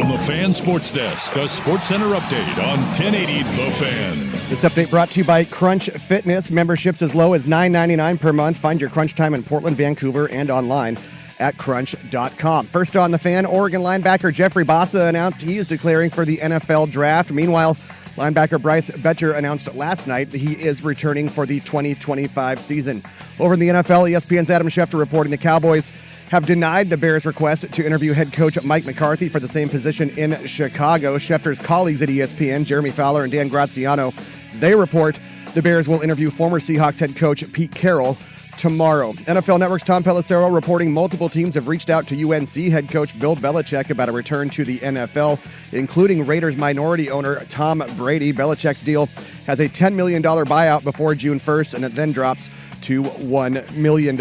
the Fan Sports Desk, a Sports Center update on 1080 The Fan. This update brought to you by Crunch Fitness. Memberships as low as $9.99 per month. Find your Crunch time in Portland, Vancouver, and online at crunch.com. First on the Fan, Oregon linebacker Jeffrey Bassa announced he is declaring for the NFL draft. Meanwhile, linebacker Bryce Betcher announced last night that he is returning for the 2025 season. Over in the NFL, ESPN's Adam Schefter reporting the Cowboys have denied the Bears' request to interview head coach Mike McCarthy for the same position in Chicago. Schefter's colleagues at ESPN, Jeremy Fowler and Dan Graziano, they report the Bears will interview former Seahawks head coach Pete Carroll tomorrow. NFL Network's Tom Pelissero reporting multiple teams have reached out to UNC head coach Bill Belichick about a return to the NFL, including Raiders minority owner Tom Brady. Belichick's deal has a $10 million buyout before June 1st, and it then drops to $1 million.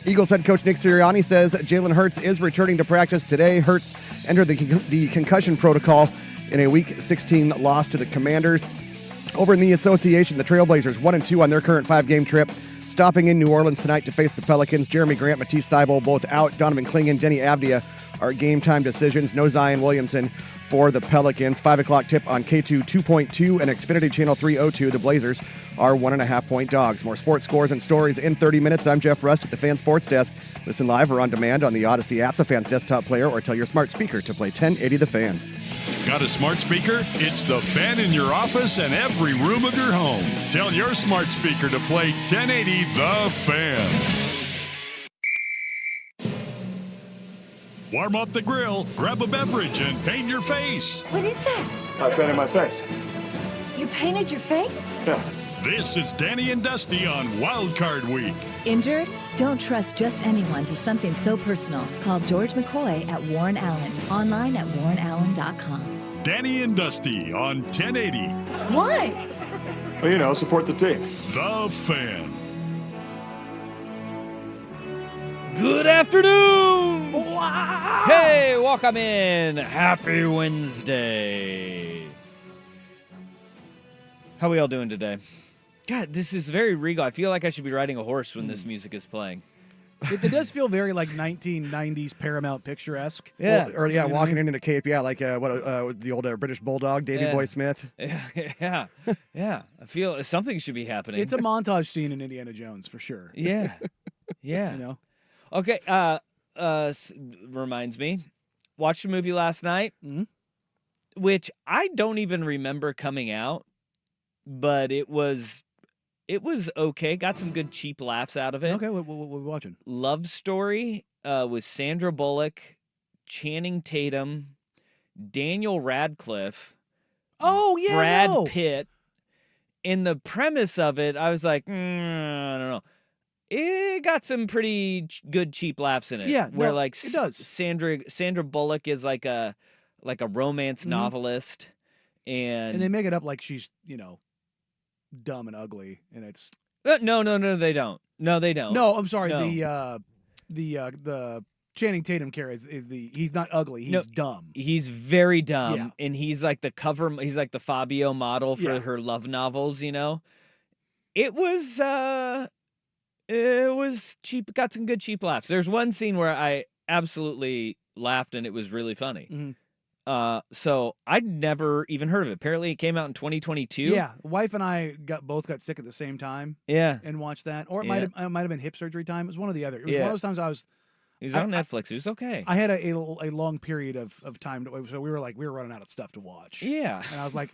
Eagles head coach Nick Sirianni says Jalen Hurts is returning to practice today. Hurts entered the concussion protocol in a Week 16 loss to the Commanders. Over in the association, the Trailblazers 1-2 on their current 5-game trip, stopping in New Orleans tonight to face the Pelicans. Jeremy Grant, Matisse Thybulle both out. Donovan Clingan, Denny Avdia are game-time decisions. No Zion Williamson for the Pelicans. 5 o'clock tip on K2 2.2 and Xfinity Channel 302. The Blazers are 1.5-point dogs. More sports scores and stories in 30 minutes. I'm Jeff Rust at the Fan Sports Desk. Listen live or on demand on the Odyssey app, the Fan's desktop player, or tell your smart speaker to play 1080 The Fan. Got a smart speaker? It's The Fan in your office and every room of your home. Tell your smart speaker to play 1080 The Fan. Warm up the grill, grab a beverage, and paint your face. What is that? I painted my face. You painted your face? Yeah. This is Danny and Dusty on Wild Card Week. Injured? Don't trust just anyone to something so personal. Call George McCoy at Warren Allen. Online at warrenallen.com. Danny and Dusty on 1080 Why? Well, you know, support the team. The Fan. Good afternoon! Hey, welcome in. Happy Wednesday. How we all doing today? God, this is very regal. I feel like I should be riding a horse when this music is playing. It does feel very like 1990s Paramount Picture-esque. Yeah. Or walking into Cape, like the old British Bulldog, Davy Boy Smith. Yeah. I feel something should be happening. It's a montage scene in Indiana Jones for sure. Yeah. You know. Okay. Reminds me, watched a movie last night, which I don't even remember coming out, but it was okay. Got some good cheap laughs out of it. Okay, what are we watching? Love Story with Sandra Bullock, Channing Tatum, Daniel Radcliffe, Oh, yeah, Brad Pitt. In the premise of it, I was like, I don't know. It got some pretty good cheap laughs in it. Yeah, where no, like it does. Sandra Bullock is like a romance novelist, And they make it up like she's, dumb and ugly, and it's no, they don't. No, they don't. No, I'm sorry. No. The Channing Tatum character is he's not ugly. He's dumb. He's very dumb, Yeah. and he's like the Fabio model for Yeah. her love novels. It was cheap. Got some good cheap laughs. There's one scene where I absolutely laughed, and it was really funny. Mhm. So I'd never even heard of it. Apparently, it came out in 2022. Yeah, wife and I both got sick at the same time Yeah. and watched that, or it Yeah. might have been hip surgery time. It was one or the other. It was Yeah. one of those times He's on Netflix. It was okay. I had a long period of time, so we were running out of stuff to watch. Yeah. And I was like,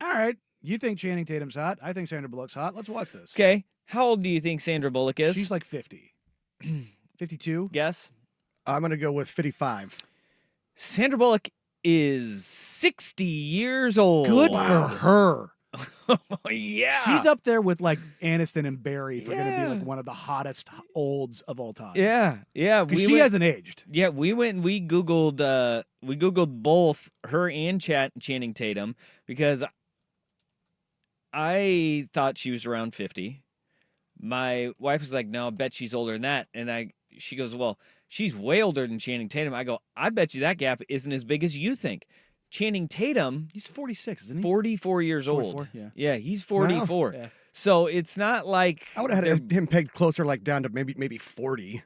all right, you think Channing Tatum's hot? I think Sandra Bullock's hot. Let's watch this. Okay. How old do you think Sandra Bullock is? She's like 50. 52? Guess. I'm going to go with 55. Sandra Bullock is 60 years old. Good for her. Yeah. She's up there with like Aniston and Barry for going to be like one of the hottest olds of all time. Yeah. Because she hasn't aged. Yeah, we went and we Googled both her and Channing Tatum because I thought she was around 50. My wife was like, no, I bet she's older than that. And she goes, well, she's way older than Channing Tatum. I go, I bet you that gap isn't as big as you think. Channing Tatum, He's 46, isn't he? 44 years 44, old. yeah. Yeah, he's 44. Yeah. So it's not like I would have had him pegged closer, like down to maybe 40.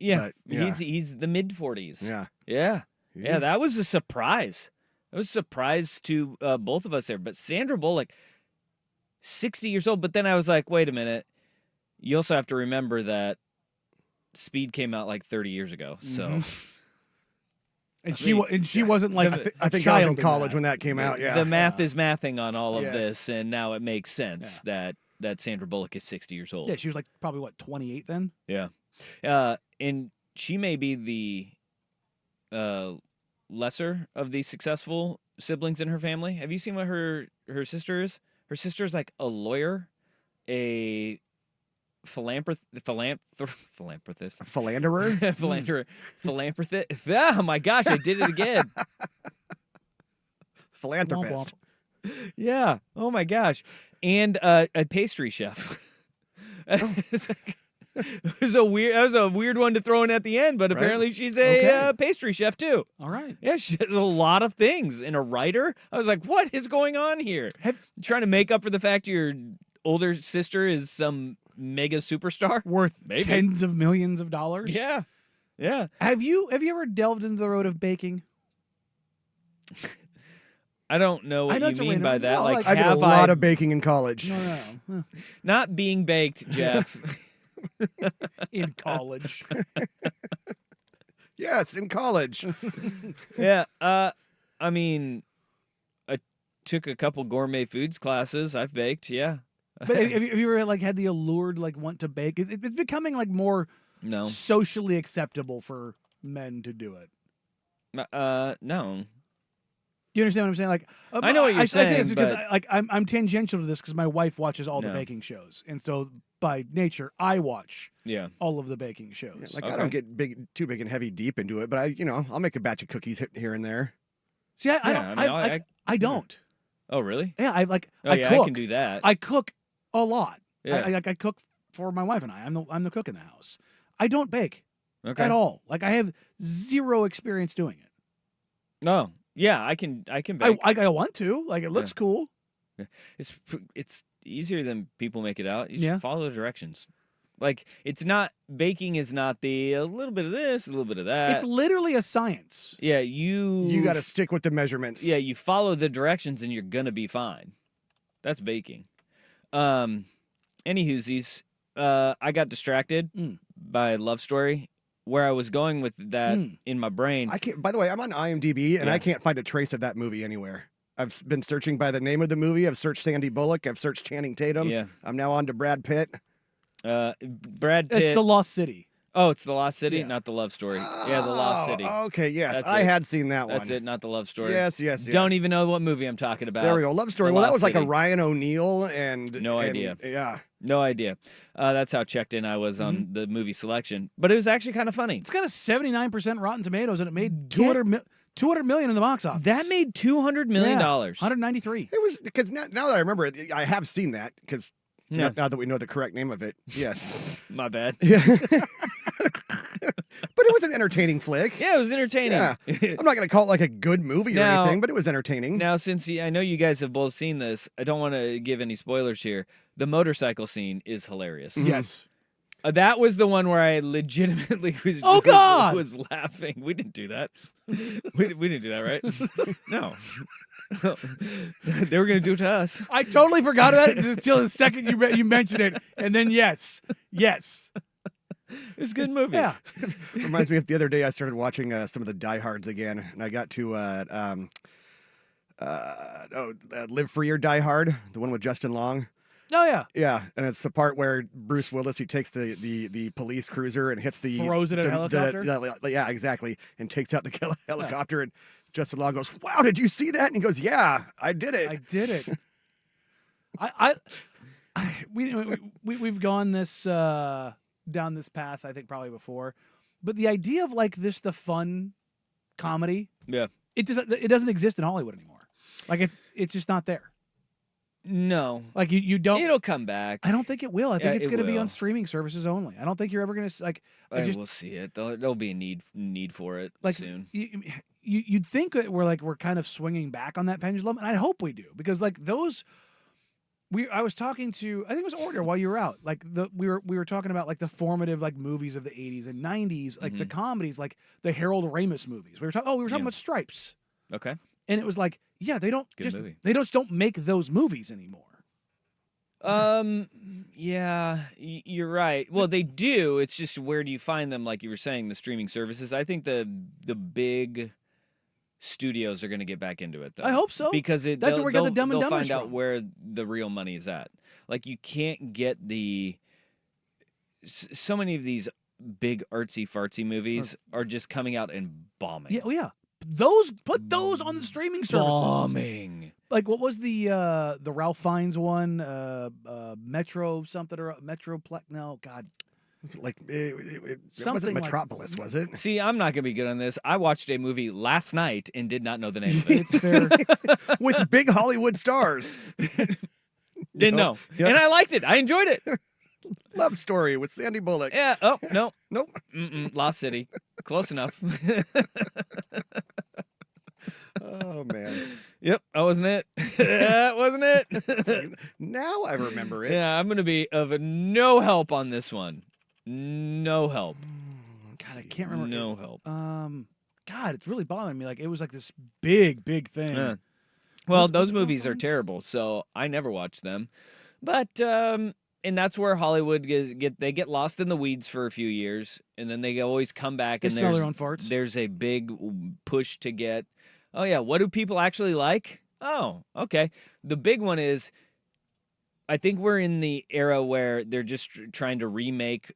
yeah, but, yeah. he's the mid 40s. Yeah. Yeah. Yeah, that was a surprise. It was a surprise to both of us there. But Sandra Bullock, 60 years old. But then I was like, wait a minute. You also have to remember that Speed came out like 30 years ago. So, And she wasn't like I think I was in college when that came out. Yeah, the math is mathing on all of Yes. this, and now it makes sense that Sandra Bullock is 60 years old. Yeah, she was like probably what 28 then. Yeah. And she may be the lesser of the successful siblings in her family. Have you seen what her sister is? Her sister is like a lawyer, a philanthropist. Philanderer. Philanthropist. Oh my gosh, I did it again. Philanthropist. Yeah. Oh my gosh. And a pastry chef. It was a weird one to throw in at the end, but Right. apparently she's a Okay. pastry chef too. All right. Yeah, she does a lot of things. And a writer. I was like, what is going on here? Trying to make up for the fact your older sister is some mega superstar? Worth Maybe. tens of millions of dollars. Yeah. Yeah. Have you ever delved into the road of baking? I don't know I what know you it's a mean random- by that. no, Like, like- I did a have lot I of baking in college. No. not being baked, Jeff? In college. Yes, in college. Yeah. I mean, I took a couple gourmet foods classes. I've baked. Yeah. But have you ever like had the allured like want to bake? It's becoming like more No. socially acceptable for men to do it. No. Do you understand what I'm saying? Like, I know what you're I say this saying, because but- I'm tangential to this because my wife watches all the No. baking shows, and so by nature I watch Yeah. all of the baking shows. Like Okay. I don't get too big and heavy deep into it, but I'll make a batch of cookies here and there. See, I Yeah, don't. I mean, I don't. Oh, really? Yeah, I like. Oh, I yeah, cook. I can do that. I cook a lot. Yeah. I cook for my wife and I. I'm the cook in the house. I don't bake Okay. at all. Like I have zero experience doing it. No. Yeah, I can bake. I want to. Like it looks cool. It's easier than people make it out. You just Yeah. follow the directions. Like it's not baking is not a little bit of this, a little bit of that. It's literally a science. Yeah, you got to stick with the measurements. Yeah, you follow the directions and you're gonna be fine. That's baking. Anywhoosies, I got distracted by Love Story. Where I was going with that in my brain. I can't. By the way, I'm on IMDb and Yeah. I can't find a trace of that movie anywhere. I've been searching by the name of the movie. I've searched Sandy Bullock. I've searched Channing Tatum. Yeah. I'm now on to Brad Pitt. Brad Pitt. It's The Lost City. Oh, it's The Lost City, Yeah. not The Love Story. Yeah, The Lost City. Okay, yes, That's I it. had seen that one. That's it, not The Love Story. Yes. Don't even know what movie I'm talking about. There we go. Love Story. The Well, that Lost was like a City. Ryan O'Neal and No and- idea. Yeah. No idea. That's how checked in I was on the movie selection. But it was actually kind of funny. It's got a 79% Rotten Tomatoes, and it made 200 million in the box office. That made $200 million. 193. It was because now that I remember it, I have seen that because Yeah. now that we know the correct name of it. Yes. My bad. But it was an entertaining flick. Yeah, it was entertaining. Yeah. I'm not going to call it like a good movie or Now- anything, but it was entertaining. Now, since I know you guys have both seen this, I don't want to give any spoilers here. The motorcycle scene is hilarious. Yes. That was the one where I legitimately was, Oh, God! was laughing. We didn't do that. we didn't do that, right? No. They were going to do it to us. I totally forgot about it until the second you mentioned it, and then yes. It was a good movie. Yeah. Reminds me of the other day I started watching some of the Die Hards again, and I got to Live Free or Die Hard, the one with Justin Long. Oh, yeah. Yeah, and it's the part where Bruce Willis he takes the police cruiser and hits the Throws it at a helicopter? yeah, exactly, and takes out the helicopter. And Justin Long goes, "Wow, did you see that?" And he goes, "Yeah, I did it." I did it. We've gone this down this path, I think, probably before. But the idea of like the fun comedy, Yeah. it doesn't exist in Hollywood anymore. Like it's just not there. No. Like you don't. It'll come back. I don't think it will. I think Yeah, it's it going to be will. on streaming services only. I don't think you're ever going to like. We'll see it. There'll be a need for it Like soon. you'd think that we're kind of swinging back on that pendulum, and I hope we do because like those I was talking to, I think it was Order while you were out. Like we were talking about like the formative like movies of the 80s and 90s, like the comedies, like the Harold Ramis movies. We were talking about Stripes. Okay. And it was like, yeah, they don't Good just movie. they just don't make those movies anymore. Yeah, you're right. Well, they do. It's just where do you find them? Like you were saying, the streaming services. I think the big studios are going to get back into it, though. I hope so. Because That's where we get the Dumb and they'll Dumbers find out from. where the real money is at. Like you can't get so many of these big artsy fartsy movies are just coming out and bombing. Yeah, well, yeah. Put those on the streaming services. Bombing. Like what was the Ralph Fiennes one? Metro something or Metroplex? No, God. Like it Something wasn't like- Metropolis, was it? See, I'm not going to be good on this. I watched a movie last night and did not know the name of it. It's fair. With big Hollywood stars. Didn't know. Yep. And I liked it. I enjoyed it. Love Story with Sandy Bullock. Yeah. Oh, no. Nope. Lost City. Close enough. Oh man. Yep. That wasn't it. That wasn't it. Now I remember it. Yeah, I'm going to be of no help on this one. No help. God, I can't remember. No help. God, it's really bothering me. Like it was like this big thing. Yeah. Well, Was those it movies are Ralph Fiennes? terrible, so I never watched them. But and that's where Hollywood get lost in the weeds for a few years, and then they always come back. They and smell their own farts. There's a big push to get. Oh yeah, what do people actually like? Oh, okay. The big one is, I think we're in the era where they're just trying to remake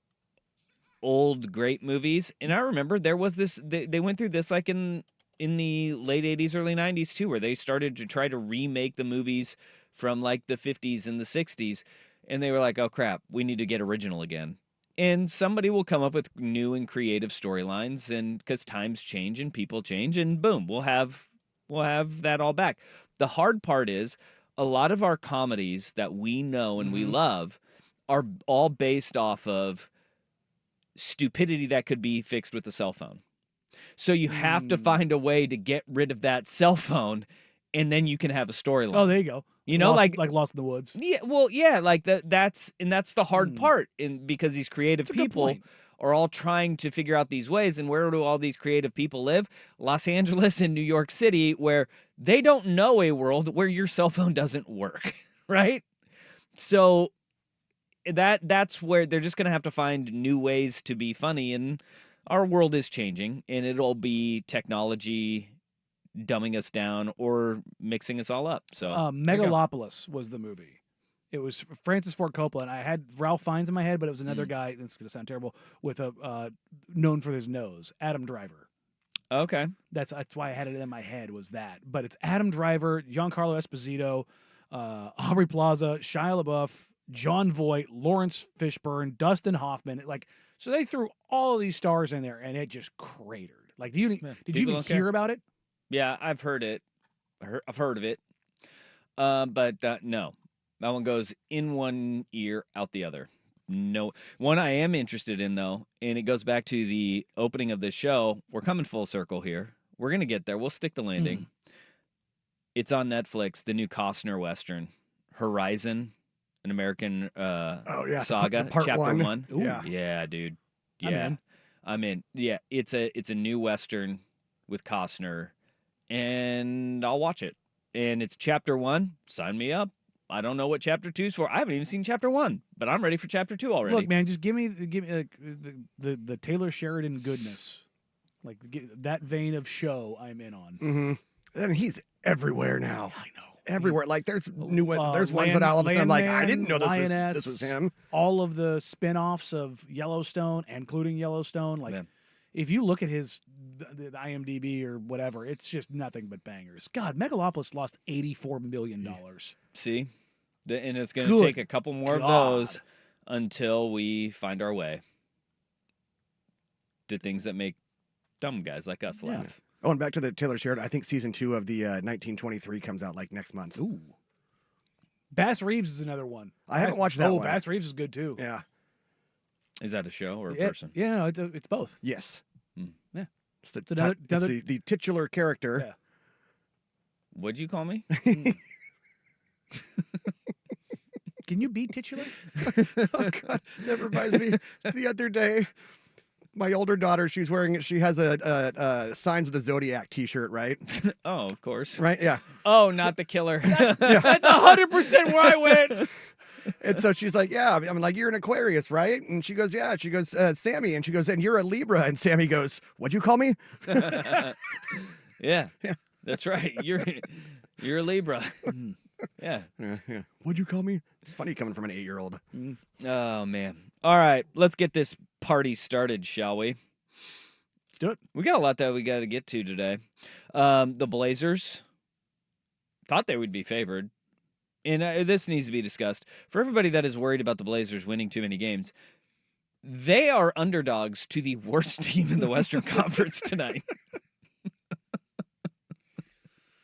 old great movies, and I remember there was this. They went through this like in the late 80s, early 90s too, where they started to try to remake the movies from like the 50s and the 60s. And they were like, oh crap, we need to get original again. And somebody will come up with new and creative storylines, and because times change and people change, and boom, we'll have that all back. The hard part is a lot of our comedies that we know and we love are all based off of stupidity that could be fixed with a cell phone. So you have to find a way to get rid of that cell phone, and then you can have a storyline. Oh, there you go. You know, Lost, like Lost in the Woods. yeah, well, yeah, like that's the hard part, because these creative That's a good people point. are all trying to figure out these ways. And where do all these creative people live? Los Angeles and New York City, where they don't know a world where your cell phone doesn't work, right? So that's where they're just gonna have to find new ways to be funny, and our world is changing, and it'll be technology dumbing us down or mixing us all up. So there you go. Megalopolis was the movie. It was Francis Ford Coppola, and I had Ralph Fiennes in my head, but it was another guy. It's going to sound terrible. With a known for his nose, Adam Driver. Okay. That's why I had it in my head. Was that? But it's Adam Driver, Giancarlo Esposito, Aubrey Plaza, Shia LaBeouf, John Voight, Lawrence Fishburne, Dustin Hoffman. So they threw all of these stars in there, and it just cratered. Like, did you people even don't hear care. about it? Yeah, I've heard it. I've heard of it. But no. That one goes in one ear, out the other. No. One I am interested in, though, and it goes back to the opening of this show. We're coming full circle here. We're going to get there. We'll stick the landing. It's on Netflix, the new Costner Western, Horizon, an American saga, Part Chapter one. 1. Ooh. Yeah. Yeah, dude. I'm Yeah. in. I'm in. Yeah, it's a new Western with Costner, and I'll watch it. And it's Chapter 1. Sign me up. I don't know what Chapter 2's for. I haven't even seen Chapter 1, but I'm ready for Chapter 2 already. Look, man, just give me like, the Taylor Sheridan goodness, like that vein of show. I'm in on. Mm-hmm. And he's everywhere now. I know. Everywhere. Like there's new ones. There's ones that all of a sudden I'm like, I didn't know this was him. All of the spin-offs of Yellowstone, including Yellowstone, like. Yeah. If you look at his the IMDb or whatever, it's just nothing but bangers. God, Megalopolis lost $84 million. See? And it's going to Good take a couple more of those until we find our way to things that make dumb guys like us Yeah. laugh. Oh, and back to the Taylor Sheridan. I think season 2 of the 1923 comes out like next month. Ooh. Bass Reeves is another one. I haven't watched that one. Bass Reeves is good too. Yeah. Is that a show or a Yeah, person? Yeah, no, it's both. Yes. Yeah. It's the, It's another- it's another- the titular character. Yeah. What'd you call me? Can you be titular? Oh God, that reminds me. The other day, my older daughter, she has a Signs of the Zodiac T-shirt, right? Oh, of course. Right? Yeah. Oh, not the killer. That's 100% where I went. And so she's like, yeah. I'm like, you're an Aquarius, right? And she goes, yeah. She goes, Sammy. And she goes, and you're a Libra. And Sammy goes, what'd you call me? Yeah. That's right. You're a Libra. Yeah. Yeah. What'd you call me? It's funny coming from an 8-year-old. Oh, man. All right. Let's get this party started, shall we? Let's do it. We got a lot that we got to get to today. The Blazers thought they would be favored. And this needs to be discussed. For everybody that is worried about the Blazers winning too many games, they are underdogs to the worst team in the Western Conference tonight.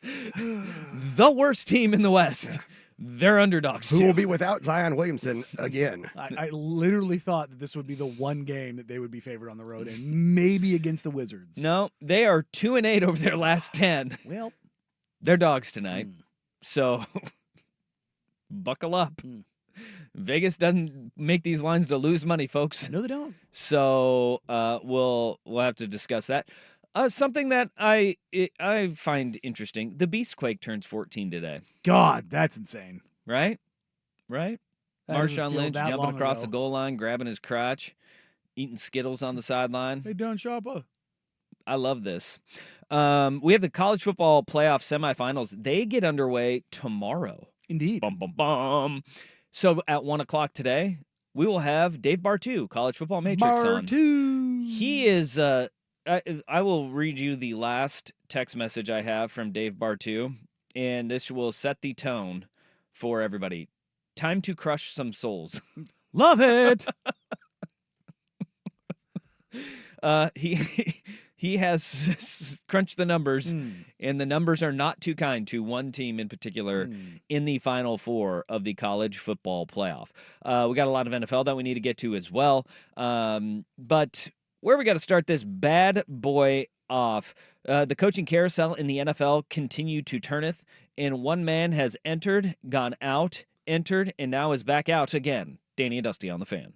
The worst team in the West. They're underdogs Who too. will be without Zion Williamson again? I literally thought that this would be the one game that they would be favored on the road, and maybe against the Wizards. No, they are 2-8 over their last 10. Well, They're dogs tonight. So buckle up. Vegas doesn't make these lines to lose money, folks. no, they don't. So we'll have to discuss that. Something that I find interesting: the Beastquake turns 14 today. God, that's insane. Right. That doesn't Marshawn feel Lynch that jumping long across the ago. goal line, grabbing his crotch, eating Skittles on the sideline. Hey, Don Shopper. I love this. We have the college football playoff semifinals. They get underway tomorrow. Indeed. Bum, bum, bum. So at 1:00 today, we will have Dave Bartu, College Football Matrix, on. He is. I will read you the last text message I have from Dave Bartu, and this will set the tone for everybody. Time to crush some souls. Love it. He has crunched the numbers, and the numbers are not too kind to one team in particular in the Final Four of the college football playoff. We got a lot of NFL that we need to get to as well, but where we got to start this bad boy off, the coaching carousel in the NFL continued to turneth, and one man has entered, gone out, entered, and now is back out again. Danny and Dusty on the Fan.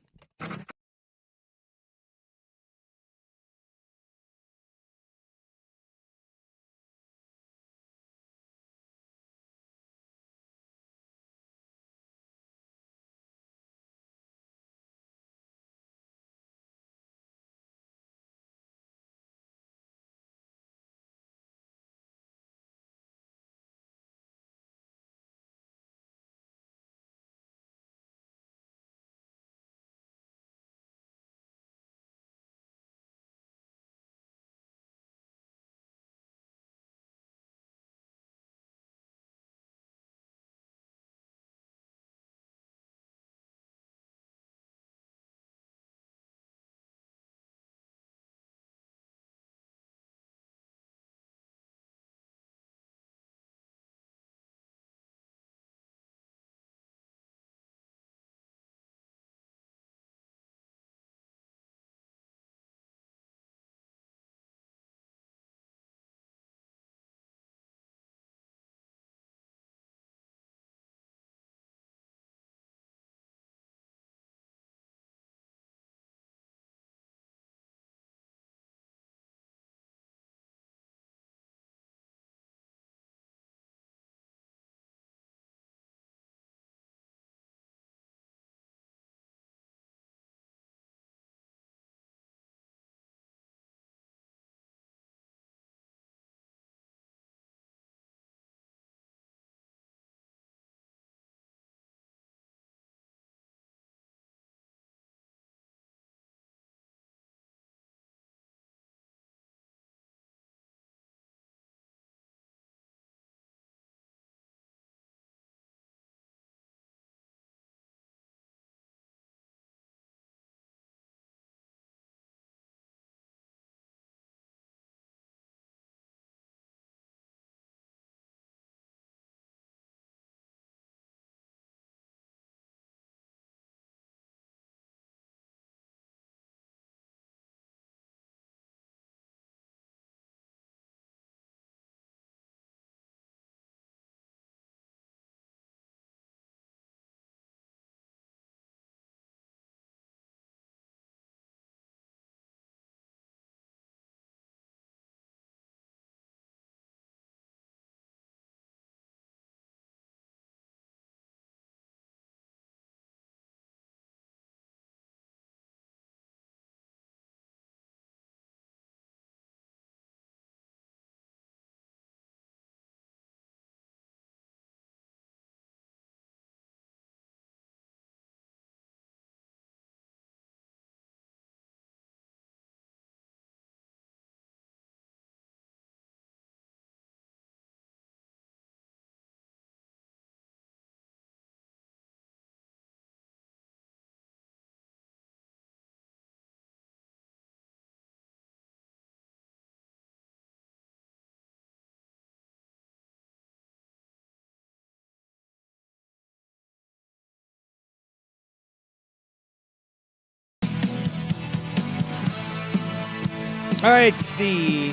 All right, the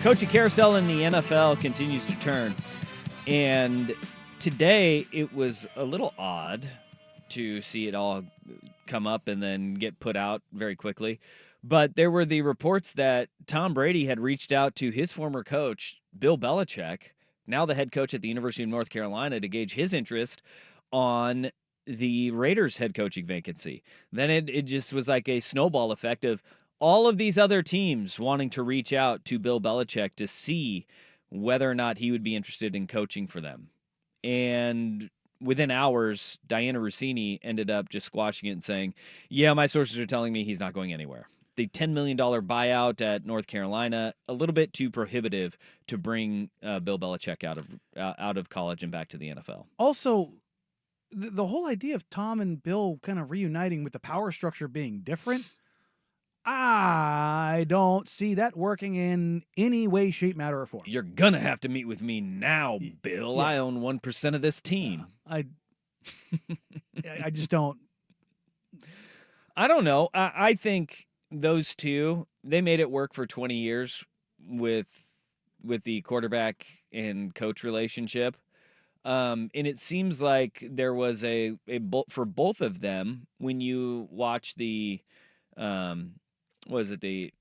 coaching carousel in the NFL continues to turn. And today it was a little odd to see it all come up and then get put out very quickly. But there were the reports that Tom Brady had reached out to his former coach, Bill Belichick, now the head coach at the University of North Carolina, to gauge his interest on the Raiders head coaching vacancy. Then it just was like a snowball effect of all of these other teams wanting to reach out to Bill Belichick to see whether or not he would be interested in coaching for them. And within hours, Diana Rossini ended up just squashing it and saying, yeah, my sources are telling me he's not going anywhere. The $10 million buyout at North Carolina, a little bit too prohibitive to bring Bill Belichick out of college and back to the NFL. Also, the whole idea of Tom and Bill kind of reuniting with the power structure being different, I don't see that working in any way, shape, matter, or form. You're going to have to meet with me now, Bill. Yeah. I own 1% of this team. I just don't. I don't know. I think those two, they made it work for 20 years with the quarterback and coach relationship. And it seems like there was a for both of them, when you watch the the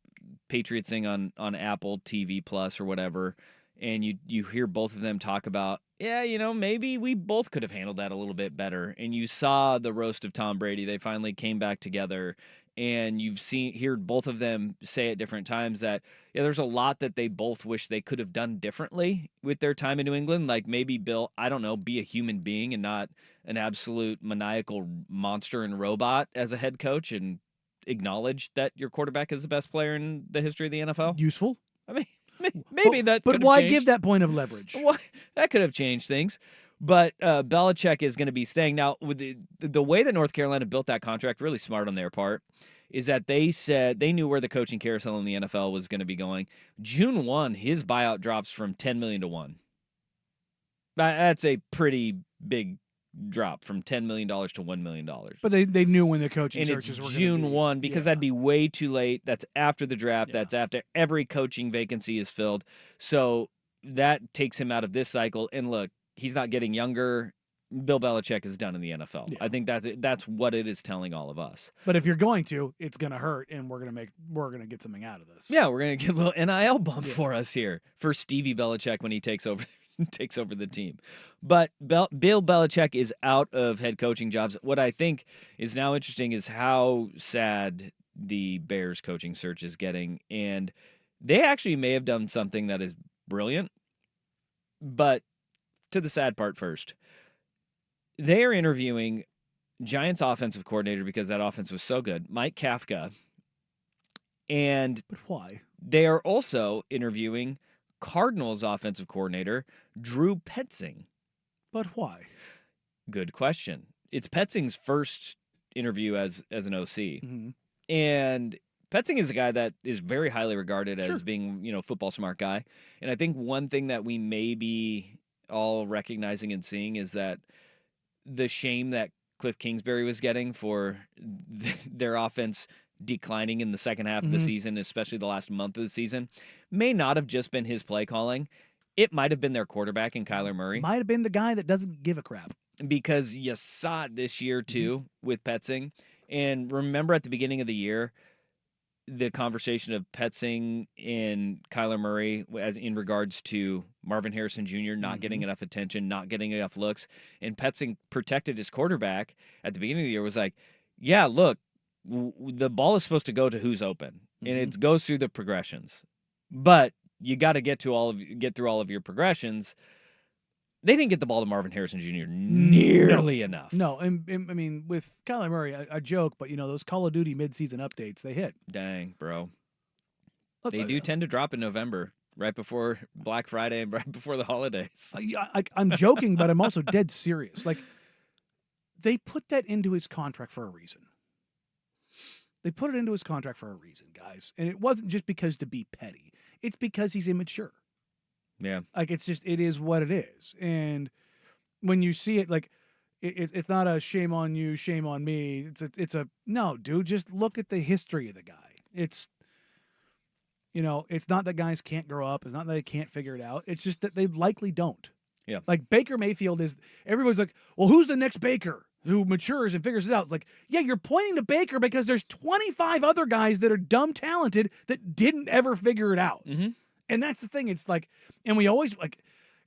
Patriots thing on Apple TV Plus or whatever, and you hear both of them talk about, yeah, maybe we both could have handled that a little bit better. And you saw the roast of Tom Brady. They finally came back together, and you've heard both of them say at different times that, there's a lot that they both wish they could have done differently with their time in New England. Like maybe Bill, I don't know, be a human being and not an absolute maniacal monster and robot as a head coach, and acknowledge that your quarterback is the best player in the history of the NFL. Useful. I mean, maybe that But could have why changed. give that point of leverage? Well, that could have changed things. But Belichick is going to be staying. Now, with the way that North Carolina built that contract, really smart on their part, is that they said they knew where the coaching carousel in the NFL was going to be going. June 1, his buyout drops from $10 million to $1 million. That's a pretty big drop, from $10 million to $1 million. But they knew when the coaching And searches it's were June gonna be. 1, because that'd be way too late. That's after the draft. Yeah. That's after every coaching vacancy is filled. So that takes him out of this cycle. And look, he's not getting younger. Bill Belichick is done in the NFL. Yeah. I think that's what it is telling all of us. But if you're going to, it's going to hurt, and we're going to get something out of this. Yeah, we're going to get a little NIL bump for us here for Stevie Belichick when he takes over the team. But Bill Belichick is out of head coaching jobs. What I think is now interesting is how sad the Bears coaching search is getting. And they actually may have done something that is brilliant. But to the sad part first. They are interviewing Giants offensive coordinator, because that offense was so good, Mike Kafka. And But why? they are also interviewing Cardinals offensive coordinator Drew Petzing. But why? Good question. It's Petzing's first interview as an OC. Mm-hmm. And Petzing is a guy that is very highly regarded as Sure. being, football smart guy. And I think one thing that we may be all recognizing and seeing is that the shame that Cliff Kingsbury was getting for their offense declining in the second half of the season, especially the last month of the season, may not have just been his play calling. It might have been their quarterback in Kyler Murray. Might have been the guy that doesn't give a crap. Because you saw it this year, too, with Petzing. And remember at the beginning of the year, the conversation of Petzing and Kyler Murray as in regards to Marvin Harrison Jr. not getting enough attention, not getting enough looks, and Petzing protected his quarterback at the beginning of the year, was like, yeah, look, the ball is supposed to go to who's open, and it goes through the progressions, but you got to get through all of your progressions. They didn't get the ball to Marvin Harrison Jr. nearly enough. No, and I mean, with Kyler Murray, a joke, but those Call of Duty midseason updates, they hit. Dang, bro. Look, They do tend to drop in November, right before Black Friday and right before the holidays. I'm joking, but I'm also dead serious. Like, they put that into his contract for a reason. They put it into his contract for a reason, guys. And it wasn't just because to be petty. It's because he's immature. Yeah. Like, it is what it is. And when you see it, like, it's not a shame on you, shame on me. It's a no, dude, just look at the history of the guy. You know, it's not that guys can't grow up. It's not that they can't figure it out. It's just that they likely don't. Yeah. Like Baker Mayfield is, everybody's like, well, who's the next Baker who matures and figures it out? It's like, yeah, you're pointing to Baker because there's 25 other guys that are dumb talented that didn't ever figure it out. Mm-hmm. And that's the thing. It's like, and we always like,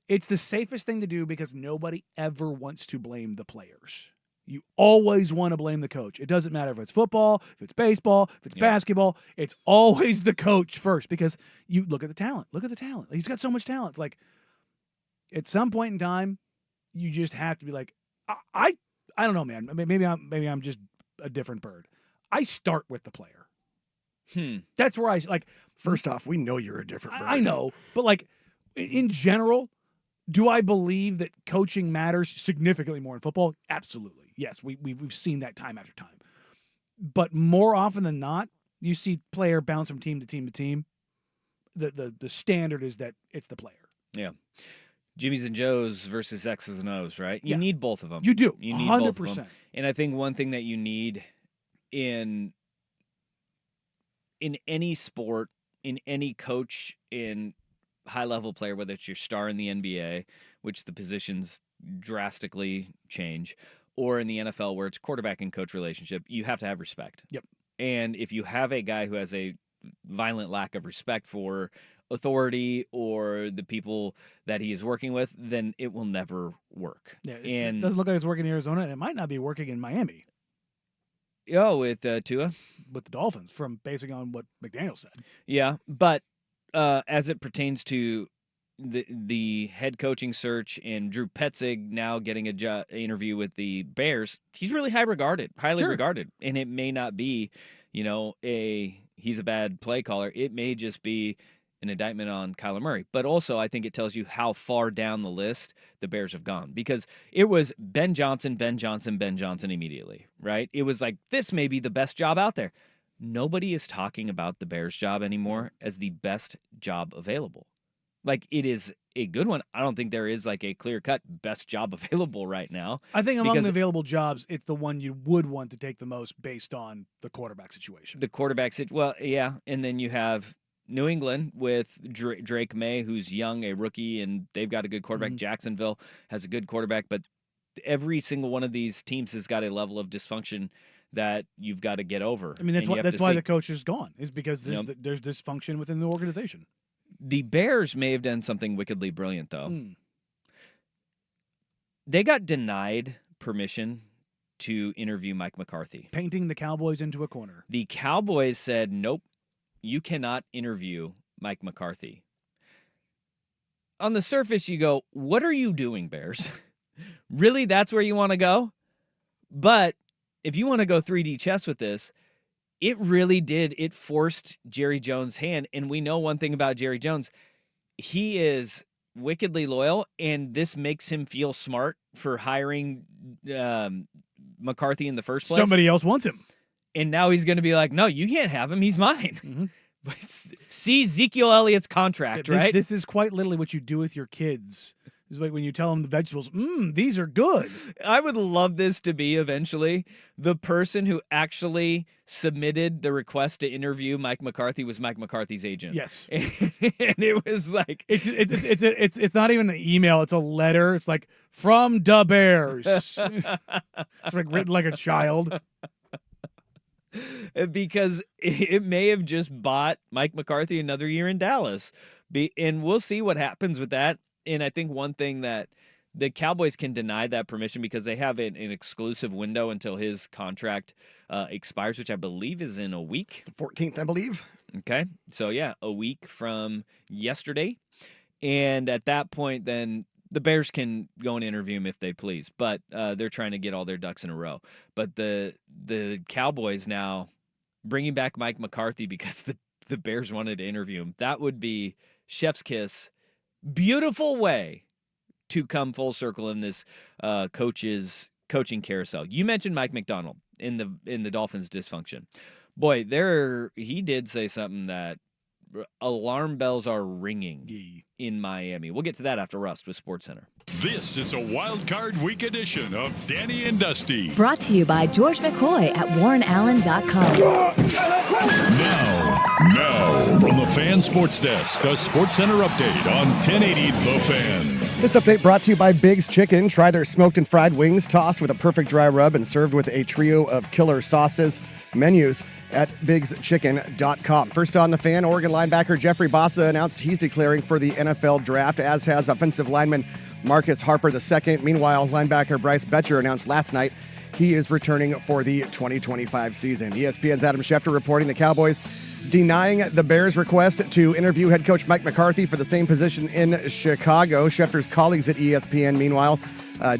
it's the safest thing to do because nobody ever wants to blame the players. You always want to blame the coach. It doesn't matter if it's football, if it's baseball, if it's basketball. It's always the coach first because you look at the talent. Look at the talent. He's got so much talent. It's like at some point in time, you just have to be like, I don't know, man. Maybe I'm just a different bird. I start with the player. That's where I like. First off, we know you're a different bird. I know, but like in general, do I believe that coaching matters significantly more in football? Absolutely. Yes, we've seen that time after time. But more often than not, you see player bounce from team to team to team. The standard is that it's the player. Yeah. Jimmy's and Joe's versus X's and O's, right? You need both of them. You do. You need 100%. both of them. And I think one thing that you need in any sport, in any coach, in high-level player, whether it's your star in the NBA, which the positions drastically change, or in the NFL where it's quarterback and coach relationship, you have to have respect. Yep. And if you have a guy who has a violent lack of respect for authority or the people that he is working with, then it will never work. Yeah, it doesn't look like it's working in Arizona, and it might not be working in Miami. Oh, with Tua? With the Dolphins, from basing on what McDaniel said. Yeah, but as it pertains to the head coaching search and Drew Petzig now getting an interview with the Bears, he's really highly regarded. And it may not be, he's a bad play caller. It may just be an indictment on Kyler Murray. But also, I think it tells you how far down the list the Bears have gone, because it was Ben Johnson immediately, right? It was like, this may be the best job out there. Nobody is talking about the Bears job anymore as the best job available. Like, it is a good one. I don't think there is like a clear-cut best job available right now. I think among the available jobs, it's the one you would want to take the most based on the quarterback situation. The quarterback situation, well, yeah. And then you have New England with Drake May, who's young, a rookie, and they've got a good quarterback. Mm-hmm. Jacksonville has a good quarterback, but every single one of these teams has got a level of dysfunction that you've got to get over. I mean, that's why the coach is gone, is because there's dysfunction within the organization. The Bears may have done something wickedly brilliant, though. They got denied permission to interview Mike McCarthy. Painting the Cowboys into a corner. The Cowboys said, nope, you cannot interview Mike McCarthy. On the surface, you go, what are you doing, Bears? Really, that's where you want to go? But if you want to go 3D chess with this, it really did. It forced Jerry Jones' hand. And we know one thing about Jerry Jones. He is wickedly loyal, and this makes him feel smart for hiring McCarthy in the first place. Somebody else wants him. And now he's going to be like, no, you can't have him. He's mine. Mm-hmm. See Ezekiel Elliott's contract, right? This is quite literally what you do with your kids. It's like when you tell them the vegetables, these are good. I would love this to be eventually the person who actually submitted the request to interview Mike McCarthy was Mike McCarthy's agent. Yes. And it was like it's not even an email, it's a letter. It's like, from the Bears. It's like written like a child. Because it may have just bought Mike McCarthy another year in Dallas. And we'll see what happens with that. And I think one thing that the Cowboys can deny that permission because they have an exclusive window until his contract expires, which I believe is in a week. The 14th, I believe. Okay. So, yeah, a week from yesterday. And at that point, then the Bears can go and interview him if they please. But they're trying to get all their ducks in a row. But the Cowboys now bringing back Mike McCarthy because the Bears wanted to interview him, that would be chef's kiss. Beautiful way to come full circle in this coach's coaching carousel. You mentioned Mike McDonald in the Dolphins' dysfunction. Boy, he did say something that alarm bells are ringing in Miami. We'll get to that after Rust with SportsCenter. This is a Wild Card Week edition of Danny and Dusty. Brought to you by George McCoy at WarrenAllen.com. Now, Now, from the Fan Sports Desk, a Sports Center update on 1080 The Fan. This update brought to you by Big's Chicken. Try their smoked and fried wings, tossed with a perfect dry rub and served with a trio of killer sauces. Menus at bigschicken.com. First on the Fan, Oregon linebacker Jeffrey Bassa announced he's declaring for the NFL draft, as has offensive lineman Marcus Harper II. Meanwhile, linebacker Bryce Betcher announced last night he is returning for the 2025 season. ESPN's Adam Schefter reporting the Cowboys denying the Bears' request to interview head coach Mike McCarthy for the same position in Chicago. Schefter's colleagues at ESPN, meanwhile,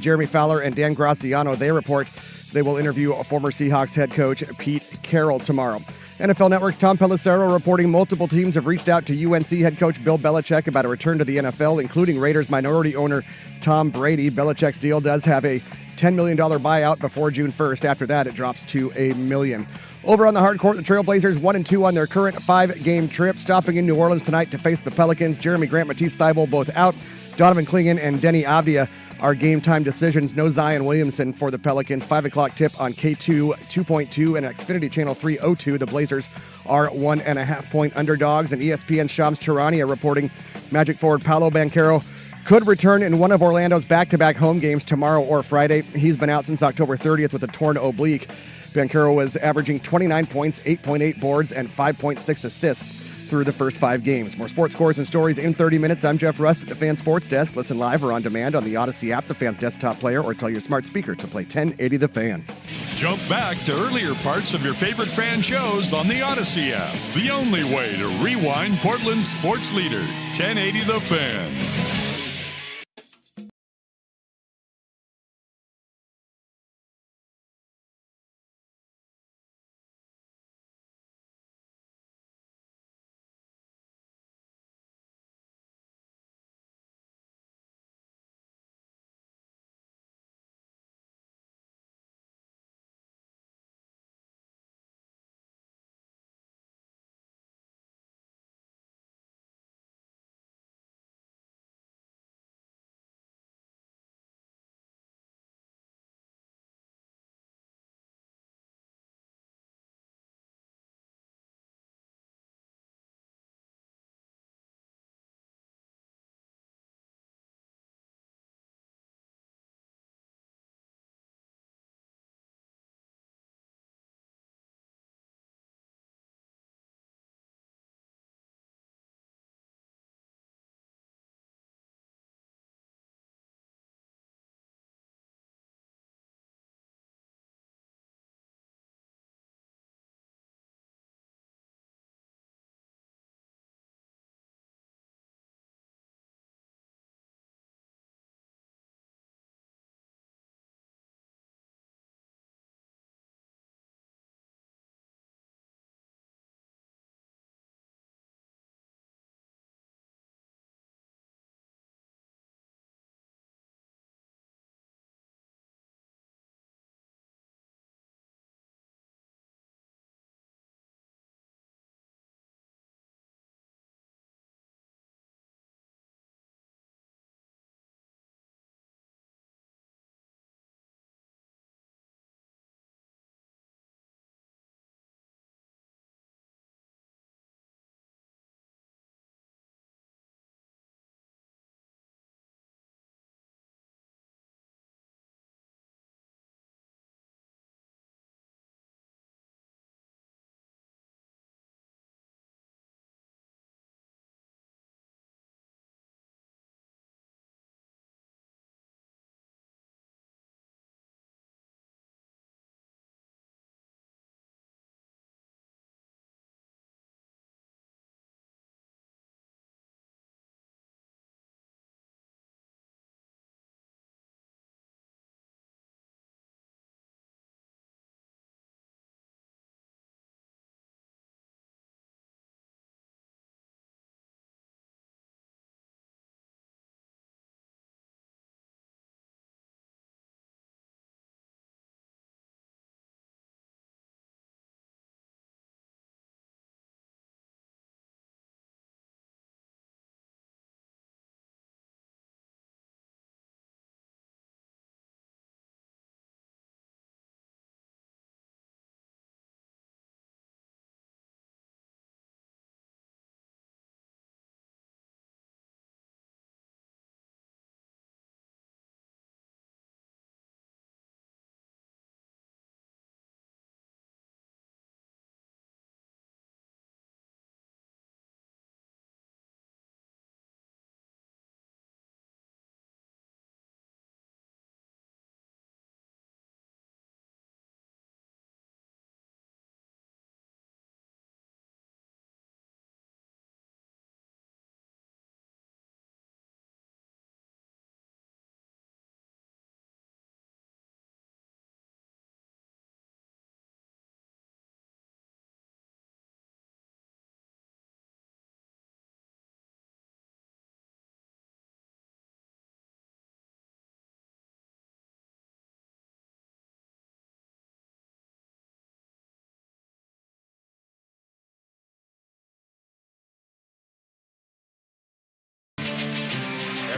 Jeremy Fowler and Dan Graciano, they report they will interview former Seahawks head coach Pete Carroll tomorrow. NFL Network's Tom Pelissero reporting multiple teams have reached out to UNC head coach Bill Belichick about a return to the NFL, including Raiders minority owner Tom Brady. Belichick's deal does have a $10 million buyout before June 1st. After that, it drops to $1 million. Over on the hard court, the Trailblazers 1-2 on their current 5-game trip, stopping in New Orleans tonight to face the Pelicans. Jeremy Grant, Matisse Thybulle both out. Donovan Clingan and Denny Avdia are game-time decisions. No Zion Williamson for the Pelicans. 5 o'clock tip on K2 2.2 and Xfinity Channel 302. The Blazers are 1.5-point underdogs. And ESPN's Shams Charania reporting Magic forward Paolo Banchero could return in one of Orlando's back-to-back home games tomorrow or Friday. He's been out since October 30th with a torn oblique. Banchero was averaging 29 points, 8.8 boards, and 5.6 assists through the first 5 games. More sports scores and stories in 30 minutes. I'm Jeff Rust at the Fan Sports Desk. Listen live or on demand on the Odyssey app, the Fan's desktop player, or tell your smart speaker to play 1080 The Fan. Jump back to earlier parts of your favorite fan shows on the Odyssey app. The only way to rewind Portland's sports leader, 1080 The Fan.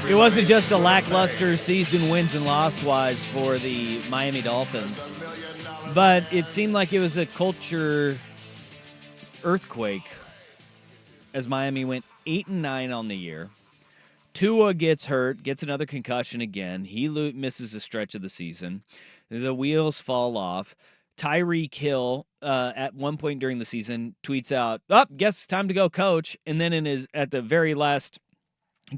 It wasn't just a lackluster season wins and loss-wise for the Miami Dolphins, but it seemed like it was a culture earthquake as Miami went 8-9 on the year. Tua gets hurt, gets another concussion again. He misses a stretch of the season. The wheels fall off. Tyreek Hill, at one point during the season, tweets out, guess it's time to go, coach. And then at the very last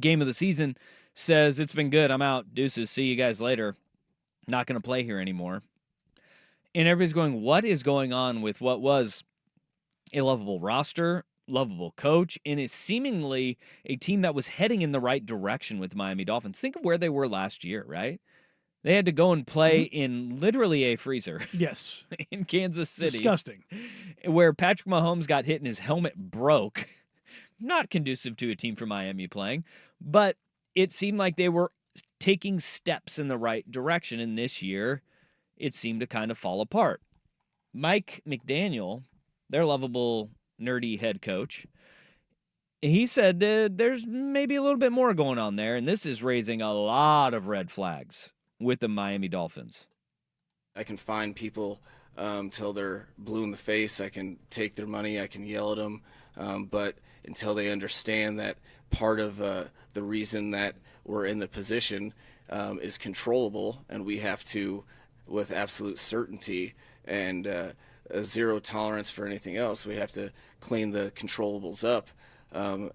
game of the season, says, it's been good. I'm out. Deuces. See you guys later. Not going to play here anymore. And everybody's going, what is going on with what was a lovable roster, lovable coach, and is seemingly a team that was heading in the right direction with the Miami Dolphins? Think of where they were last year, right? They had to go and play in literally a freezer. Yes. In Kansas City. Disgusting. Where Patrick Mahomes got hit and his helmet broke. Not conducive to a team from Miami playing, but it seemed like they were taking steps in the right direction, and this year it seemed to kind of fall apart. Mike McDaniel, their lovable, nerdy head coach, he said there's maybe a little bit more going on there, and this is raising a lot of red flags with the Miami Dolphins. I can find people till they're blue in the face. I can take their money. I can yell at them. But until they understand that part of the reason that we're in the position is controllable, and we have to, with absolute certainty and zero tolerance for anything else, we have to clean the controllables up,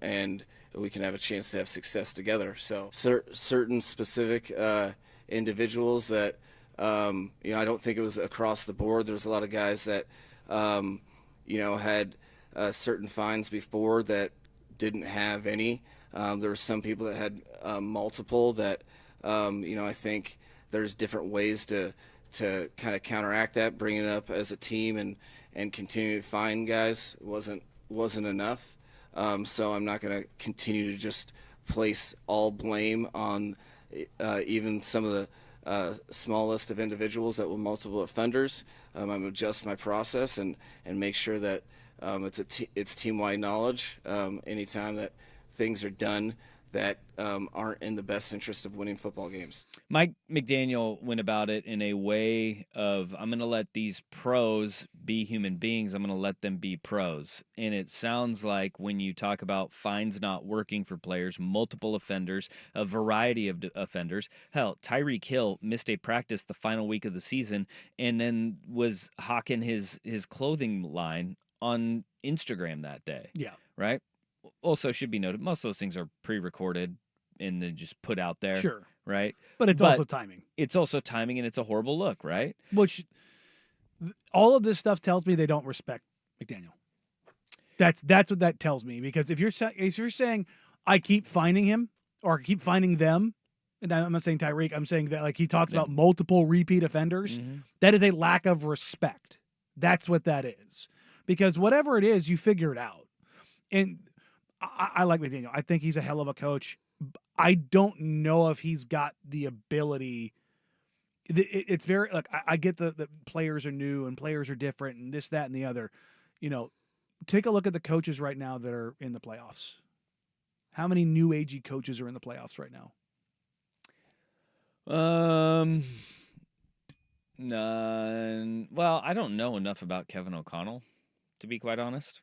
and we can have a chance to have success together. So certain specific individuals that, I don't think it was across the board. There was a lot of guys that, had certain fines before that didn't have any. There were some people that had multiple that, I think there's different ways to kind of counteract that. Bringing it up as a team and continue to fine guys wasn't enough. So I'm not going to continue to just place all blame on even some of the small list of individuals that were multiple offenders. I'm going to adjust my process and make sure that it's team-wide knowledge anytime that things are done that aren't in the best interest of winning football games. Mike McDaniel went about it in a way of, I'm going to let these pros be human beings. I'm going to let them be pros. And it sounds like when you talk about fines not working for players, multiple offenders, a variety of offenders. Hell, Tyreek Hill missed a practice the final week of the season and then was hawking his clothing line on Instagram that day. Yeah. Right? Also should be noted, most of those things are pre-recorded and then just put out there. Sure. Right? But it's also timing. It's also timing, and it's a horrible look, right? Which all of this stuff tells me they don't respect McDaniel. That's what that tells me. Because if you're saying I keep finding him or keep finding them, and I'm not saying Tyreek, I'm saying that like he talks about multiple repeat offenders, that is a lack of respect. That's what that is. Because whatever it is, you figure it out. And I like McDaniel. I think he's a hell of a coach. I don't know if he's got the ability. It's very like I get the players are new and players are different and this, that, and the other. Take a look at the coaches right now that are in the playoffs. How many new agey coaches are in the playoffs right now? None. Well, I don't know enough about Kevin O'Connell, to be quite honest.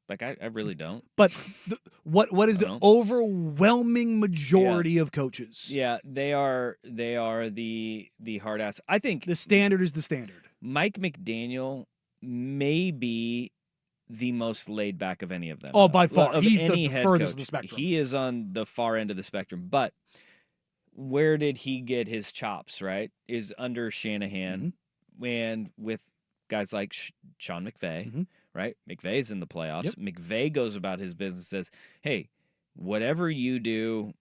Like, I really don't. But what is the overwhelming majority of coaches? Yeah, they are the hard ass. I think the standard is the standard. Mike McDaniel may be the most laid back of any of them. Oh, by far. Of He's any the head furthest coach. of the spectrum. He is on the far end of the spectrum. But where did he get his chops, right? Is under Shanahan and with guys like Sean McVay. Right? McVay's in the playoffs. Yep. McVay goes about his business, says, hey, whatever you do,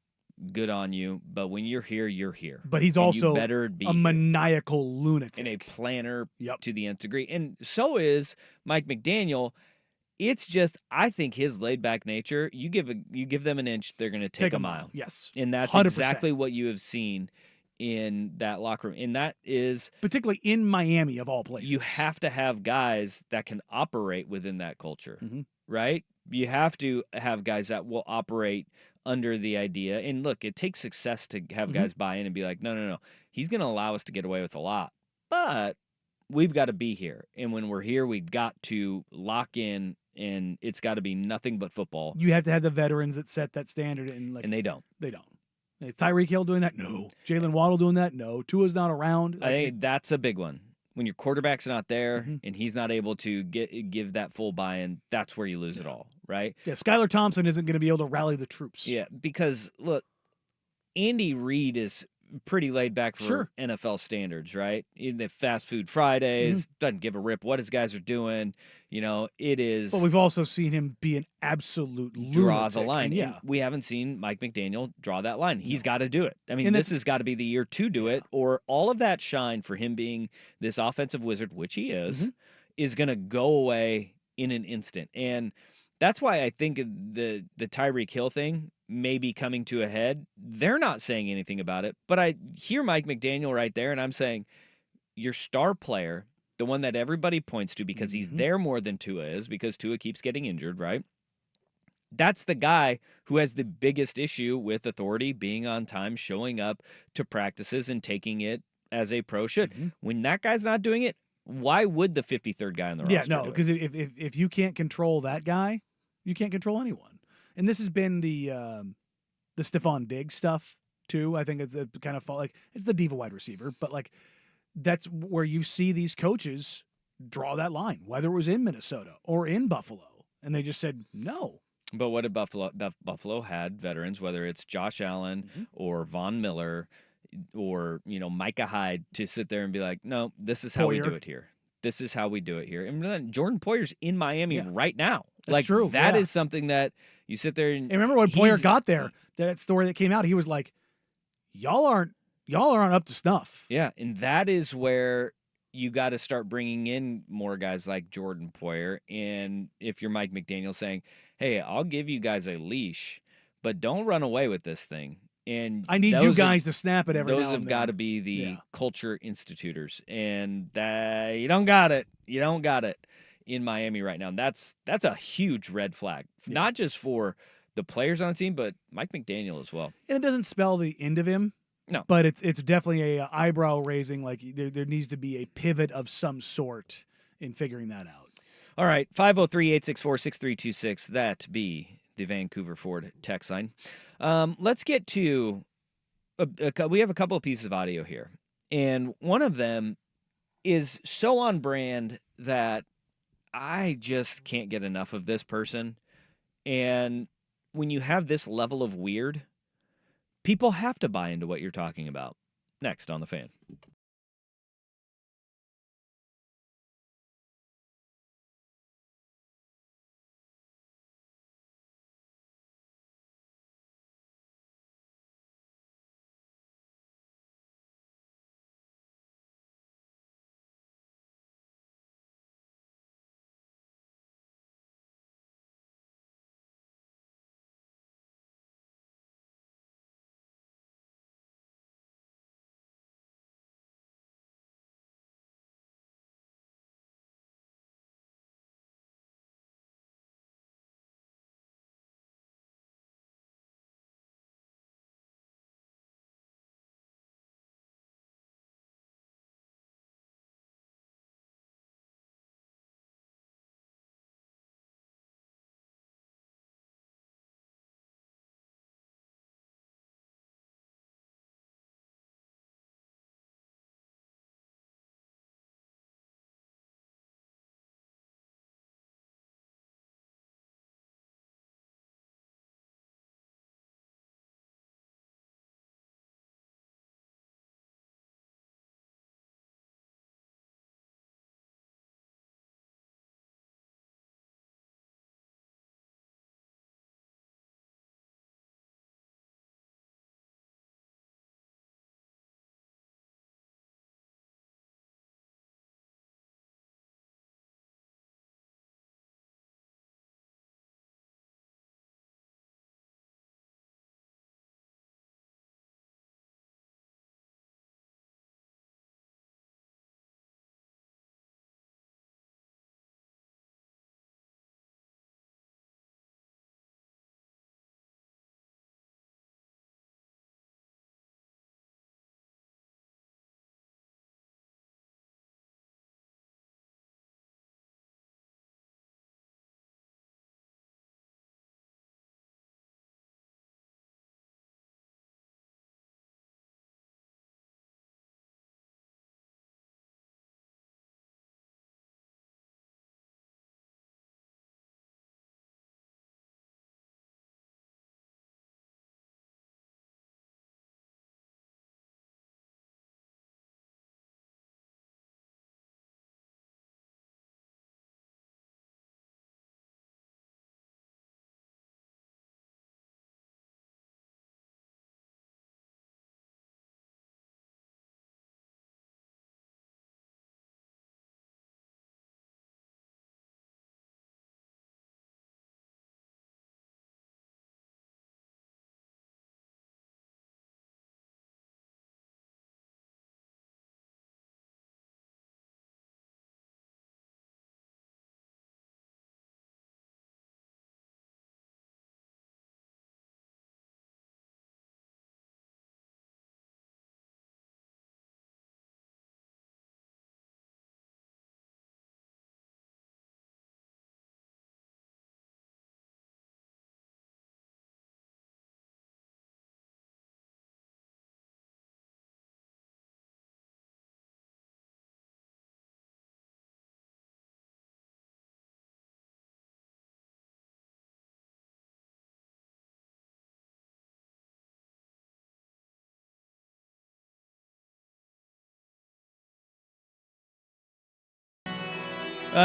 good on you. But when you're here, you're here. But he's also better be a maniacal lunatic. And a planner to the nth degree. And so is Mike McDaniel. It's just, I think his laid-back nature, you give them an inch, they're going to take a mile. Yes. And that's 100%. Exactly what you have seen in that locker room. And that is particularly in Miami of all places. You have to have guys that can operate within that culture, right? You have to have guys that will operate under the idea. And look, it takes success to have guys buy in and be like, no. He's going to allow us to get away with a lot, but we've got to be here. And when we're here, we've got to lock in, and it's got to be nothing but football. You have to have the veterans that set that standard, and they don't. They don't. Is Tyreek Hill doing that? No. Jalen Waddle doing that? No. Tua's not around. I think that's a big one. When your quarterback's not there and he's not able to give that full buy-in, that's where you lose it all, right? Yeah, Skylar Thompson isn't going to be able to rally the troops. Yeah, because, look, Andy Reid is pretty laid back for NFL standards, right? The fast food Fridays, doesn't give a rip what his guys are doing. It is. But we've also seen him be an absolute draw lunatic. the line. And we haven't seen Mike McDaniel draw that line. He's got to do it. I mean, this has got to be the year to do it, or all of that shine for him being this offensive wizard, which he is going to go away in an instant. And that's why I think the Tyreek Hill thing may be coming to a head. They're not saying anything about it, but I hear Mike McDaniel right there, and I'm saying, your star player, the one that everybody points to because he's there more than Tua is, because Tua keeps getting injured, right? That's the guy who has the biggest issue with authority, being on time, showing up to practices, and taking it as a pro should. When that guy's not doing it, why would the 53rd guy on the roster do it? Because if you can't control that guy, you can't control anyone. And this has been the Stephon Diggs stuff too. I think it's kind of like it's the diva wide receiver, but like that's where you see these coaches draw that line, whether it was in Minnesota or in Buffalo, and they just said no. But what did Buffalo had veterans, whether it's Josh Allen or Von Miller or Micah Hyde, to sit there and be like, no, this is how we do it here. This is how we do it here. And then Jordan Poyer's in Miami right now. That's true. That is something that you sit there and remember when Poyer got there, that story that came out, he was like, y'all aren't up to snuff. Yeah, and that is where you got to start bringing in more guys like Jordan Poyer. And if you're Mike McDaniel, saying, hey, I'll give you guys a leash, but don't run away with this thing. And I need you guys to snap it every now and then. Those have got to be the culture institutors, and you don't got it. You don't got it in Miami right now. And that's a huge red flag, not just for the players on the team, but Mike McDaniel as well. And it doesn't spell the end of him. No, but it's definitely a eyebrow raising. Like there needs to be a pivot of some sort in figuring that out. All right, 503-864-6326. That be the Vancouver Ford text line. Let's get to we have a couple of pieces of audio here, and one of them is so on brand that I just can't get enough of this person. And when you have this level of weird, people have to buy into what you're talking about. Next on The Fan.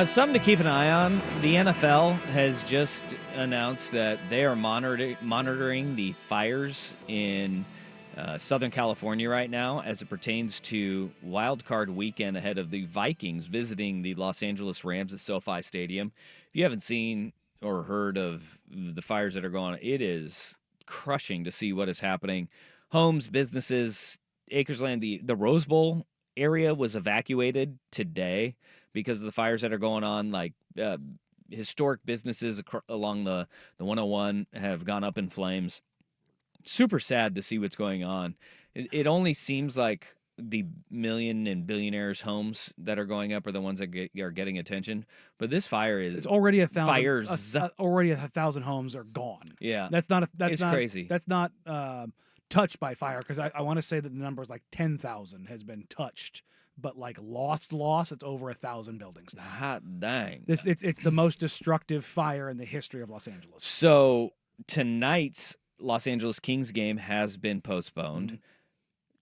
Something to keep an eye on. The NFL has just announced that they are monitoring the fires in Southern California right now as it pertains to Wild Card weekend ahead of the Vikings visiting the Los Angeles Rams at SoFi Stadium. If you haven't seen or heard of the fires that are going on, it is crushing to see what is happening. Homes, businesses, acres of land, the Rose Bowl area was evacuated today because of the fires that are going on. Like historic businesses along the 101 have gone up in flames. Super sad to see what's going on. It only seems like the million and billionaires' homes that are going up are the ones that are getting attention. But this fire is It's already 1,000 fires. already 1,000 homes are gone. Yeah, That's not it's crazy. That's not touched by fire, because I want to say that the number is like 10,000 has been touched, but like lost, it's over 1,000 buildings now. Hot dang. It's the most destructive fire in the history of Los Angeles. So tonight's Los Angeles Kings game has been postponed. Mm-hmm.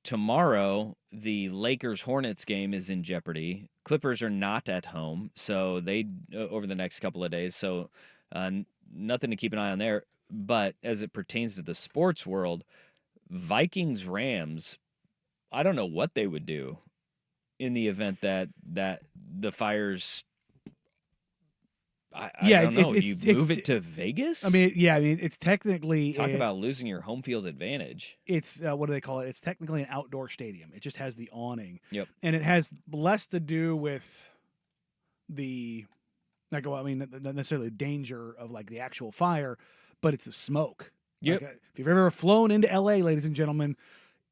Tomorrow, the Lakers-Hornets game is in jeopardy. Clippers are not at home, so they over the next couple of days. So nothing to keep an eye on there. But as it pertains to the sports world, Vikings-Rams, I don't know what they would do in the event that the fires. I don't know. Do you move it to Vegas? I mean, it's technically Talk about losing your home field advantage. It's what do they call it? It's technically an outdoor stadium. It just has the awning. Yep. And it has less to do with the, not necessarily danger of like the actual fire, but it's the smoke. Yep. Like, if you've ever flown into LA, ladies and gentlemen,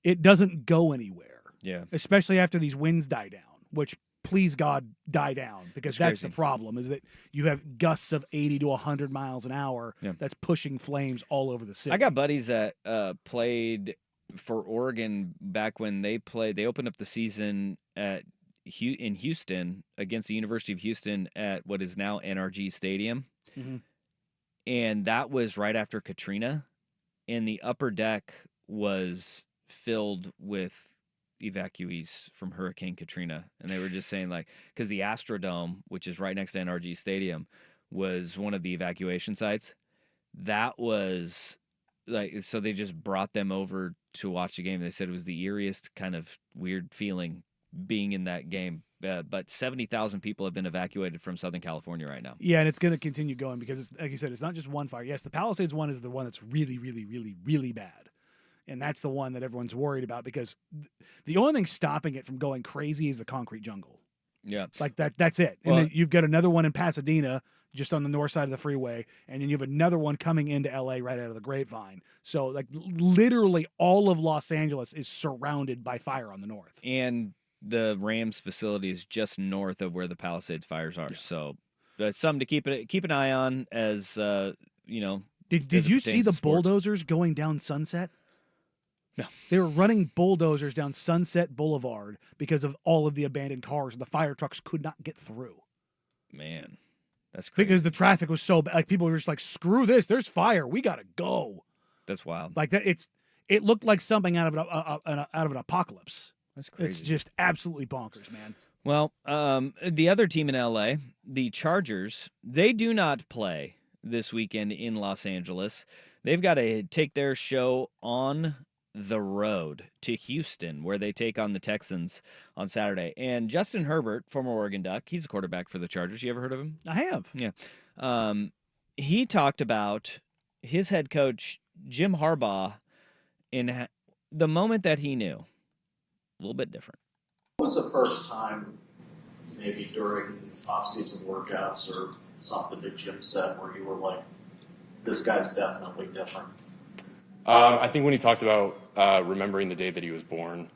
it doesn't go anywhere. Yeah. Especially after these winds die down, which please God die down, because that's crazy. the problem, is that you have gusts of 80 to 100 miles an hour that's pushing flames all over the city. I got buddies that played for Oregon back when they opened up the season in Houston against the University of Houston at what is now NRG Stadium. Mm-hmm. And that was right after Katrina, and the upper deck was filled with evacuees from Hurricane Katrina. And they were just saying, like, because the Astrodome, which is right next to NRG Stadium, was one of the evacuation sites. That was like, so they just brought them over to watch the game. They said it was the eeriest kind of weird feeling being in that game. But 70,000 people have been evacuated from Southern California right now. Yeah, and it's going to continue going because, it's, like you said, it's not just one fire. Yes, the Palisades one is the one that's really, really, really, really bad. And that's the one that everyone's worried about, because the only thing stopping it from going crazy is the concrete jungle. Yeah. Like that's it. And then you've got another one in Pasadena, just on the north side of the freeway, and then you have another one coming into LA right out of the Grapevine. So like literally all of Los Angeles is surrounded by fire on the north. And the Rams facility is just north of where the Palisades fires are. Yeah. So that's something to keep an eye on as you know. Did you see the bulldozers going down Sunset? No. They were running bulldozers down Sunset Boulevard because of all of the abandoned cars. The fire trucks could not get through. Man, that's crazy. Because the traffic was so bad. Like, people were just like, screw this. There's fire. We got to go. That's wild. Like that. It looked like something out of an apocalypse. That's crazy. It's just absolutely bonkers, man. Well, the other team in LA, the Chargers, they do not play this weekend in Los Angeles. They've got to take their show on the road to Houston, where they take on the Texans on Saturday. And Justin Herbert, former Oregon Duck, he's a quarterback for the Chargers. You ever heard of him? I have. Yeah. He talked about his head coach, Jim Harbaugh, in the moment that he knew. A little bit different. What was the first time, maybe during off-season workouts or something that Jim said, where you were like, this guy's definitely different? I think when he talked about remembering the day that he was born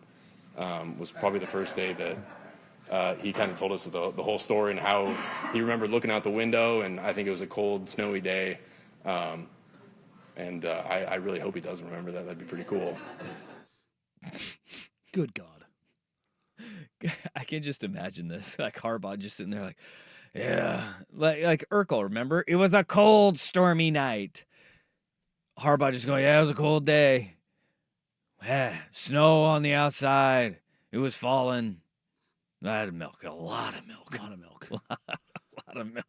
was probably the first day that he kind of told us the whole story and how he remembered looking out the window, and I think it was a cold, snowy day. And I really hope he does remember that. That'd be pretty cool. Good God. I can just imagine this. Like Harbaugh just sitting there like, yeah. Like Urkel, remember? It was a cold, stormy night. Harbaugh just going, yeah, it was a cold day. Yeah, snow on the outside. It was falling. I had milk, a lot of milk. lot of milk.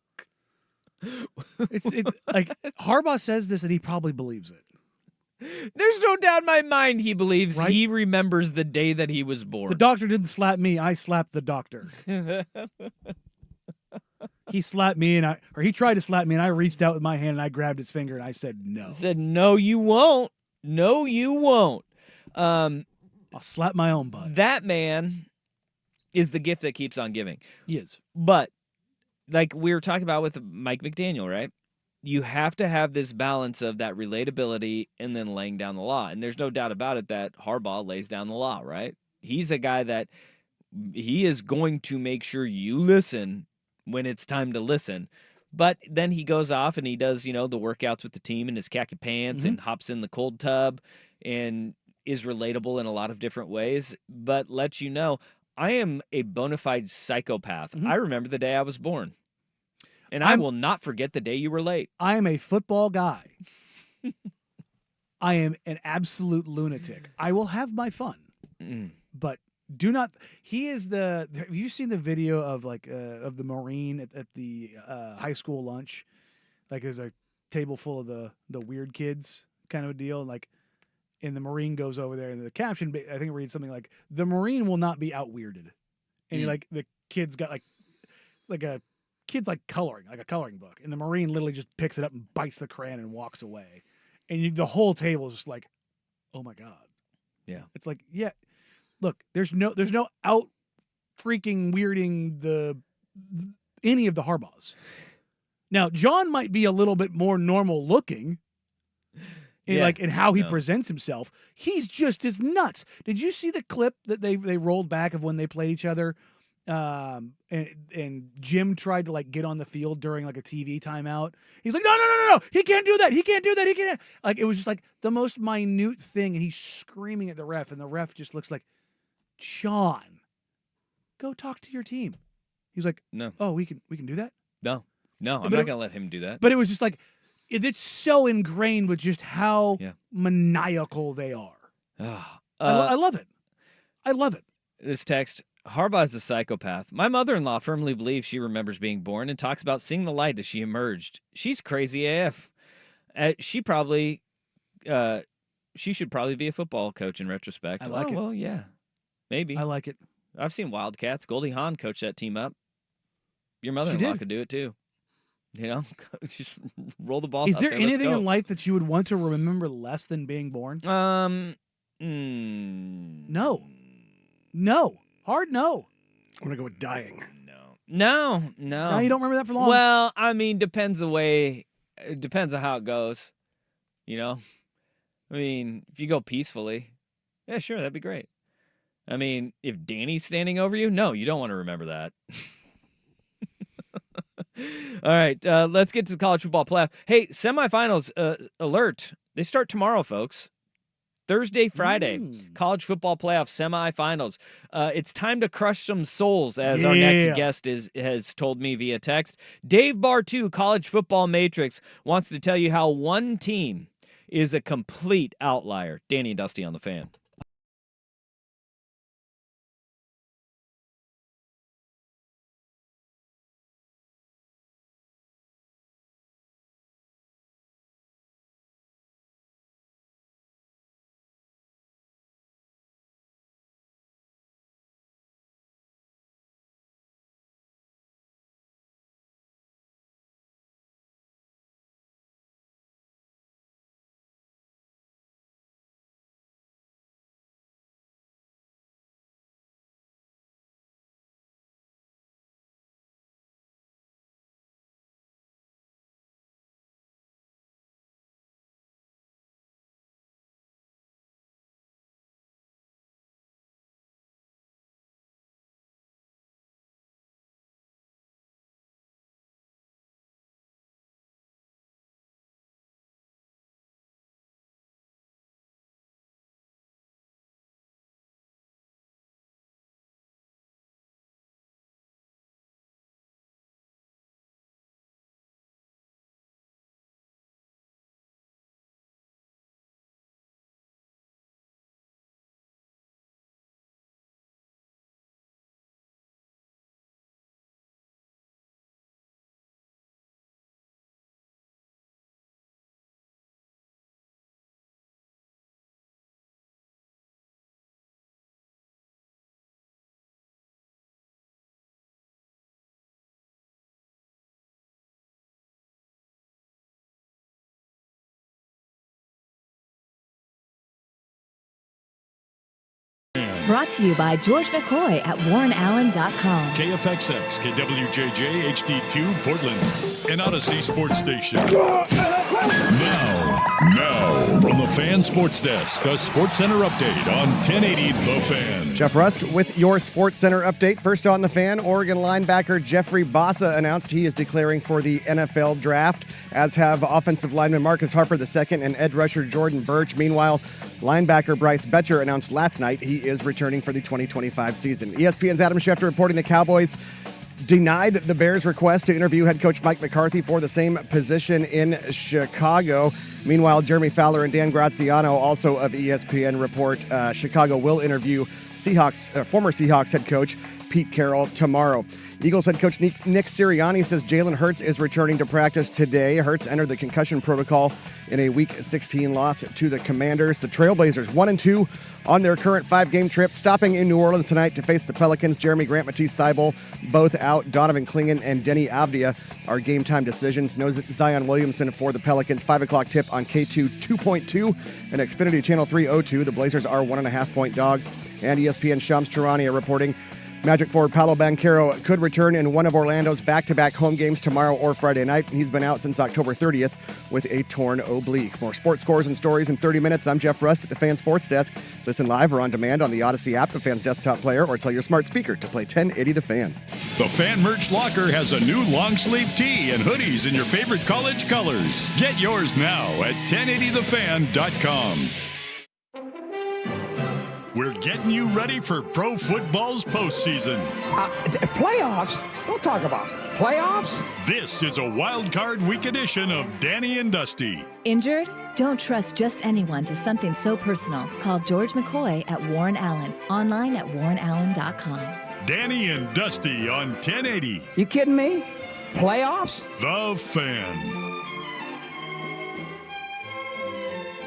It's like Harbaugh says this and he probably believes it. There's no doubt in my mind he believes Right? he remembers the day that he was born. The doctor didn't slap me. I slapped the doctor. He slapped me or he tried to slap me and I reached out with my hand and I grabbed his finger and I said no. Said, no, you won't. No, you won't. I'll slap my own butt. That man is the gift that keeps on giving. He is. But like we were talking about with Mike McDaniel, right? You have to have this balance of that relatability and then laying down the law. And there's no doubt about it that Harbaugh lays down the law, right? He's a guy that he is going to make sure you listen when it's time to listen. But then he goes off and he does, the workouts with the team in his khaki pants and hops in the cold tub and is relatable in a lot of different ways, but lets you know, I am a bona fide psychopath. I remember the day I was born. And I will not forget the day you were late. I am a football guy. I am an absolute lunatic. I will have my fun. But do not. He is the. Have you seen the video of of the Marine at the high school lunch? Like there's a table full of the weird kids kind of a deal. And the Marine goes over there, and the caption I think it reads something like, "The Marine will not be out weirded." And the kids got a kid's coloring, like a coloring book, and the Marine literally just picks it up and bites the crayon and walks away, and the whole table is just like, "Oh my god!" Yeah, it's like, yeah. Look, there's no out freaking weirding any of the Harbaughs. Now, John might be a little bit more normal looking in how he presents himself. He's just as nuts. Did you see the clip that they rolled back of when they played each other? And Jim tried to get on the field during a TV timeout. He's like, no, he can't do that. He can't do that. He can't. It was just the most minute thing, and he's screaming at the ref, and the ref just looks like, John, go talk to your team. He's like, no. Oh, we can do that? No, I'm not going to let him do that. But it was just it's so ingrained with just how maniacal they are. I love it. I love it. This text, Harbaugh's a psychopath. My mother-in-law firmly believes she remembers being born and talks about seeing the light as she emerged. She's crazy AF. She should probably be a football coach in retrospect. I like it. Well, yeah. Maybe. I like it. I've seen Wildcats. Goldie Hawn coached that team up. Your mother-in-law could do it too. Just roll the ball. Is there anything in life that you would want to remember less than being born? No. Hard no. I'm going to go with dying. No. No, you don't remember that for long? Well, I mean, depends on how it goes. I mean, if you go peacefully, yeah, sure, that'd be great. I mean, if Danny's standing over you, no, you don't want to remember that. All right, let's get to the college football playoff. Hey, semifinals alert. They start tomorrow, folks. Thursday, Friday, college football playoff semifinals. It's time to crush some souls, as our next guest has told me via text. Dave Bartu, College Football Matrix, wants to tell you how one team is a complete outlier. Danny and Dusty on the Fan. Brought to you by George McCoy at WarrenAllen.com. KFXX, KWJJ, HD2, Portland, an Odyssey Sports Station. Now, from the Fan Sports Desk, a Sports Center update on 1080 The Fan. Jeff Rust with your Sports Center update. First on The Fan, Oregon linebacker Jeffrey Bassa announced he is declaring for the NFL draft, as have offensive lineman Marcus Harper II and edge rusher Jordan Birch. Meanwhile, linebacker Bryce Betcher announced last night he is returning for the 2025 season. ESPN's Adam Schefter reporting the Cowboys denied the Bears' request to interview head coach Mike McCarthy for the same position in Chicago. Meanwhile, Jeremy Fowler and Dan Graziano, also of ESPN, report Chicago will interview former Seahawks head coach Pete Carroll tomorrow. Eagles head coach Nick Sirianni says Jalen Hurts is returning to practice today. Hurts entered the concussion protocol in a Week 16 loss to the Commanders. The Trailblazers 1-2 on their current 5-game trip, stopping in New Orleans tonight to face the Pelicans. Jeremy Grant, Matisse Thybulle, both out. Donovan Clingan and Denny Avdia are game-time decisions. No Zion Williamson for the Pelicans. 5 o'clock tip on K2 2.2 and Xfinity Channel 302. The Blazers are 1.5-point dogs. And ESPN Shams Charania reporting Magic forward Paolo Banchero could return in one of Orlando's back-to-back home games tomorrow or Friday night. He's been out since October 30th with a torn oblique. More sports scores and stories in 30 minutes. I'm Jeff Rust at the Fan Sports Desk. Listen live or on demand on the Odyssey app, the Fan's desktop player, or tell your smart speaker to play 1080 The Fan. The Fan Merch Locker has a new long-sleeve tee and hoodies in your favorite college colors. Get yours now at 1080thefan.com. We're getting you ready for pro football's postseason. Playoffs? Don't talk about playoffs. This is a wild card week edition of Danny and Dusty. Injured? Don't trust just anyone to something so personal. Call George McCoy at Warren Allen. Online at WarrenAllen.com. Danny and Dusty on 1080. You kidding me? Playoffs? The Fan.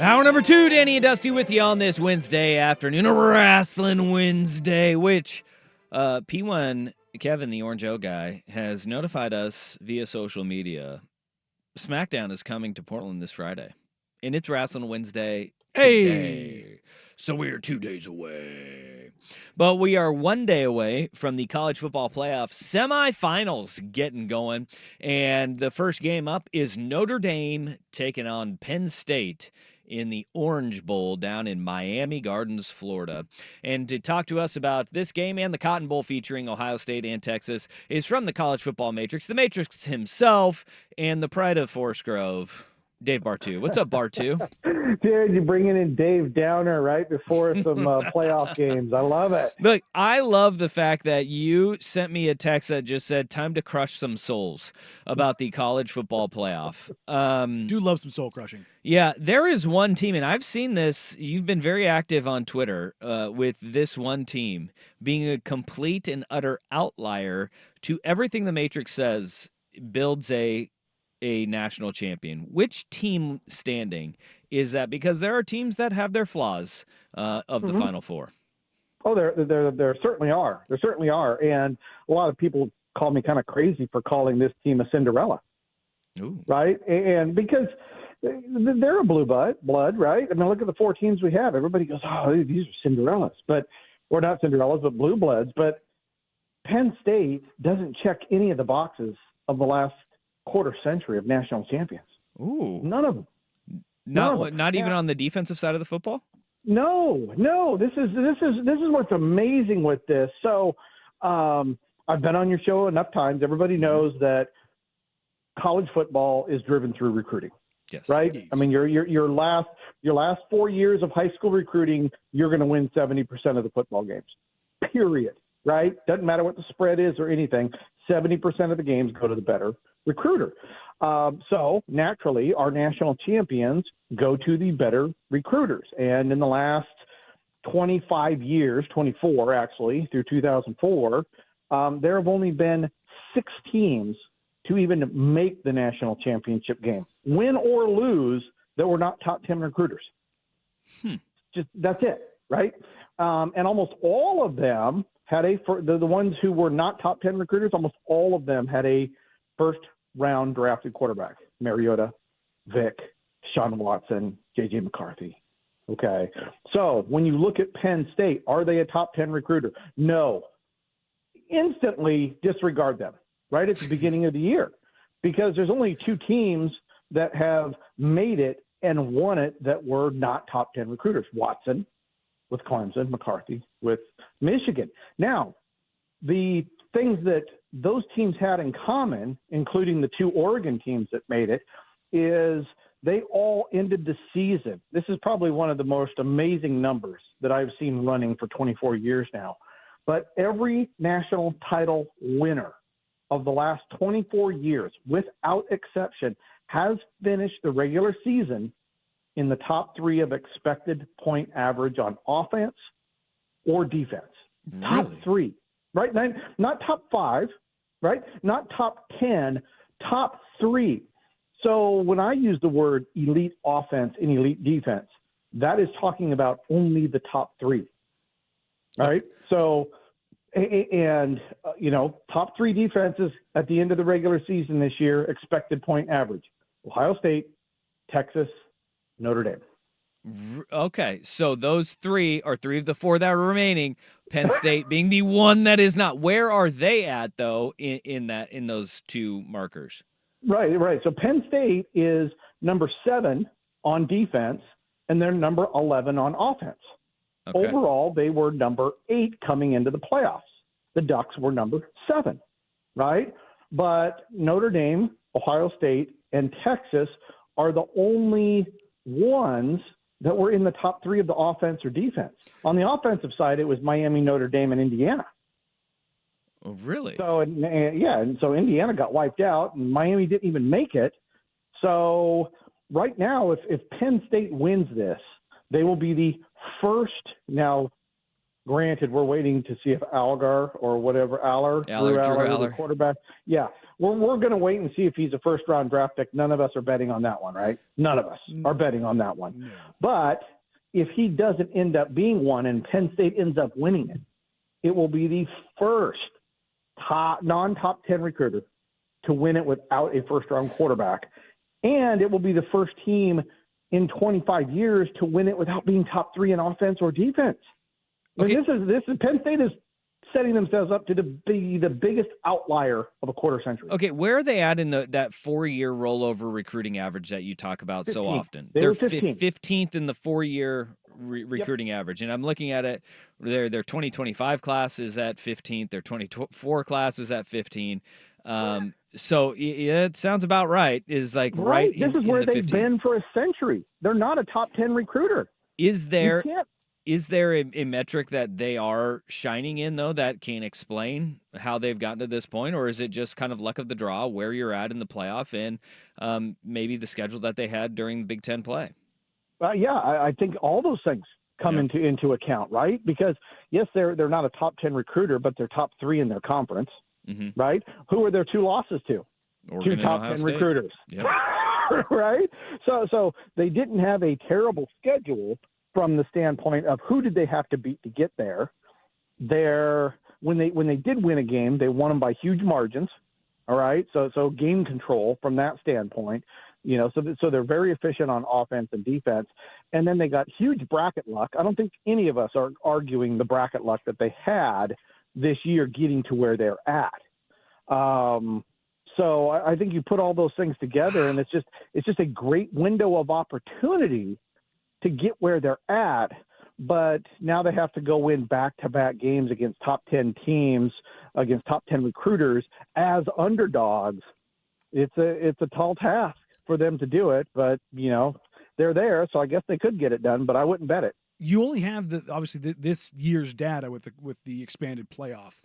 Hour number 2, Danny and Dusty with you on this Wednesday afternoon, a Wrestling Wednesday, which P1, Kevin, the Orange O guy, has notified us via social media. SmackDown is coming to Portland this Friday, and it's Wrestling Wednesday today. Hey. So we're 2 days away. But we are 1 day away from the college football playoff semifinals getting going, and the first game up is Notre Dame taking on Penn State in the Orange Bowl down in Miami Gardens, Florida. And to talk to us about this game and the Cotton Bowl featuring Ohio State and Texas is from the College Football Matrix, the Matrix himself, and the pride of Forest Grove, Dave Bartu. What's up, Bartu? Dude, you're bringing in Dave Downer right before some playoff games. I love it. Look, I love the fact that you sent me a text that just said, time to crush some souls about the college football playoff. Do love some soul crushing. Yeah, there is one team, and I've seen this. You've been very active on Twitter with this one team being a complete and utter outlier to everything the Matrix says builds a national champion. Which team standing is that? Because there are teams that have their flaws of the Final Four. Oh, there certainly are. There certainly are. And a lot of people call me kind of crazy for calling this team a Cinderella. Ooh. Right? And because they're a blue blood, right? I mean, look at the 4 teams we have. Everybody goes, oh, these are Cinderellas. But we're not Cinderellas, but blue bloods. But Penn State doesn't check any of the boxes of the last quarter century of national champions. Ooh. None of them. Not even on the defensive side of the football? No. This is what's amazing with this. So I've been on your show enough times. Everybody knows that college football is driven through recruiting. Yes. Right? Yes. I mean, your last 4 years of high school recruiting, you're going to win 70% of the football games. Period. Right? Doesn't matter what the spread is or anything. 70% of the games go to the better recruiter. So naturally, our national champions go to the better recruiters. And in the last 25 years, 24 actually, through 2004, there have only been 6 teams to even make the national championship game, win or lose, that were not top 10 recruiters. Just that's it, right? And almost all of them had the ones who were not top 10 recruiters, almost all of them had a first-round drafted quarterback. Mariota, Vic, Sean Watson, J.J. McCarthy, Okay. So when you look at Penn State, are they a top 10 recruiter? No. Instantly disregard them right at the beginning of the year, because there's only 2 teams that have made it and won it that were not top 10 recruiters. Watson with Clemson, McCarthy with Michigan. Now, the things that those teams had in common, including the 2 Oregon teams that made it, is they all ended the season. This is probably one of the most amazing numbers that I've seen running for 24 years now. But every national title winner of the last 24 years, without exception, has finished the regular season in the top 3 of expected point average on offense or defense. Really? Top 3, right? Not top 5, right? Not top 10, top 3. So when I use the word elite offense and elite defense, that is talking about only the top 3. All right. So, top 3 defenses at the end of the regular season this year, expected point average: Ohio State, Texas, Notre Dame. Okay, so those 3 are 3 of the 4 that are remaining. Penn State being the one that is not. Where are they at though in those 2 markers? Right. So Penn State is number 7 on defense, and they're number 11 on offense. Okay. Overall, they were number 8 coming into the playoffs. The Ducks were number 7, right? But Notre Dame, Ohio State, and Texas are the only ones that were in the top 3 of the offense or defense. On the offensive side, it was Miami, Notre Dame, and Indiana. Oh, really? So, and so Indiana got wiped out, and Miami didn't even make it. So right now, if Penn State wins this, they will be the first. Now, granted, we're waiting to see if Algar or whatever, Drew Aller, the quarterback. Yeah, we're going to wait and see if he's a first-round draft pick. None of us are betting on that one, right? None of us are betting on that one. No. But if he doesn't end up being one and Penn State ends up winning it, it will be the first non-top 10 recruiter to win it without a first-round quarterback. And it will be the first team in 25 years to win it without being top 3 in offense or defense. Okay. I mean, this is Penn State is setting themselves up to be the biggest outlier of a quarter century. Okay, where are they at in that 4-year rollover recruiting average that you talk about 15. So often? They're 15th in the 4-year recruiting average, and I'm looking at it. Their 2025 class is at 15th. Their 2024 class is at 15. So it sounds about right. Is like right. This is where they've 15th. been for a century. They're not a top 10 recruiter. Is there a metric that they are shining in, though, that can explain how they've gotten to this point? Or is it just kind of luck of the draw, where you're at in the playoff, and maybe the schedule that they had during Big Ten play? I think all those things come into account, right? Because, yes, they're not a top 10 recruiter, but they're top 3 in their conference, right? Who are their 2 losses to? Oregon 2 top 10 recruiters, right? So they didn't have a terrible schedule from the standpoint of who did they have to beat to get there. When they did win a game, they won them by huge margins. All right, so game control from that standpoint, so they're very efficient on offense and defense, and then they got huge bracket luck. I don't think any of us are arguing the bracket luck that they had this year getting to where they're at. So I think you put all those things together, and it's just a great window of opportunity to get where they're at, but now they have to go win back-to-back games against top 10 teams, against top 10 recruiters as underdogs. It's a tall task for them to do it, but they're there, so I guess they could get it done, but I wouldn't bet it. You only have this year's data with the expanded playoff.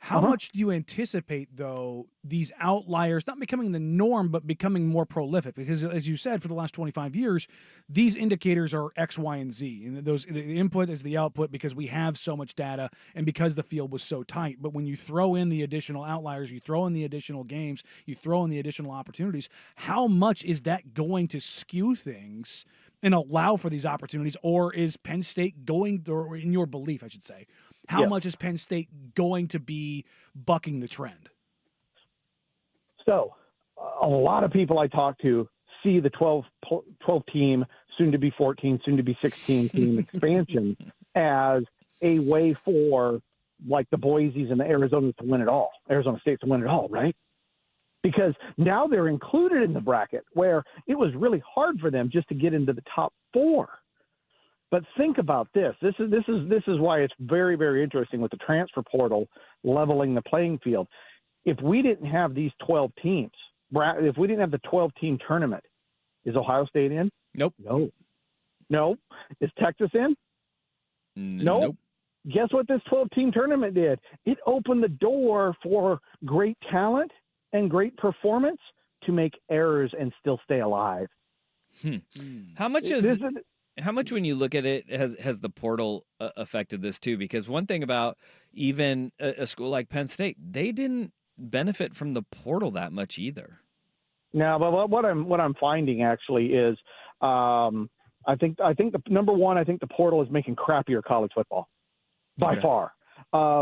How much do you anticipate, though, these outliers not becoming the norm, but becoming more prolific? Because, as you said, for the last 25 years, these indicators are X, Y, and Z. And the input is the output because we have so much data and because the field was so tight. But when you throw in the additional outliers, you throw in the additional games, you throw in the additional opportunities, how much is that going to skew things and allow for these opportunities? Or is Penn State going, or in your belief, I should say, how much is Penn State going to be bucking the trend? So a lot of people I talk to see the 12-team soon to be 14, soon to be 16 team expansion as a way for like the Boise's and the Arizonas to win it all, Arizona State to win it all, right? Because now they're included in the bracket where it was really hard for them just to get into the top 4. But think about this. This is why it's very, very interesting with the transfer portal leveling the playing field. If we didn't have these 12 teams, if we didn't have the 12-team tournament, is Ohio State in? Nope. No. Is Texas in? Nope. Guess what this 12-team tournament did? It opened the door for great talent and great performance to make errors and still stay alive. How much how much, when you look at it, has the portal affected this too? Because one thing about even a school like Penn State, they didn't benefit from the portal that much either. No, but what I'm finding actually is, I think the number one, I think the portal is making crappier college football by far.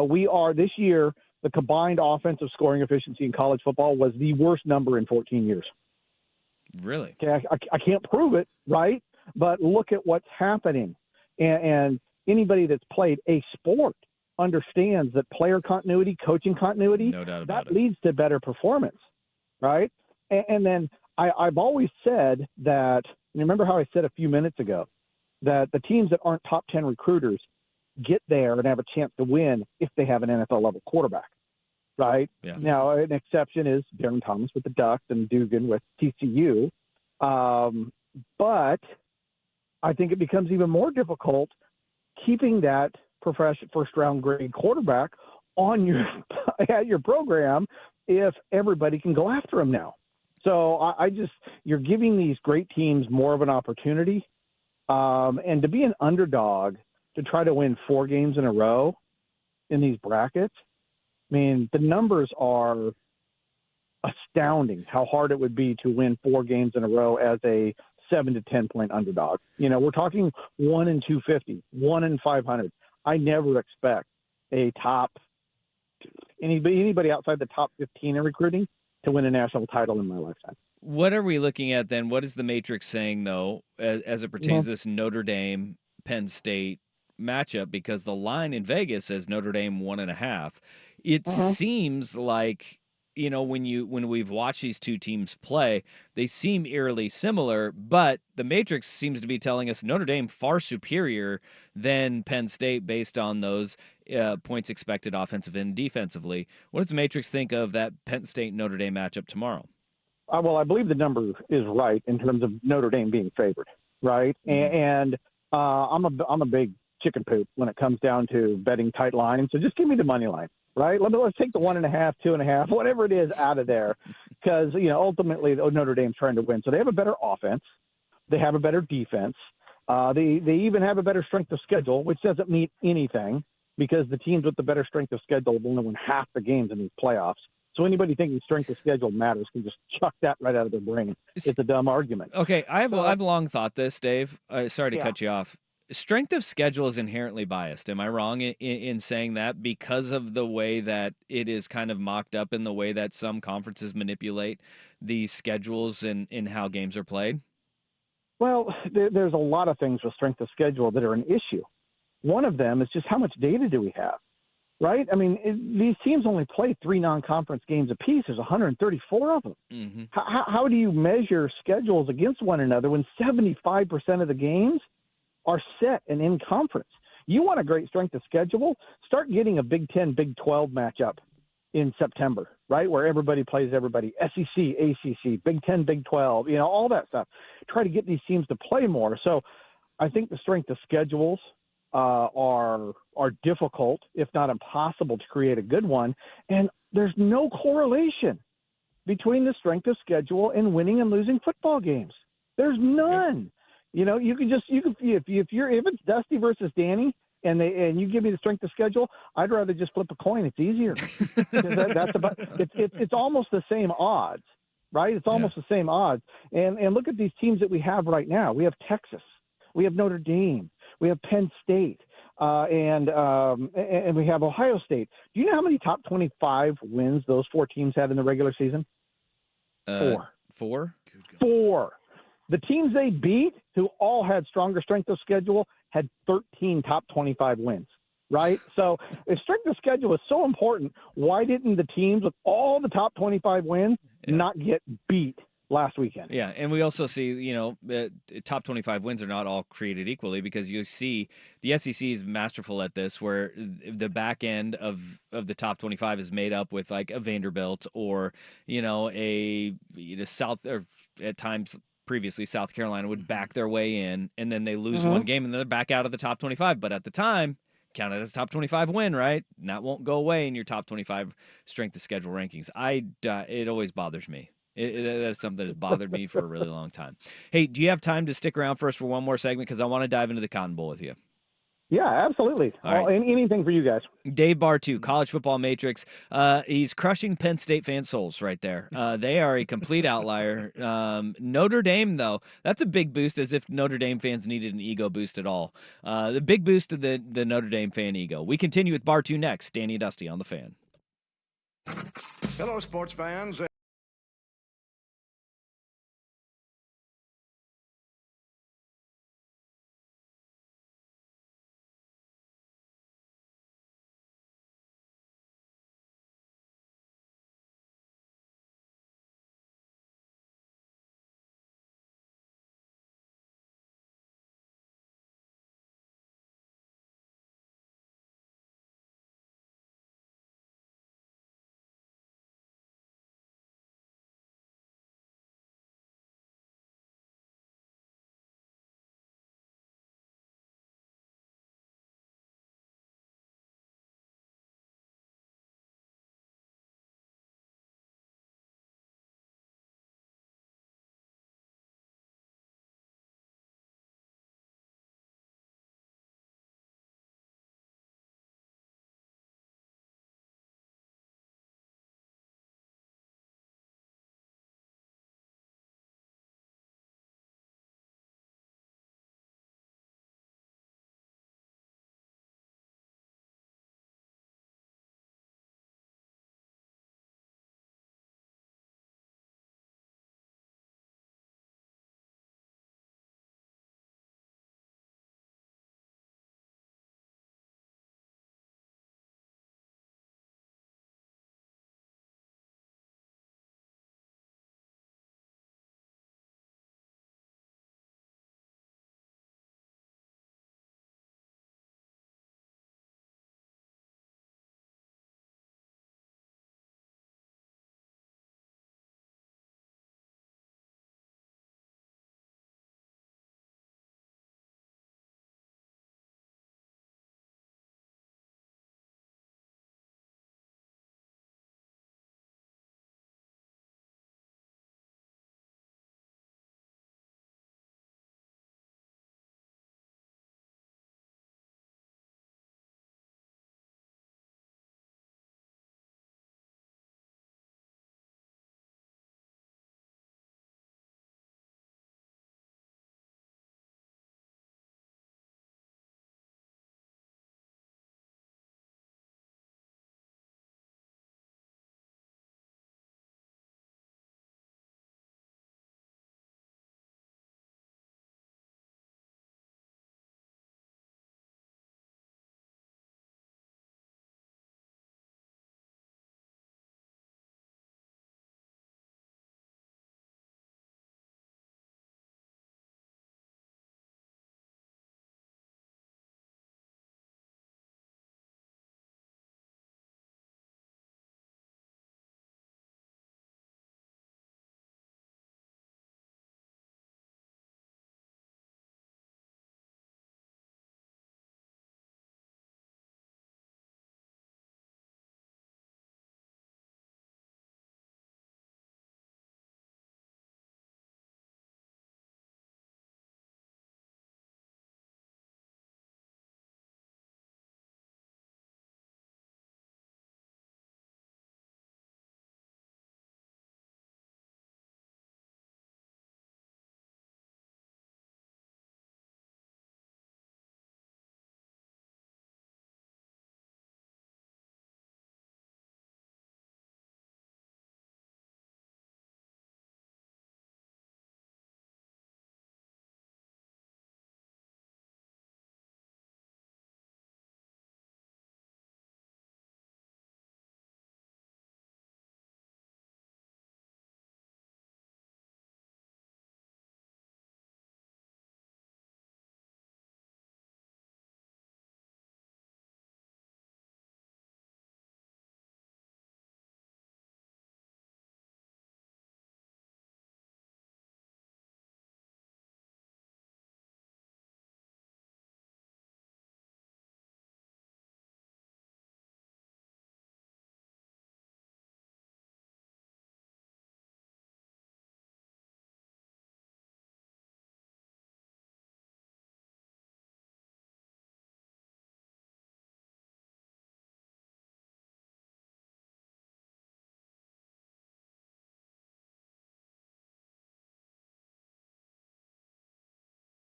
We are this year, the combined offensive scoring efficiency in college football was the worst number in 14 years. Really? Okay, I can't prove it, right? But look at what's happening. And anybody that's played a sport understands that player continuity, coaching continuity, no doubt about that leads to better performance, right? And then I've always said that, remember how I said a few minutes ago, that the teams that aren't top 10 recruiters get there and have a chance to win if they have an NFL-level quarterback, right? Yeah. Now, an exception is Darren Thomas with the Ducks and Dugan with TCU. But I think it becomes even more difficult keeping that first-round grade quarterback on at your program if everybody can go after him now. So you're giving these great teams more of an opportunity. And to be an underdog, to try to win 4 games in a row in these brackets, I mean, the numbers are astounding how hard it would be to win 4 games in a row as a 7 to 10 point underdog. You know, we're talking 1 in 250, 1 in 500. I never expect a anybody outside the top 15 in recruiting to win a national title in my lifetime. What are we looking at then? What is the Matrix saying, though, as it pertains to this Notre Dame Penn State matchup? Because the line in Vegas says Notre Dame 1.5. It seems like, you know, when we've watched these two teams play, they seem eerily similar, but the Matrix seems to be telling us Notre Dame far superior than Penn State based on those points expected offensive and defensively. What does the Matrix think of that Penn State Notre Dame matchup tomorrow? Well, I believe the number is right in terms of Notre Dame being favored, right? And I'm a big chicken poop when it comes down to betting tight lines. So just give me the money line, right? Let's take the 1.5, 2.5, whatever it is out of there, because ultimately Notre Dame's trying to win. So they have a better offense, they have a better defense, they even have a better strength of schedule, which doesn't mean anything because the teams with the better strength of schedule will only win half the games in these playoffs. So anybody thinking strength of schedule matters can just chuck that right out of their brain. It's a dumb argument. Okay, I've long thought this, Dave. Sorry to cut you off. Strength of schedule is inherently biased. Am I wrong in saying that, because of the way that it is kind of mocked up in the way that some conferences manipulate the schedules and in how games are played? Well, there's a lot of things with strength of schedule that are an issue. One of them is just how much data do we have, right? I mean, these teams only play 3 non-conference games apiece. There's 134 of them. Mm-hmm. How do you measure schedules against one another when 75% of the games are set and in conference? You want a great strength of schedule? Start getting a Big 10, Big 12 matchup in September, right, where everybody plays everybody, SEC, ACC, Big 10, Big 12, all that stuff. Try to get these teams to play more. So I think the strength of schedules are difficult, if not impossible, to create a good one. And there's no correlation between the strength of schedule and winning and losing football games. There's none. You can if it's Dusty versus Danny and you give me the strength of schedule, I'd rather just flip a coin. It's easier. It's almost the same odds, right? It's almost the same odds. And look at these teams that we have right now. We have Texas, we have Notre Dame, we have Penn State, and we have Ohio State. Do you know how many top 25 wins those 4 teams had in the regular season? 4. 4? 4. The teams they beat, who all had stronger strength of schedule, had 13 top 25 wins, right? So if strength of schedule is so important, why didn't the teams with all the top 25 wins not get beat last weekend? Yeah, and we also see, top 25 wins are not all created equally, because you see the SEC is masterful at this, where the back end of the top 25 is made up with like a Vanderbilt or, a South, or at times previously South Carolina would back their way in, and then they lose one game and then they're back out of the top 25. But at the time, counted as a top 25 win, right? And that won't go away in your top 25 strength of schedule rankings. It always bothers me. That's something that has bothered me for a really long time. Hey, do you have time to stick around for us for one more segment? Because I want to dive into the Cotton Bowl with you. Yeah, absolutely. All right. Anything for you guys. Dave Bartu, College Football Matrix. He's crushing Penn State fan souls right there. They are a complete outlier. Notre Dame, though, that's a big boost, as if Notre Dame fans needed an ego boost at all. The big boost to the Notre Dame fan ego. We continue with Bartu next. Danny and Dusty on the Fan. Hello, sports fans.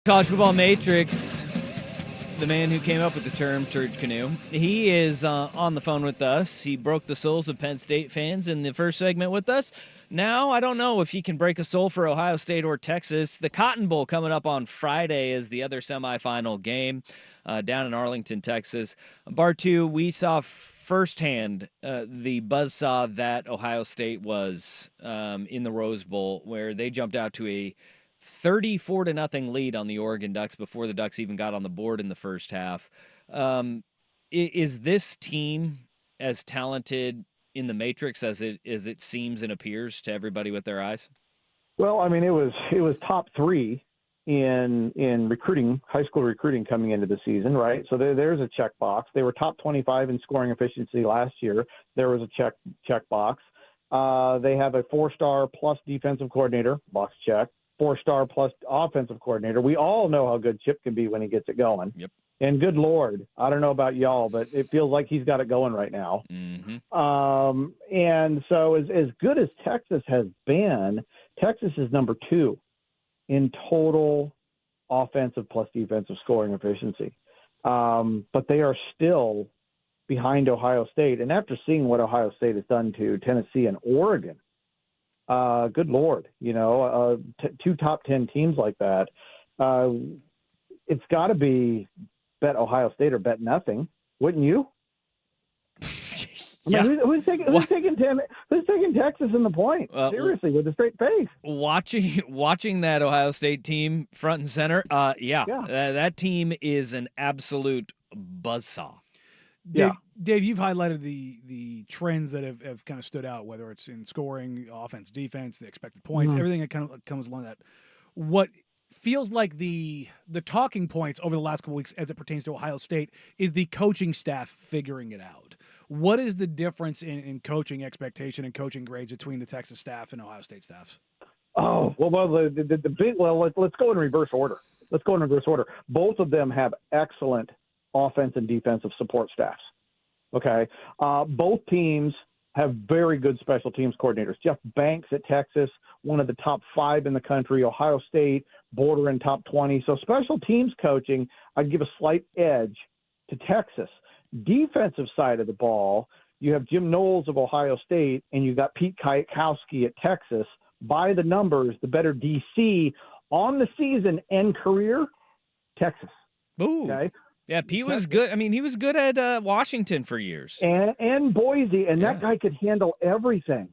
College Football Matrix, the man who came up with the term turd canoe, he is on the phone with us. He broke the souls of Penn State fans in the first segment with us. Now, I don't know if he can break a soul for Ohio State or Texas. The Cotton Bowl coming up on Friday is the other semifinal game down in Arlington, Texas. Bartu, we saw firsthand the buzzsaw that Ohio State was in the Rose Bowl, where they jumped out to a 34-0 lead on the Oregon Ducks before the Ducks even got on the board in the first half. Is this team as talented in the Matrix as it seems and appears to everybody with their eyes? Well, I mean, it was top 3 in recruiting, high school recruiting coming into the season, right? So there's a check box. They were top 25 in scoring efficiency last year. There was a check box. They have a 4-star plus defensive coordinator, box check. 4-star plus offensive coordinator. We all know how good Chip can be when he gets it going. Yep. And good Lord, I don't know about y'all, but it feels like he's got it going right now. Mm-hmm. And so as good as Texas has been, Texas is number 2 in total offensive plus defensive scoring efficiency. But they are still behind Ohio State. And after seeing what Ohio State has done to Tennessee and Oregon, good Lord, 2 top 10 teams like that, it's got to be bet Ohio State or bet nothing, wouldn't you? Yeah. I mean, who's taking Texas in the point? Seriously, with a straight face. Watching that Ohio State team front and center, that team is an absolute buzzsaw. Dave, you've highlighted the trends that have kind of stood out, whether it's in scoring, offense, defense, the expected points, everything that kind of comes along that. What feels like the talking points over the last couple weeks as it pertains to Ohio State is the coaching staff figuring it out. What is the difference in coaching expectation and coaching grades between the Texas staff and Ohio State staffs? Oh, let's go in reverse order. Both of them have excellent offense and defensive support staffs. Okay. Both teams have very good special teams coordinators. Jeff Banks at Texas, one of the top 5 in the country. Ohio State, bordering top 20. So special teams coaching, I'd give a slight edge to Texas. Defensive side of the ball, you have Jim Knowles of Ohio State, and you've got Pete Kwiatkowski at Texas. By the numbers, the better DC on the season and career, Texas. Ooh. Okay. Yeah, Pete was good. I mean, he was good at Washington for years. And Boise, and that guy could handle everything.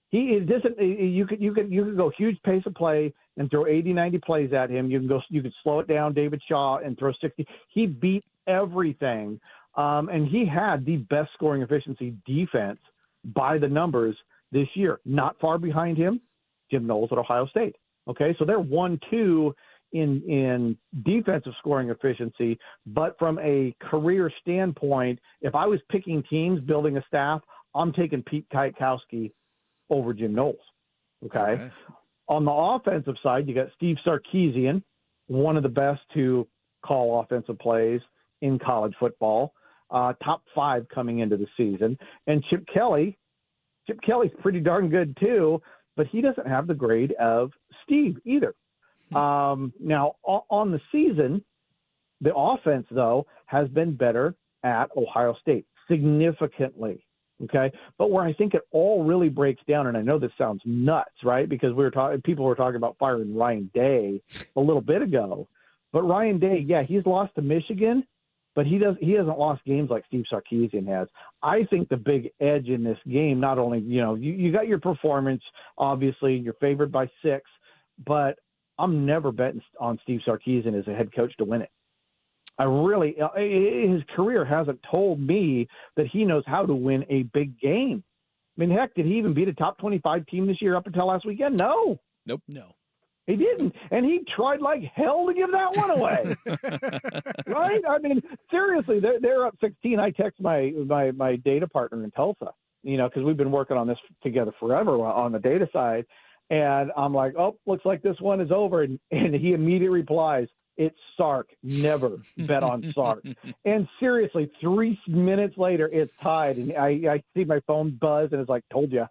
He doesn't. You could go huge pace of play and throw 80, 90 plays at him. You could slow it down, David Shaw, and throw 60. He beat everything, and he had the best scoring efficiency defense by the numbers this year. Not far behind him, Jim Knowles at Ohio State. Okay, so they're 1-2 in defensive scoring efficiency, but from a career standpoint, if I was picking teams, building a staff, I'm taking Pete Kwiatkowski over Jim Knowles. Okay. On the offensive side, you got Steve Sarkisian, one of the best to call offensive plays in college football, top 5 coming into the season. And Chip Kelly's pretty darn good too, but he doesn't have the grade of Steve either. Now, on the season, the offense, though, has been better at Ohio State significantly. Okay. But where I think it all really breaks down, and I know this sounds nuts, right? Because people were talking about firing Ryan Day a little bit ago. But Ryan Day, he's lost to Michigan, but he hasn't lost games like Steve Sarkisian has. I think the big edge in this game, not only, you got your performance, obviously, you're favored by 6, but I'm never betting on Steve Sarkisian as a head coach to win it. His career hasn't told me that he knows how to win a big game. I mean, heck, did he even beat a top 25 team this year up until last weekend? No. Nope. No. He didn't. And he tried like hell to give that one away. Right? I mean, seriously, they're up 16. I text my data partner in Tulsa, because we've been working on this together forever on the data side. And I'm like, looks like this one is over. And he immediately replies, it's Sark. Never bet on Sark. And seriously, 3 minutes later, it's tied. And I see my phone buzz, and it's like, told you.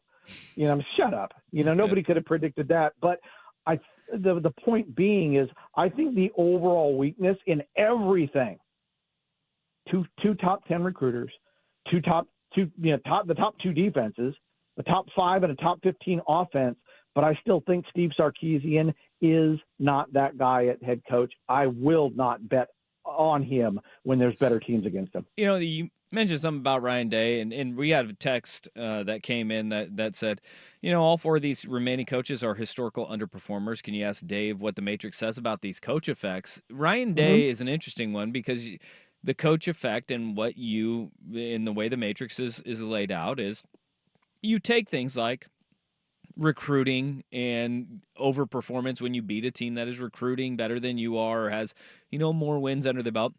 Shut up. Nobody could have predicted that. But The point being is, I think the overall weakness in everything, two top 10 recruiters, the top 2 defenses, a top 5 and a top 15 offense. But I still think Steve Sarkisian is not that guy at head coach. I will not bet on him when there's better teams against him. You mentioned something about Ryan Day, and we had a text that came in that said, all 4 of these remaining coaches are historical underperformers. Can you ask Dave what the Matrix says about these coach effects? Ryan Day is an interesting one because the coach effect and what in the way the Matrix is laid out is you take things like recruiting and overperformance when you beat a team that is recruiting better than you are or has, more wins under the belt.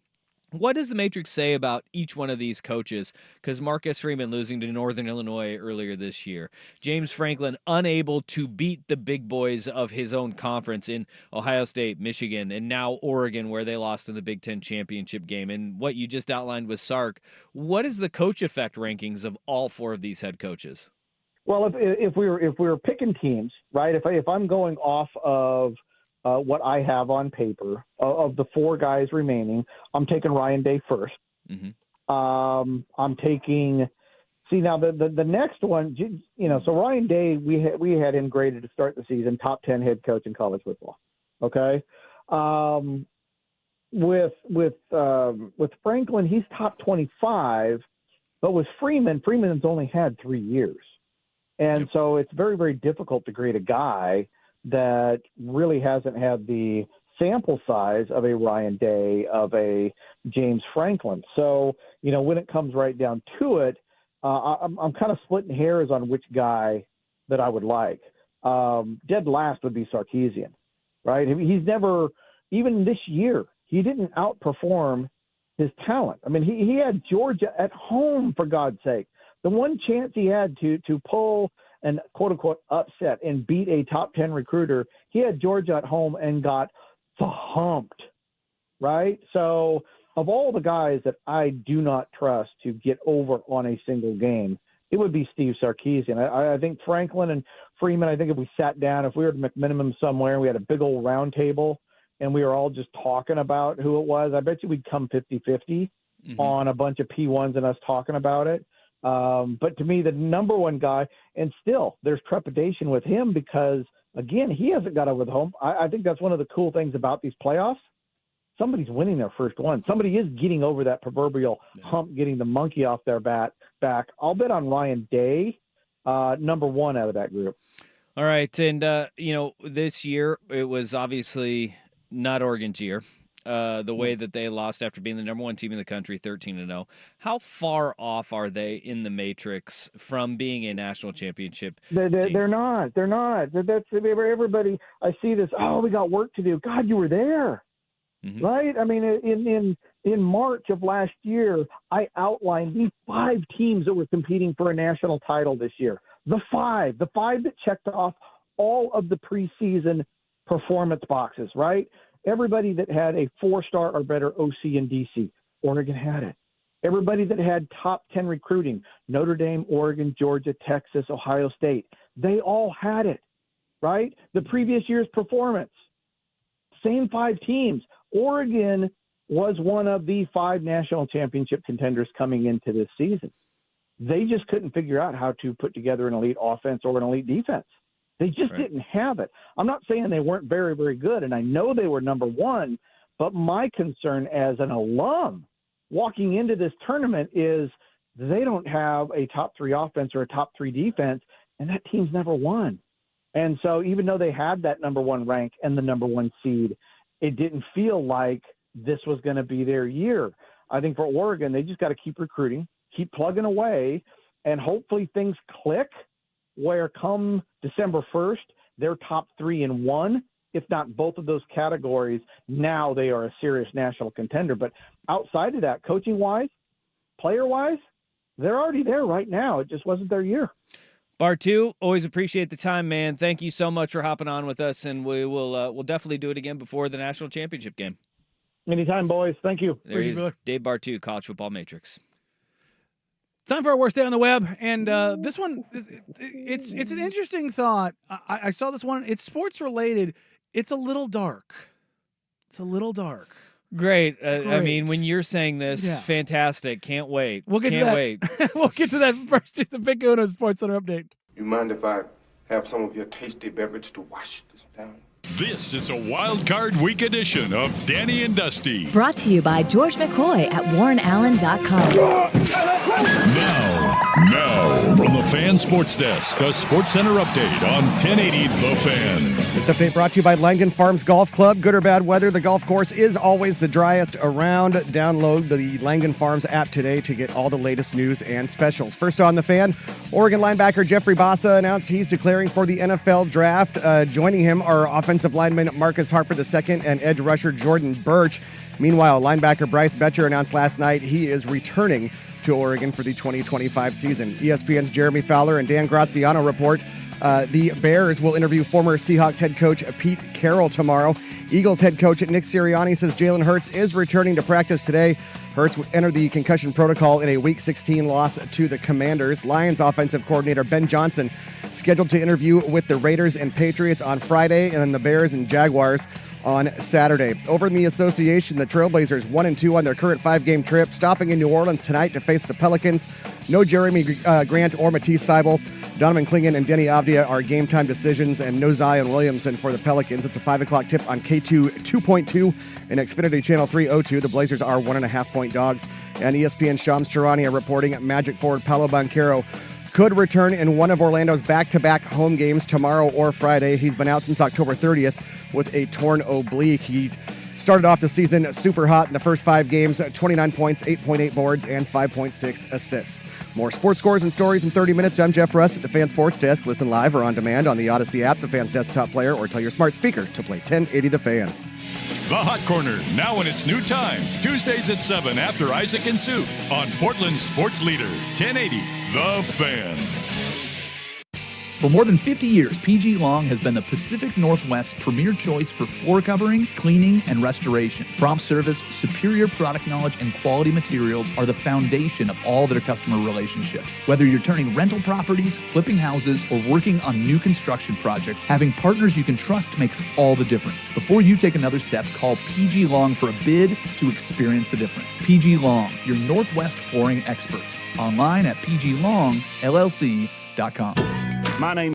What does the Matrix say about each one of these coaches? Because Marcus Freeman losing to Northern Illinois earlier this year. James Franklin unable to beat the big boys of his own conference in Ohio State, Michigan, and now Oregon, where they lost in the Big Ten championship game. And what you just outlined with Sark, what is the coach effect rankings of all 4 of these head coaches? Well, if we were picking teams, right? If I'm going off of what I have on paper of the 4 guys remaining, I'm taking Ryan Day first. Mm-hmm. I'm taking. See now the next one, so Ryan Day we had him graded to start the season top 10 head coach in college football. Okay, with Franklin he's top 25, but with Freeman's only had 3 years. And so it's very, very difficult to grade a guy that really hasn't had the sample size of a Ryan Day, of a James Franklin. So, when it comes right down to it, I'm kind of splitting hairs on which guy that I would like. Dead last would be Sarkisian, right? He's never, even this year, he didn't outperform his talent. I mean, he had Georgia at home, for God's sake. The one chance he had to pull an quote-unquote upset and beat a top 10 recruiter, he had Georgia at home and got humped, right? So of all the guys that I do not trust to get over on a single game, it would be Steve Sarkisian. I think Franklin and Freeman, I think if we sat down, if we were at McMinimum somewhere and we had a big old round table and we were all just talking about who it was, I bet you we'd come 50-50 on a bunch of P1s and us talking about it. But to me, the number one guy, and still there's trepidation with him because, again, he hasn't got over the hump. I think that's one of the cool things about these playoffs. Somebody's winning their first one. Somebody is getting over that proverbial hump, getting the monkey off their back. I'll bet on Ryan Day, number 1 out of that group. All right. And, this year it was obviously not Oregon's year. The way that they lost after being the number 1 team in the country, 13-0. How far off are they in the Matrix from being a national championship team? They're not. That's everybody. I see this. Oh, we got work to do. God, you were there, right? I mean, in March of last year, I outlined these 5 teams that were competing for a national title this year. The five that checked off all of the preseason performance boxes, right? Everybody that had a 4-star or better OC and DC, Oregon had it. Everybody that had top 10 recruiting, Notre Dame, Oregon, Georgia, Texas, Ohio State, they all had it, right? The previous year's performance, same 5 teams. Oregon was one of the 5 national championship contenders coming into this season. They just couldn't figure out how to put together an elite offense or an elite defense. They just didn't have it. I'm not saying they weren't very, very good, and I know they were number 1, but my concern as an alum walking into this tournament is they don't have a top 3 offense or a top 3 defense, and that team's never won. And so even though they had that number 1 rank and the number 1 seed, it didn't feel like this was going to be their year. I think for Oregon, they just got to keep recruiting, keep plugging away, and hopefully things click where come December 1st, they're top 3 in 1, if not both of those categories. Now they are a serious national contender. But outside of that, coaching-wise, player-wise, they're already there right now. It just wasn't their year. Bartu, always appreciate the time, man. Thank you so much for hopping on with us, and we'll definitely do it again before the national championship game. Anytime, boys. Thank you. There he is, Dave Bartu, College Football Matrix. Time for our worst day on the web, and this one, it's an interesting thought. I saw this one. It's sports related. It's a little dark. Great. I Great. mean, when you're saying this, Yeah. fantastic. Can't wait. We'll get Can't to that. wait. We'll get to that first. It's a Big Kahuna Sports Center update. You mind if I have some of your tasty beverage to wash this down? This is a Wild Card Week edition of Danny and Dusty. Brought to you by George McCoy at WarrenAllen.com. Now, from the Fan Sports Desk, a Sports Center update on 1080 The Fan. This update brought to you by Langen Farms Golf Club. Good or bad weather, the golf course is always the driest around. Download the Langen Farms app today to get all the latest news and specials. First on The Fan, Oregon linebacker Jeffrey Bassa announced he's declaring for the NFL draft. Joining him are offensive lineman Marcus Harper II and edge rusher Jordan Birch. Meanwhile, linebacker Bryce Betcher announced last night he is returning to Oregon for the 2025 season. ESPN's Jeremy Fowler and Dan Graziano report the Bears will interview former Seahawks head coach Pete Carroll tomorrow. Eagles head coach Nick Sirianni says Jalen Hurts is returning to practice today. Hurts entered the concussion protocol in a Week 16 loss to the Commanders. Lions offensive coordinator Ben Johnson scheduled to interview with the Raiders and Patriots on Friday, and then the Bears and Jaguars on Saturday. Over in the association, the Trailblazers 1-2 on their current 5-game trip, stopping in New Orleans tonight to face the Pelicans. No Jeremy Grant or Matisse Seibel. Donovan Clingan and Denny Avdia are game-time decisions, and no Zion Williamson for the Pelicans. It's a 5 o'clock tip on K2 2.2 and Xfinity Channel 302. The Blazers are 1.5-point dogs. And ESPN Shams Charania reporting Magic forward Paolo Banchero could return in one of Orlando's back-to-back home games tomorrow or Friday. He's been out since October 30th with a torn oblique. He started off the season super hot in the first 5 games, 29 points, 8.8 boards, and 5.6 assists. More sports scores and stories in 30 minutes. I'm Jeff Rust at the Fan Sports Desk. Listen live or on demand on the Odyssey app, the Fan's desktop player, or tell your smart speaker to play 1080 The Fan. The Hot Corner, now in its new time. Tuesdays at 7 after Isaac and Sue on Portland's sports leader, 1080 The Fan. For more than 50 years, PG Long has been the Pacific Northwest's premier choice for floor covering, cleaning, and restoration. Prompt service, superior product knowledge, and quality materials are the foundation of all their customer relationships. Whether you're turning rental properties, flipping houses, or working on new construction projects, having partners you can trust makes all the difference. Before you take another step, call PG Long for a bid to experience the difference. PG Long, your Northwest flooring experts. Online at pglongllc.com. My name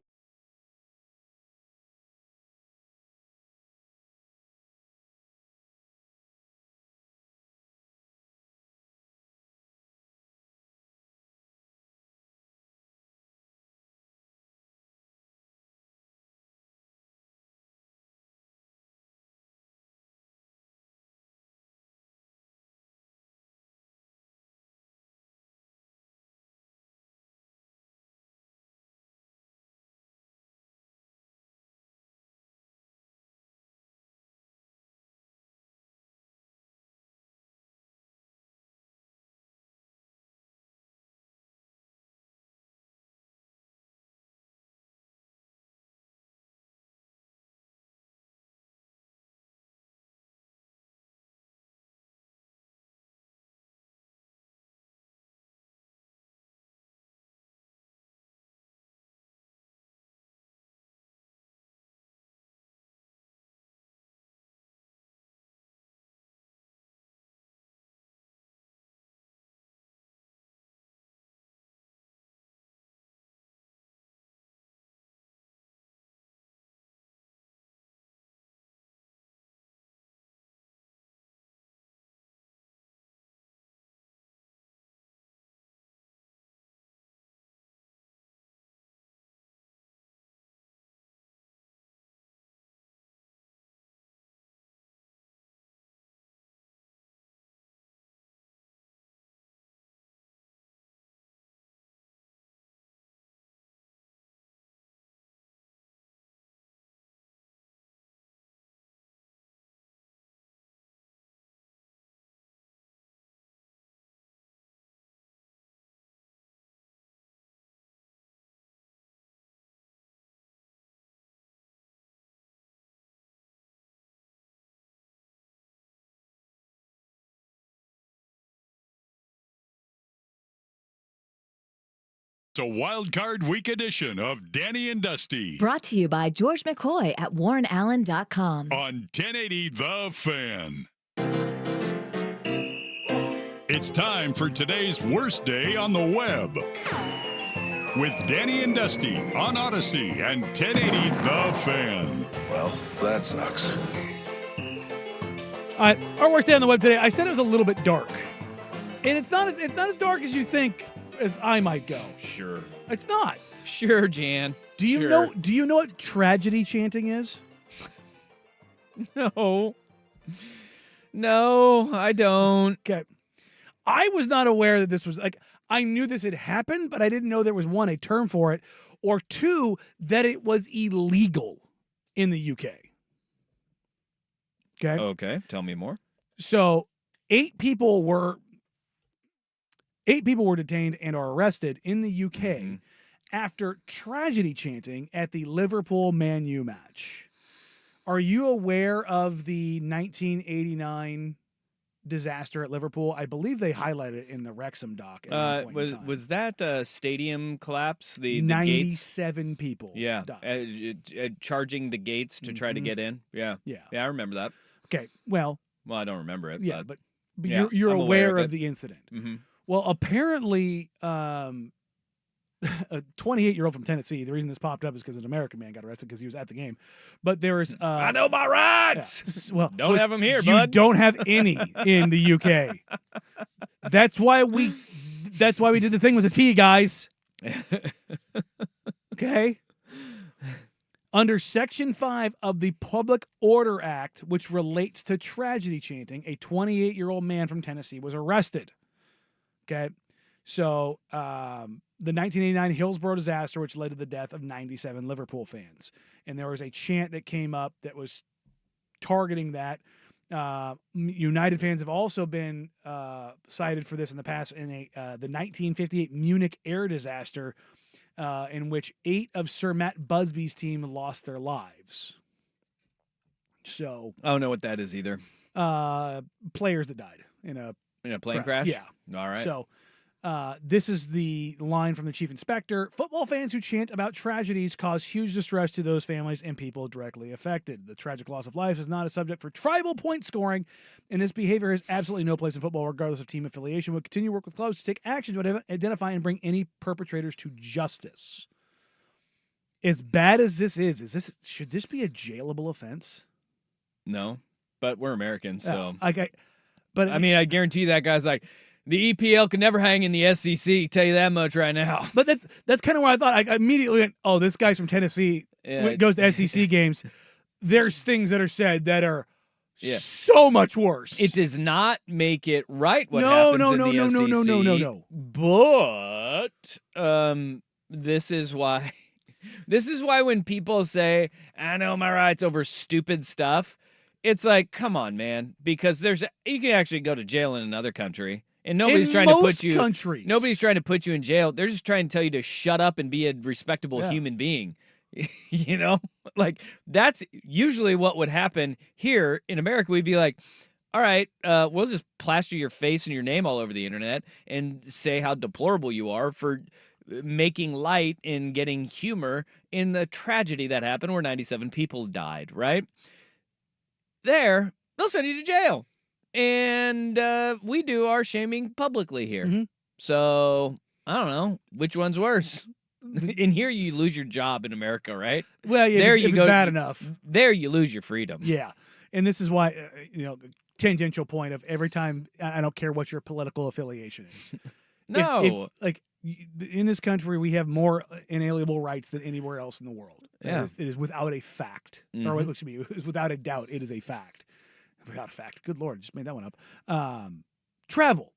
It's a Wild Card Week edition of Danny and Dusty Brought to you by George McCoy at WarrenAllen.com. on 1080 The Fan. It's time for today's worst day on the web with Danny and Dusty on Odyssey and 1080 The Fan. Well, that sucks. All right, our worst day on the web today. I said it was a little bit dark, and it's not as dark as you think, as I might go. Sure. It's not. Sure, Jan. Do you know what tragedy chanting is? No. No, I don't. Okay. I was not aware that this was I knew this had happened, but I didn't know there was one, a term for it, or two, that it was illegal in the UK. Okay. Okay. Tell me more. So 8 people were detained and are arrested in the UK after tragedy chanting at the Liverpool Man U match. Are you aware of the 1989 disaster at Liverpool? I believe they highlighted it in the Wrexham doc. Was that stadium collapse? The 97 gates? people. Yeah, died. Charging the gates to try to get in. Yeah, I remember that. Okay, well, I don't remember it. Yeah, but yeah, you're I'm aware of of the incident. Mm-hmm. Well, apparently, a 28-year-old from Tennessee. The reason this popped up is because an American man got arrested because he was at the game. But there is, I know my rights. Yeah. Well, don't have them here, you bud. Don't have any in the UK. That's why we did the thing with the T, guys. Okay. Under Section 5 of the Public Order Act, which relates to tragedy chanting, a 28-year-old man from Tennessee was arrested. Okay. So the 1989 Hillsborough disaster, which led to the death of 97 Liverpool fans. And there was a chant that came up that was targeting that. United fans have also been cited for this in the past in the 1958 Munich air disaster, in which 8 of Sir Matt Busby's team lost their lives. So I don't know what that is either. Players that died in a plane crash? Yeah. All right. So this is the line from the chief inspector. Football fans who chant about tragedies cause huge distress to those families and people directly affected. The tragic loss of life is not a subject for tribal point scoring, and this behavior has absolutely no place in football, regardless of team affiliation. We'll continue to work with clubs to take action to identify and bring any perpetrators to justice. As bad as this is should this be a jailable offense? No, but we're Americans, so. But I mean, I guarantee you that guy's like, the EPL could never hang in the SEC. Tell you that much right now. But that's kind of what I thought. I immediately went, "Oh, this guy's from Tennessee. Goes to SEC games." There's things that are said that are so much worse. It does not make it right. What happens in the SEC? No. But this is why. This is why when people say, "I know my rights" over stupid stuff, it's like, come on, man. Because you can actually go to jail in another country. And nobody's trying to put you. Nobody's trying to put you in jail. They're just trying to tell you to shut up and be a respectable human being. You know, like that's usually what would happen here in America. We'd be like, all right, we'll just plaster your face and your name all over the internet and say how deplorable you are for making light and getting humor in the tragedy that happened where 97 people died. Right there, they'll send you to jail. And we do our shaming publicly here. Mm-hmm. So, I don't know. Which one's worse? In here, you lose your job in America, right? Well, yeah, if it's bad enough. There, you lose your freedom. Yeah. And this is why, tangential point of every time, I don't care what your political affiliation is. No. In this country, we have more inalienable rights than anywhere else in the world. Yeah. It is without a fact. Mm-hmm. Or excuse me, it is without a doubt, it is a fact. Without a fact. Good Lord, just made that one up. Travel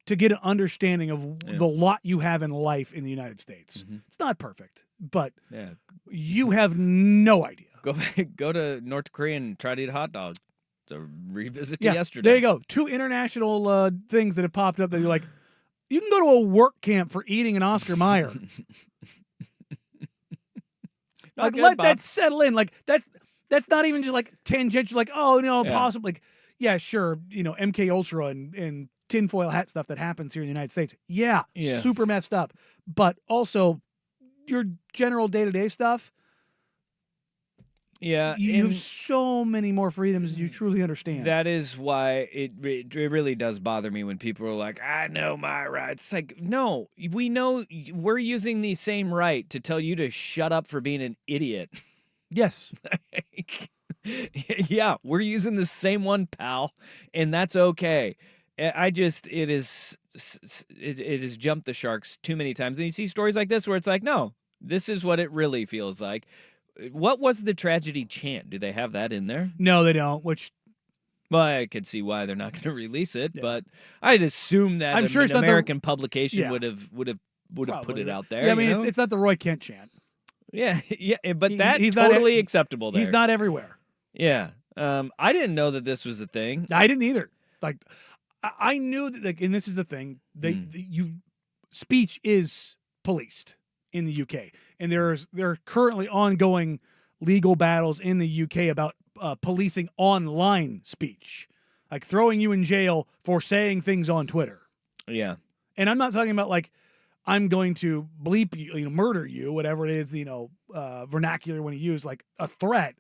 to get an understanding of the lot you have in life in the United States. Mm-hmm. It's not perfect, but you have no idea. Go to North Korea and try to eat a hot dog. To revisit yesterday. There you go. 2 international things that have popped up that you're like, you can go to a work camp for eating an Oscar Mayer. Let that settle in. Like that's not even just like tangential. Like, oh, possibly. Like, yeah, sure. MK Ultra and tinfoil hat stuff that happens here in the United States. Yeah, Yeah. super messed up. But also, your general day-to-day stuff, Yeah, you have and so many more freedoms than you truly understand. that is why it really does bother me when people are like, I know my rights. It's like, no, we know we're using the same right to tell you to shut up for being an idiot. Yes. Yeah, we're using the same one, pal, and that's okay. It has jumped the sharks too many times. And you see stories like this where it's like, no, this is what it really feels like. What was the tragedy chant? Do they have that in there? No, they don't, which... Well, I could see why they're not going to release it, but I'd assume that I'm sure an it's not the- American publication Yeah. would have put Probably, it but- out there. Yeah, I mean, you know? it's not the Roy Kent chant. Yeah, but that's he's not totally e- acceptable there. He's not everywhere. Yeah. I didn't know that this was a thing. I didn't either. Like, I knew that, like, and this is the thing, speech is policed in the UK, and there are currently ongoing legal battles in the UK about policing online speech, like throwing you in jail for saying things on Twitter. Yeah. And I'm not talking about like, I'm going to bleep you, murder you, whatever it is, vernacular when you use like a threat,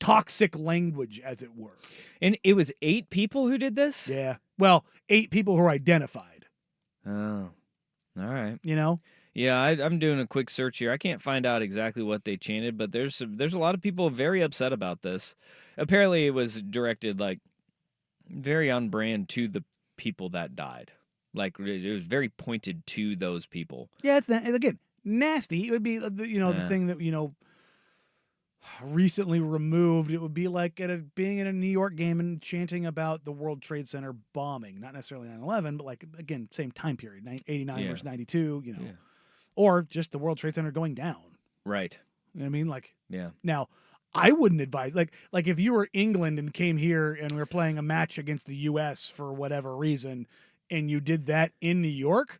toxic language, as it were. And it was 8 people who did this? Yeah. Well, 8 people who are identified. Oh, all right. You know? Yeah, I'm doing a quick search here. I can't find out exactly what they chanted, but there's a lot of people very upset about this. Apparently, it was directed like very on brand to the people that died. Like it was very pointed to those people. Yeah, it's again nasty. It would be the thing that recently removed. It would be like being at a New York game and chanting about the World Trade Center bombing, not necessarily 9/11, but like again same time period, 89 versus 92. Or just the World Trade Center going down. Right. You know what I mean? Like, yeah. Now, I wouldn't advise like if you were England and came here and we were playing a match against the U.S. for whatever reason, and you did that in New York,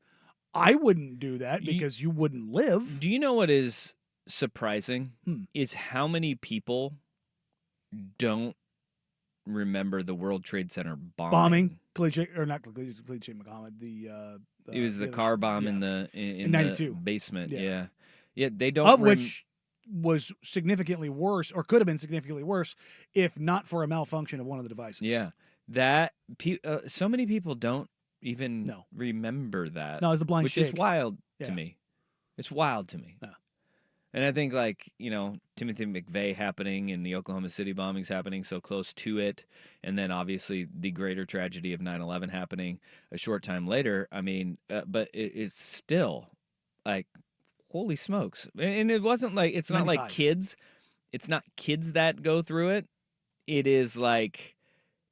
I wouldn't do that because you wouldn't live. Do you know what is surprising? Is how many people don't remember the World Trade Center bombing. Khalid Muhammad. It was the car bomb in the 92 basement. Yeah. Yeah, they don't. Of which was significantly worse, or could have been significantly worse, if not for a malfunction of one of the devices. Yeah, that so many people don't even remember that. No, it was the blind which shake. is wild to Yeah. me. It's wild to me. Yeah. And I think Timothy McVeigh happening and the Oklahoma City bombings happening so close to it, and then obviously the greater tragedy of 9/11 happening a short time later. I mean, but it's still like, holy smokes! And it wasn't like it's not 95. like kids. It's not kids that go through it. It is like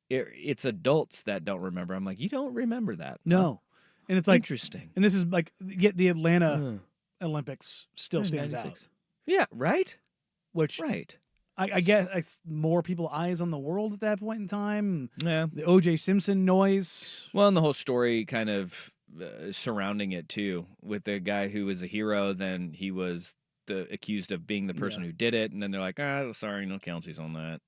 it's adults that don't remember. I'm like, you don't remember that? No, and it's like interesting. And this is like yet the Atlanta Olympics still stands 96. out. Yeah, right. Which I guess it's more people eyes on the world at that point in time. Yeah, the O.J. Simpson noise. Well, and the whole story kind of surrounding it too, with the guy who was a hero, then he was accused of being the person who did it, and then they're like, sorry, no counties on that.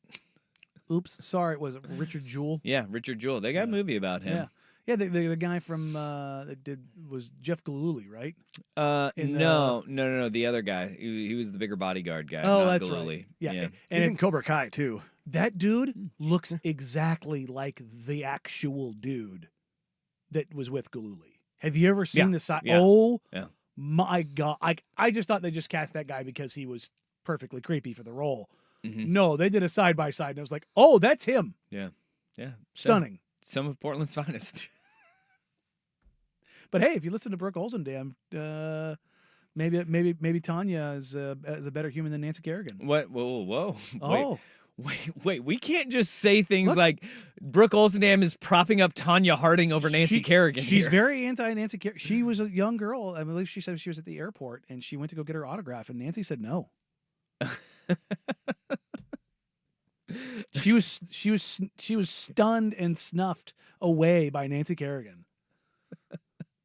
Oops, sorry, was it Richard Jewell? Yeah, Richard Jewell. They got a movie about him. Yeah, the guy from that was Jeff Gillooly, right? No, the other guy. He was the bigger bodyguard guy. Oh, not that's Gillooly. right. Yeah, yeah. He's in Cobra Kai too. That dude looks exactly like the actual dude that was with Gillooly. Have you ever seen the side? Yeah. Oh, yeah. My God! I just thought they just cast that guy because he was perfectly creepy for the role. Mm-hmm. No, they did a side by side, and I was like, oh, that's him. Yeah, yeah, Stunning. Some of Portland's finest. But hey, if you listen to Brooke Olsendam, maybe Tanya is a better human than Nancy Kerrigan. What? Whoa! Oh. Wait! We can't just say things like Brooke Olsendam is propping up Tanya Harding over Nancy Kerrigan. She's here. very anti-Nancy Kerrigan. She was a young girl. I believe she said she was at the airport and she went to go get her autograph, and Nancy said no. She was stunned and snuffed away by Nancy Kerrigan.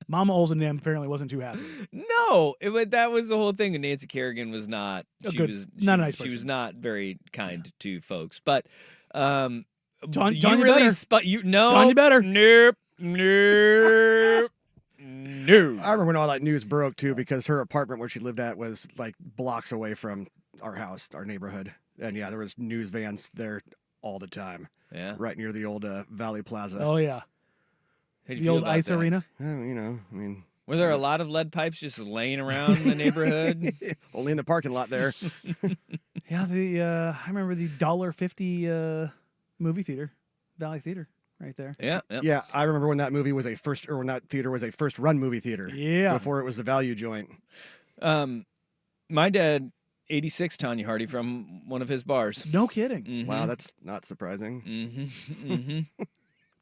Mama Olsendam apparently wasn't too happy. No, that was the whole thing. And Nancy Kerrigan was not. She was not a nice person. She was not very kind to folks. But Tanya you really better. Tanya better. Nope. No. No. I remember when all that news broke too, because her apartment where she lived at was like blocks away from our house, our neighborhood, and yeah, there was news vans there all the time. Yeah. Right near the old Valley Plaza. Oh yeah. How'd you The feel old about ice that? arena. I mean, Were there a lot of lead pipes just laying around the neighborhood? only in the parking lot there. Yeah, I remember the $1.50 movie theater, Valley Theater, right there. Yeah. Yeah, I remember when that movie was when that theater was a first run movie theater. Yeah. Before it was the value joint. My dad, 86 Tanya Hardy from one of his bars. No kidding. Mhm. Wow, that's not surprising.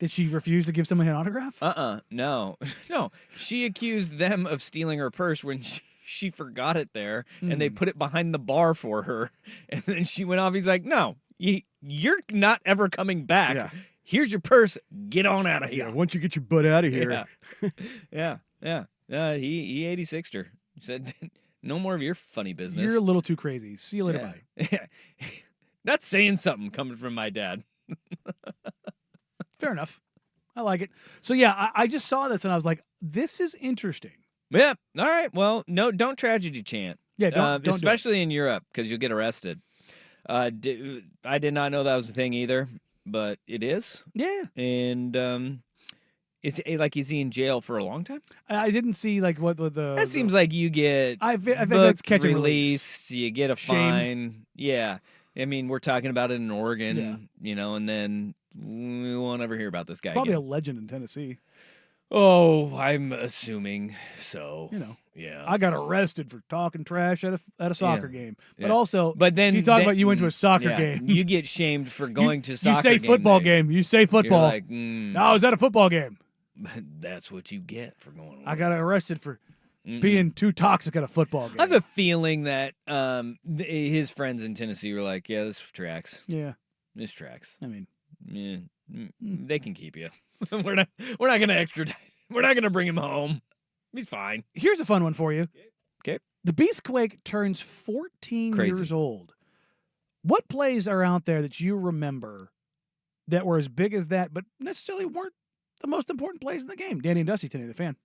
Did she refuse to give someone an autograph? No. No. She accused them of stealing her purse when she forgot it there, and they put it behind the bar for her. And then she went off. He's like, no, you're not ever coming back. Yeah. Here's your purse. Get on out of here. Yeah, once you get your butt out of here. Yeah. Yeah. He 86'd her. He said, no more of your funny business. You're a little too crazy. See you later, bye. That's saying something coming from my dad. Fair enough. I like it. So yeah, I just saw this and I was like, this is interesting. Yeah. All right. Well, no, don't tragedy chant. Yeah, don't do it. especially in Europe because you'll get arrested. I did not know that was a thing either, but it is. Yeah. And is he in jail for a long time? I didn't see like what the. That seems like you get I think that's booked, catch and release, you get a Shame. fine. Yeah. I mean, we're talking about it in Oregon, and then we won't ever hear about this guy It's probably again. a legend in Tennessee. Oh, I'm assuming so. Yeah. I got arrested for talking trash at a soccer game. But Yeah. also, But then if you talk then- about you went to a soccer yeah, game. you get shamed for going to soccer. You say game football day. game. You say football. You're like, No, I was at a football game. that's what you get for going. I got arrested for being too toxic at a football game. I have a feeling that his friends in Tennessee were like, "Yeah, this tracks. Yeah, this tracks. I mean, yeah, they can keep you. we're not going to extradite. We're not going to bring him home. He's fine." Here's a fun one for you. Okay. The Beastquake turns 14 Crazy. years old. What plays are out there that you remember that were as big as that, but necessarily weren't the most important plays in the game? Danny and Dusty today, the fan.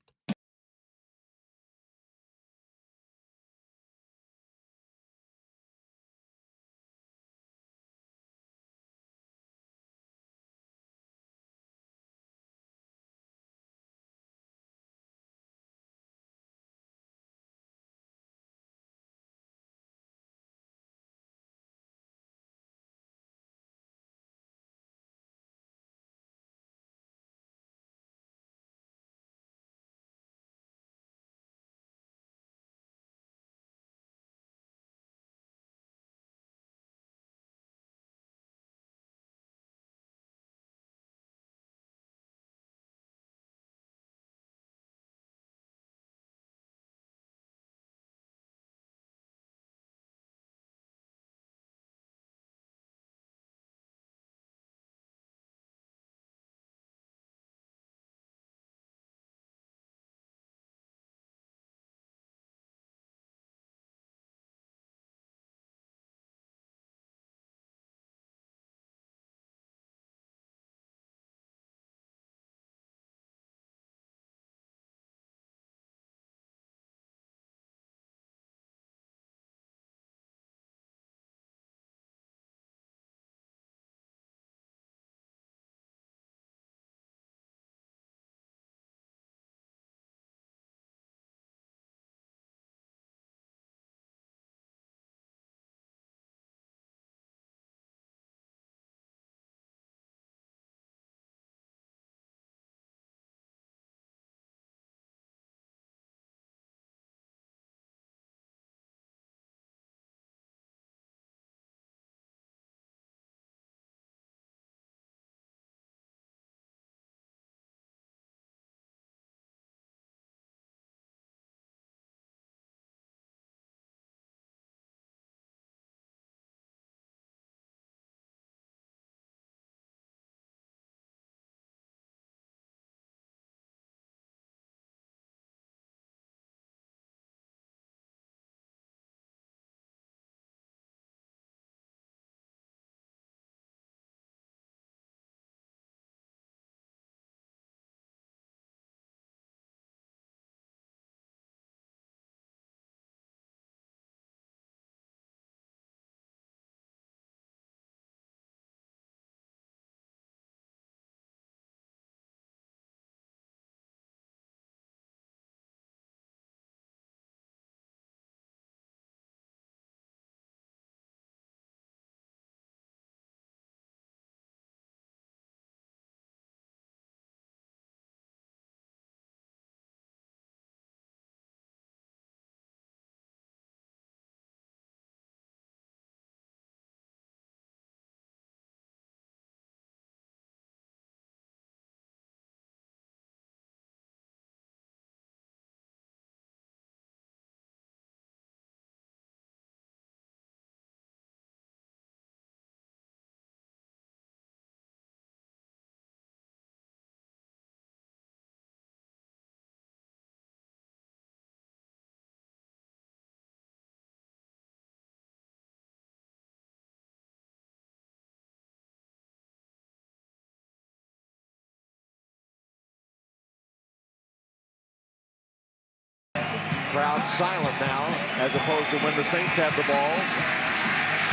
Crowd silent now, as opposed to when the Saints had the ball.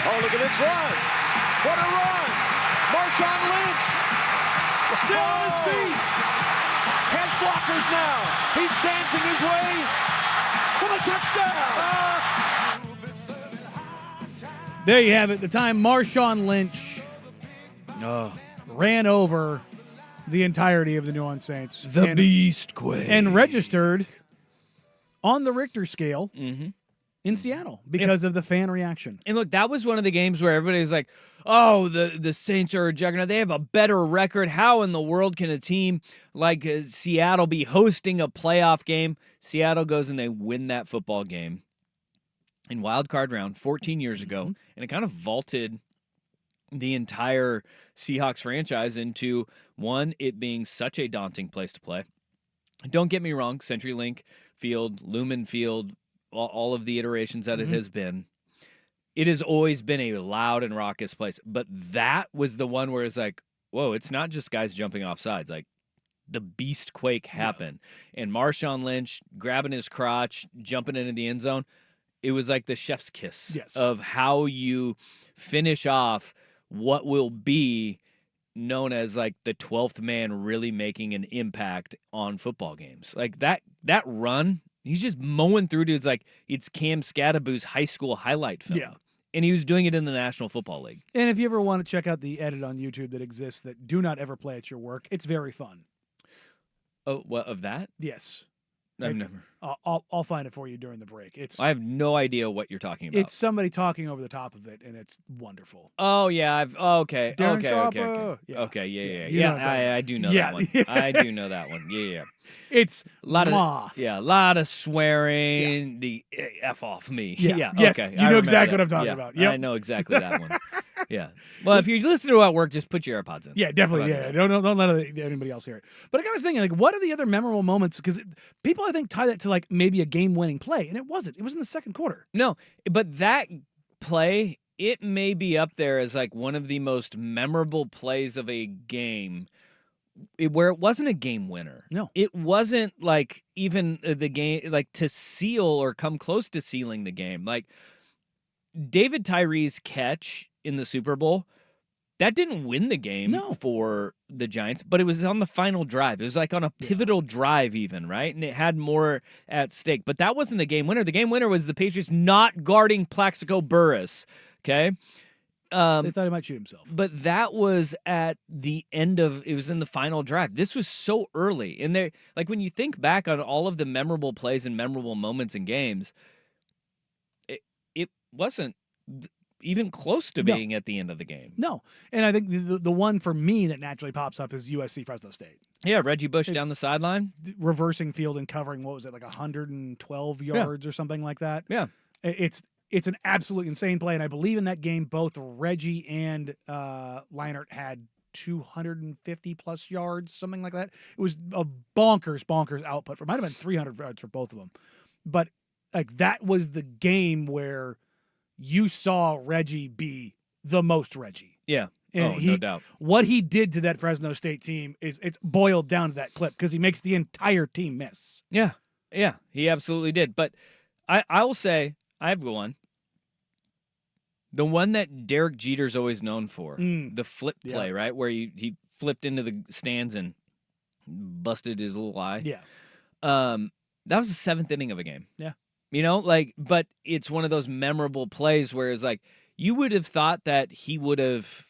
Oh, look at this run. What a run. Marshawn Lynch still on his feet. Has blockers now. He's dancing his way for the touchdown. There you have it. The time Marshawn Lynch ran over the entirety of the New Orleans Saints. The Beast Quake. And registered on the Richter scale in Seattle because of the fan reaction. And look, that was one of the games where everybody was like, oh, the Saints are a juggernaut. They have a better record. How in the world can a team like Seattle be hosting a playoff game? Seattle goes and they win that football game in wild card round 14 years ago, and it kind of vaulted the entire Seahawks franchise into, one, it being such a daunting place to play. Don't get me wrong, CenturyLink Field, Lumen Field, all of the iterations that it has been, it has always been a loud and raucous place. But that was the one where it's like, whoa, it's not just guys jumping off sides. Like, the beast quake happened. Yeah. And Marshawn Lynch grabbing his crotch, jumping into the end zone, it was like the chef's kiss of how you finish off what will be known as like the 12th man really making an impact on football games. Like that run, he's just mowing through dudes like it's Cam Scadaboo's high school highlight film. Yeah. And he was doing it in the National Football League. And if you ever want to check out the edit on YouTube that exists that do not ever play at your work, it's very fun. Oh, what, of that? Yes. I've never. I'll find it for you during the break. I have no idea what you're talking about. It's somebody talking over the top of it, and it's wonderful. Oh yeah, okay. Darren Okay. Yeah. I do know that one. I do know that one. Yeah. It's a lot of swearing. The F off me. Yeah. Yes, okay. You know exactly what I'm talking about. Yep. I know exactly that one. Yeah. Well, if you're listening to it at work, just put your AirPods in. Yeah, definitely. Yeah. Don't let anybody else hear it. But I got was thinking, like, what are the other memorable moments? Because people, I think, tie that to like maybe a game-winning play, and it wasn't. It was in the second quarter. No, but that play, it may be up there as like one of the most memorable plays of a game. Where it wasn't a game winner. No. It wasn't like even the game, like to seal or come close to sealing the game. Like David Tyree's catch in the Super Bowl, that didn't win the game for the Giants, but it was on the final drive. It was like on a pivotal drive even, right? And it had more at stake. But that wasn't the game winner. The game winner was the Patriots not guarding Plaxico Burress, okay? They thought he might shoot himself. But that was at the end of, it was in the final drive. This was so early. And there, like when you think back on all of the memorable plays and memorable moments in games, it wasn't even close to being at the end of the game. No. And I think the one for me that naturally pops up is USC Fresno State. Yeah, Reggie Bush down the sideline. Reversing field and covering, what was it, like 112 yards or something like that? Yeah. It's an absolutely insane play, and I believe in that game both Reggie and Leinart had 250-plus yards, something like that. It was a bonkers output. It might have been 300 yards for both of them. But like that was the game where you saw Reggie be the most Reggie. Yeah. And no doubt. What he did to that Fresno State team it's boiled down to that clip because he makes the entire team miss. Yeah. Yeah, he absolutely did. But I will say, I have one. The one that Derek Jeter's always known for, the flip play, right? Where he flipped into the stands and busted his little eye. Yeah. That was the seventh inning of a game. Yeah. You know, like, but it's one of those memorable plays where it's like, you would have thought that he would have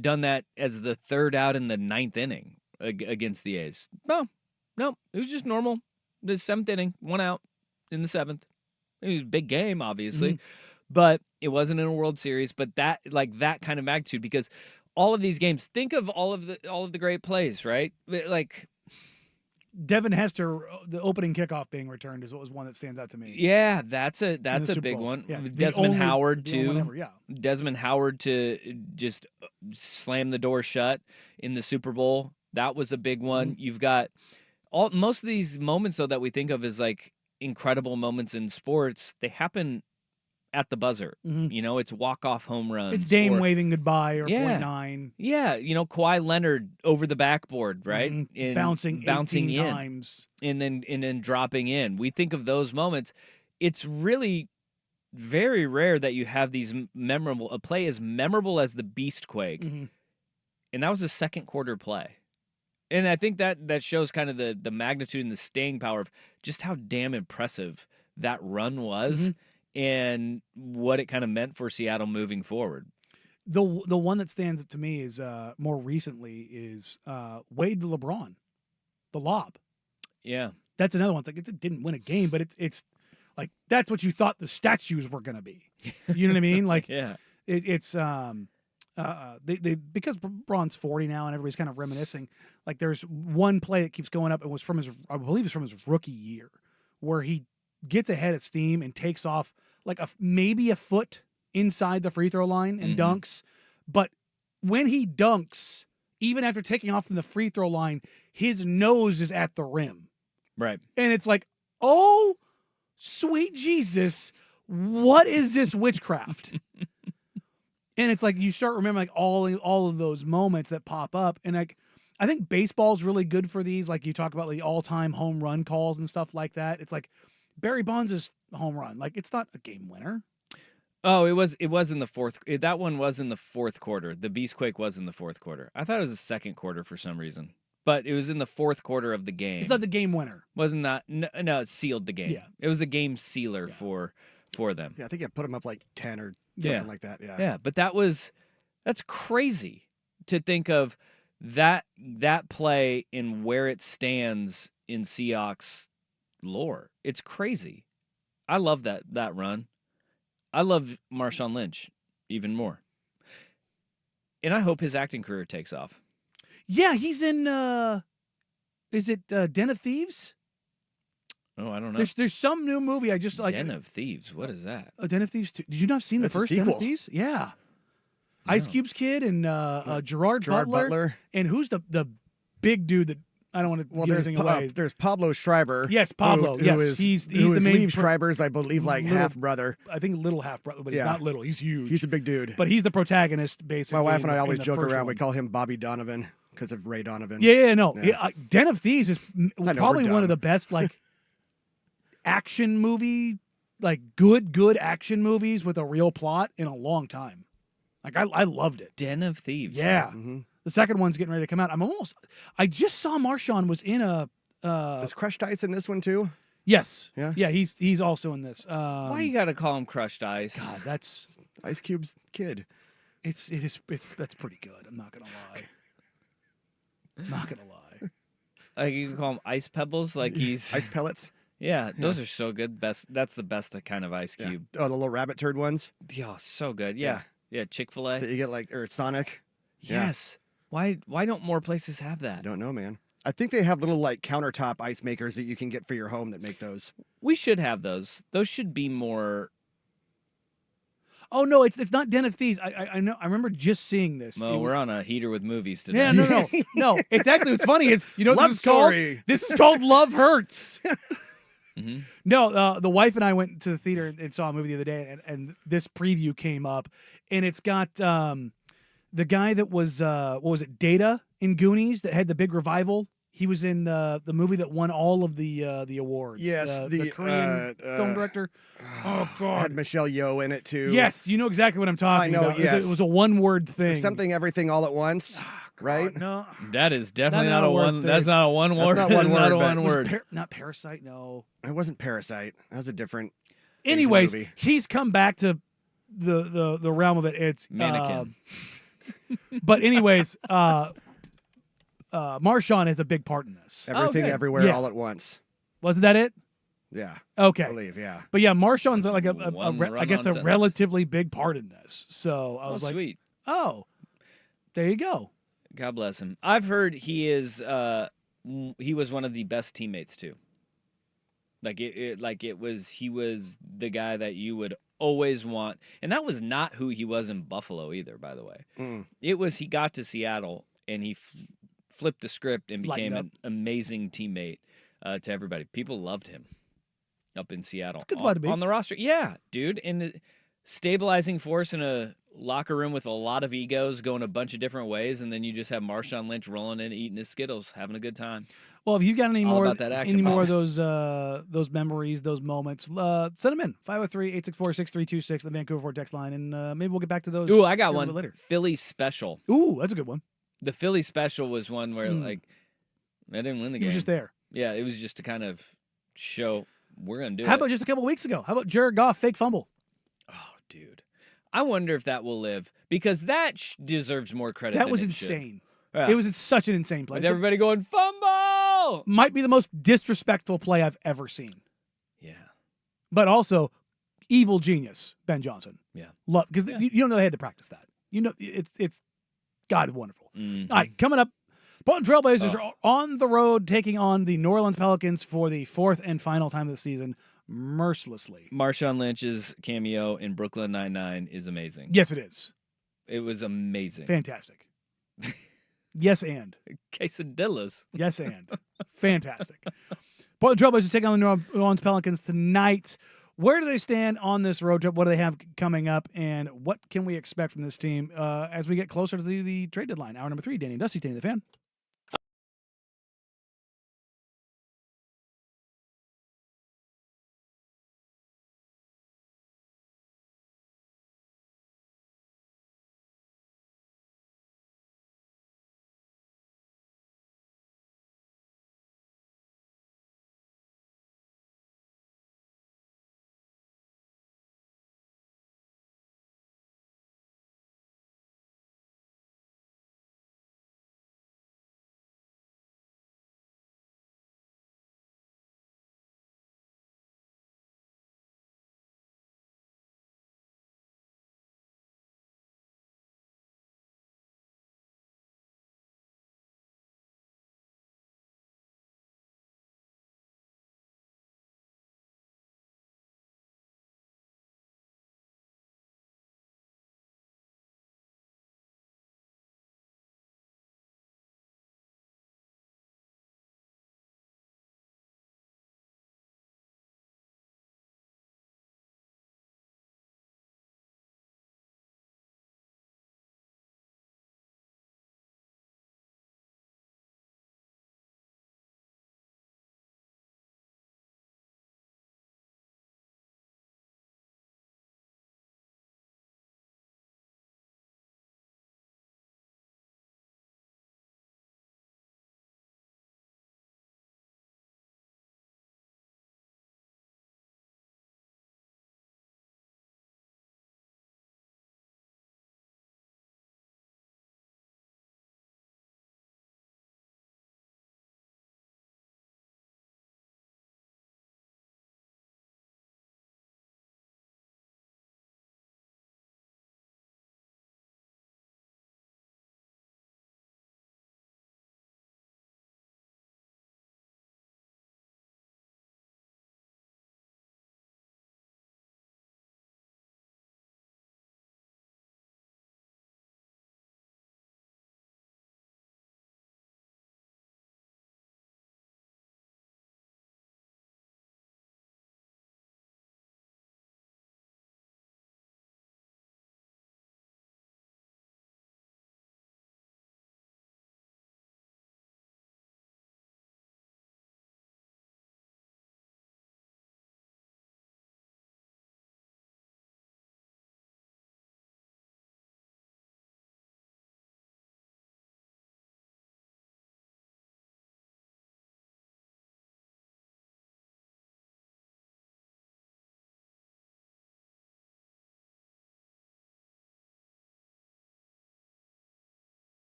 done that as the third out in the ninth inning against the A's. No, it was just normal. The seventh inning, 1 out in the seventh. It was a big game, obviously, but it wasn't in a World Series. But that kind of magnitude, because all of these games, think of all of the great plays, right? Like Devin Hester, the opening kickoff being returned is what was one that stands out to me. Yeah, that's a big one. Yeah, Desmond Howard too. Yeah. Desmond Howard to just slam the door shut in the Super Bowl. That was a big one. You've got most of these moments though that we think of as like incredible moments in sports. They happen at the buzzer. Mhm. You know, it's walk-off home runs. It's Dame or- waving goodbye or Yeah. .9. Yeah, you know, Kawhi Leonard over the backboard, right? Mhm. And Bouncing 18 in times. and then dropping in. We think of those moments. It's really very rare that you have these memorable a play as memorable as the Beastquake. Mhm. And that was a second quarter play. And I think that shows kind of the magnitude and the staying power of just how damn impressive that run was and what it kind of meant for Seattle moving forward. The one that stands to me is more recently is Wade to LeBron, the lob. Yeah. That's another one. It's like it didn't win a game, but it's like that's what you thought the statues were going to be. You know what I mean? Like Yeah. it's they because Braun's 40 now and everybody's kind of reminiscing. Like there's one play that keeps going up. It was from I believe it's from his rookie year, where he gets ahead of steam and takes off like maybe a foot inside the free throw line and dunks. But when he dunks, even after taking off from the free throw line, his nose is at the rim. Right. And it's like, oh, sweet Jesus, what is this witchcraft? And it's like you start remembering like all of those moments that pop up. And like I think baseball's really good for these. Like you talk about the all-time home run calls and stuff like that. It's like Barry Bonds' home run. Like it's not a game winner. Oh, it was in the fourth. That one was in the fourth quarter. The Beastquake was in the fourth quarter. I thought it was the second quarter for some reason, but it was in the fourth quarter of the game. It's not the game winner. Wasn't that? No, it sealed the game. Yeah. It was a game sealer for them. Yeah, I think I put him up like 10 or something like that. Yeah. Yeah, but that's crazy to think of that play and where it stands in Seahawks lore. It's crazy. I love that run. I love Marshawn Lynch even more. And I hope his acting career takes off. Yeah, he's in is it Den of Thieves? Oh, I don't know. There's some new movie I just like Den of Thieves. What is that? Den of Thieves 2. Did you not see the That's a first Den of sequel. Thieves? Yeah. Ice Cube's kid and Gerard Butler. And who's the big dude that I don't want to give anything away. There's Pablo Schreiber. Yes, Pablo. Who yes, is, he's who the is main Liev Schreiber's, I believe, like little- half brother. I think little half brother, but Yeah. he's not little. He's huge. He's a big dude. But he's the protagonist, basically. My wife and in I the- always in the joke first around. one. We call him Bobby Donovan because of Ray Donovan. Yeah, no. Yeah. Den of Thieves is we're probably one dumb. of the best like action movie, like good action movies with a real plot in a long time. Like I loved it. Den of Thieves. Yeah. Mm-hmm. The second one's getting ready to come out. I just saw Marshawn was in a Is Crushed Ice in this one too? Yes. Yeah. Yeah, he's also in this. Why you gotta call him Crushed Ice? God, that's Ice Cube's kid. It's that's pretty good. I'm not gonna lie. Not gonna lie. Like you can call him Ice Pebbles, like he's Ice Pellets. Yeah, those are so good. That's the best kind of Ice Cube. Oh, the little rabbit turd ones. Yeah, so good. Yeah, Chick-fil-A. That you get like or Sonic. Yes. Why don't more places have that? I don't know, man. I think they have little like countertop ice makers that you can get for your home that make those. We should have those. Those should be more. Oh no, it's not Den of Thieves. I know. I remember just seeing this. Well, we're on a heater with movies today. Yeah, no. It's actually what's funny is you know what Love this is called? Story. This is called Love Hurts. Mm-hmm. No, the wife and I went to the theater and saw a movie the other day, and this preview came up, and it's got the guy that was what was it, Data in Goonies that had the big revival. He was in the movie that won all of the awards. Yes, the Korean film director. Oh God, Had Michelle Yeoh in it too. yes, you know exactly what I'm talking I know, about. yes. It was a one-word thing. Something, everything, all at once. Right? No, That is definitely Not not a word one. thing. That's not a one That's word. not one That's not word, a but- one It was word. not Parasite. No. It wasn't Parasite. That was a different. Asian Anyways, movie. he's come back to the realm of it. It's Mannequin. But anyways, Marshawn is a big part in this. Everything, Okay. everywhere, Yeah. all at once. Wasn't that it? Yeah. Okay. I believe. Yeah. But yeah, Marshawn's like One I guess run-on a sentence. relatively big part in this. So I was like, Sweet. oh, there you go. God bless him. I've heard he is. He was one of the best teammates too. He was the guy that you would always want, and that was not who he was in Buffalo either. By the way, it was he got to Seattle and he flipped the script and became Lightened an amazing teammate to everybody. People loved him up in Seattle. It's a good spot to be. On the roster. Yeah, dude, and stabilizing force in a locker room with a lot of egos going a bunch of different ways, and then you just have Marshawn Lynch rolling in, eating his Skittles, having a good time. Well, if you've got any All more, about that action. any more of those memories, those moments, send them in. 503-864-6326, the Vancouver Vortex line, and maybe we'll get back to those. Ooh, I got a little one. bit later. Philly Special. Ooh, that's a good one. The Philly Special was one where, like, I didn't win the game. He was just there. Yeah, it was just to kind of show we're going to do it. How about just a couple weeks ago? How about Jared Goff fake fumble? I wonder if that will live, because that deserves more credit. That than was it should. insane. Yeah. It was such an insane play. With everybody going, fumble! Might be the most disrespectful play I've ever seen. Yeah. But also, evil genius, Ben Johnson. Yeah. Love, because you don't know they had to practice that. You know, it's God wonderful. Mhm. All right, coming up, Portland Trailblazers are on the road taking on the New Orleans Pelicans for the fourth and final time of the season, mercilessly. Marshawn Lynch's cameo in Brooklyn Nine-Nine is amazing. Yes, it is. It was amazing. Fantastic. Yes, and. Quesadillas. Yes, and. Fantastic. Portland Trailblazers take on the New Orleans Pelicans tonight. Where do they stand on this road trip? What do they have coming up? And what can we expect from this team as we get closer to the trade deadline? Hour number 3, Danny and Dusty, Danny the Fan.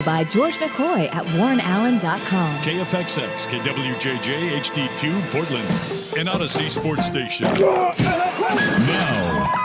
By George McCoy at WarrenAllen.com. KFXX, KWJJ, HD2, Portland, and Odyssey Sports Station.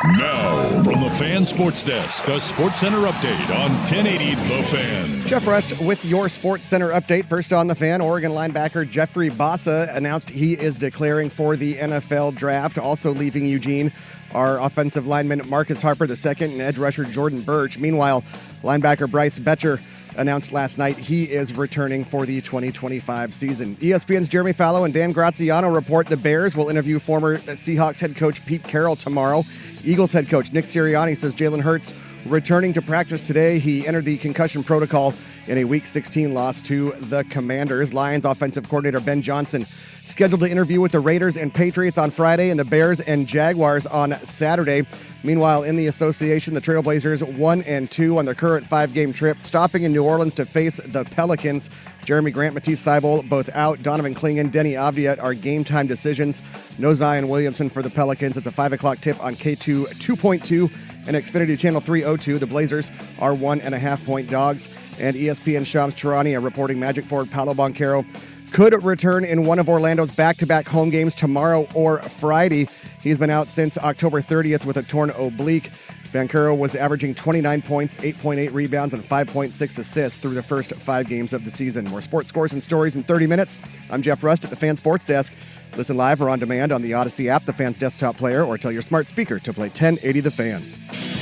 Now, from the Fan Sports Desk, a Sports Center update on 1080 The Fan. Jeff Rust with your Sports Center update. First on the Fan, Oregon linebacker Jeffrey Bassa announced he is declaring for the NFL draft. Also leaving Eugene are offensive lineman Marcus Harper II and edge rusher Jordan Birch. Meanwhile, linebacker Bryce Betcher announced last night he is returning for the 2025 season. ESPN's Jeremy Fallow and Dan Graziano report the Bears will interview former Seahawks head coach Pete Carroll tomorrow. Eagles head coach Nick Sirianni says Jalen Hurts returning to practice today. He entered the concussion protocol in a Week 16 loss to the Commanders. Lions offensive coordinator Ben Johnson scheduled to interview with the Raiders and Patriots on Friday and the Bears and Jaguars on Saturday. Meanwhile, in the association, the Trailblazers 1-2 on their current 5-game trip, stopping in New Orleans to face the Pelicans. Jeremy Grant, Matisse Thybulle, both out. Donovan Clingan, Denny Avdiat are game-time decisions. No Zion Williamson for the Pelicans. It's a 5 o'clock tip on K2 2.2 and Xfinity Channel 302. The Blazers are 1.5-point dogs. And ESPN Shams Charania reporting Magic forward Paolo Banchero could return in one of Orlando's back-to-back home games tomorrow or Friday. He's been out since October 30th with a torn oblique. Banchero was averaging 29 points, 8.8 rebounds, and 5.6 assists through the first 5 games of the season. More sports scores and stories in 30 minutes. I'm Jeff Rust at the Fan Sports Desk. Listen live or on demand on the Odyssey app, the Fan's desktop player, or tell your smart speaker to play 1080 The Fan.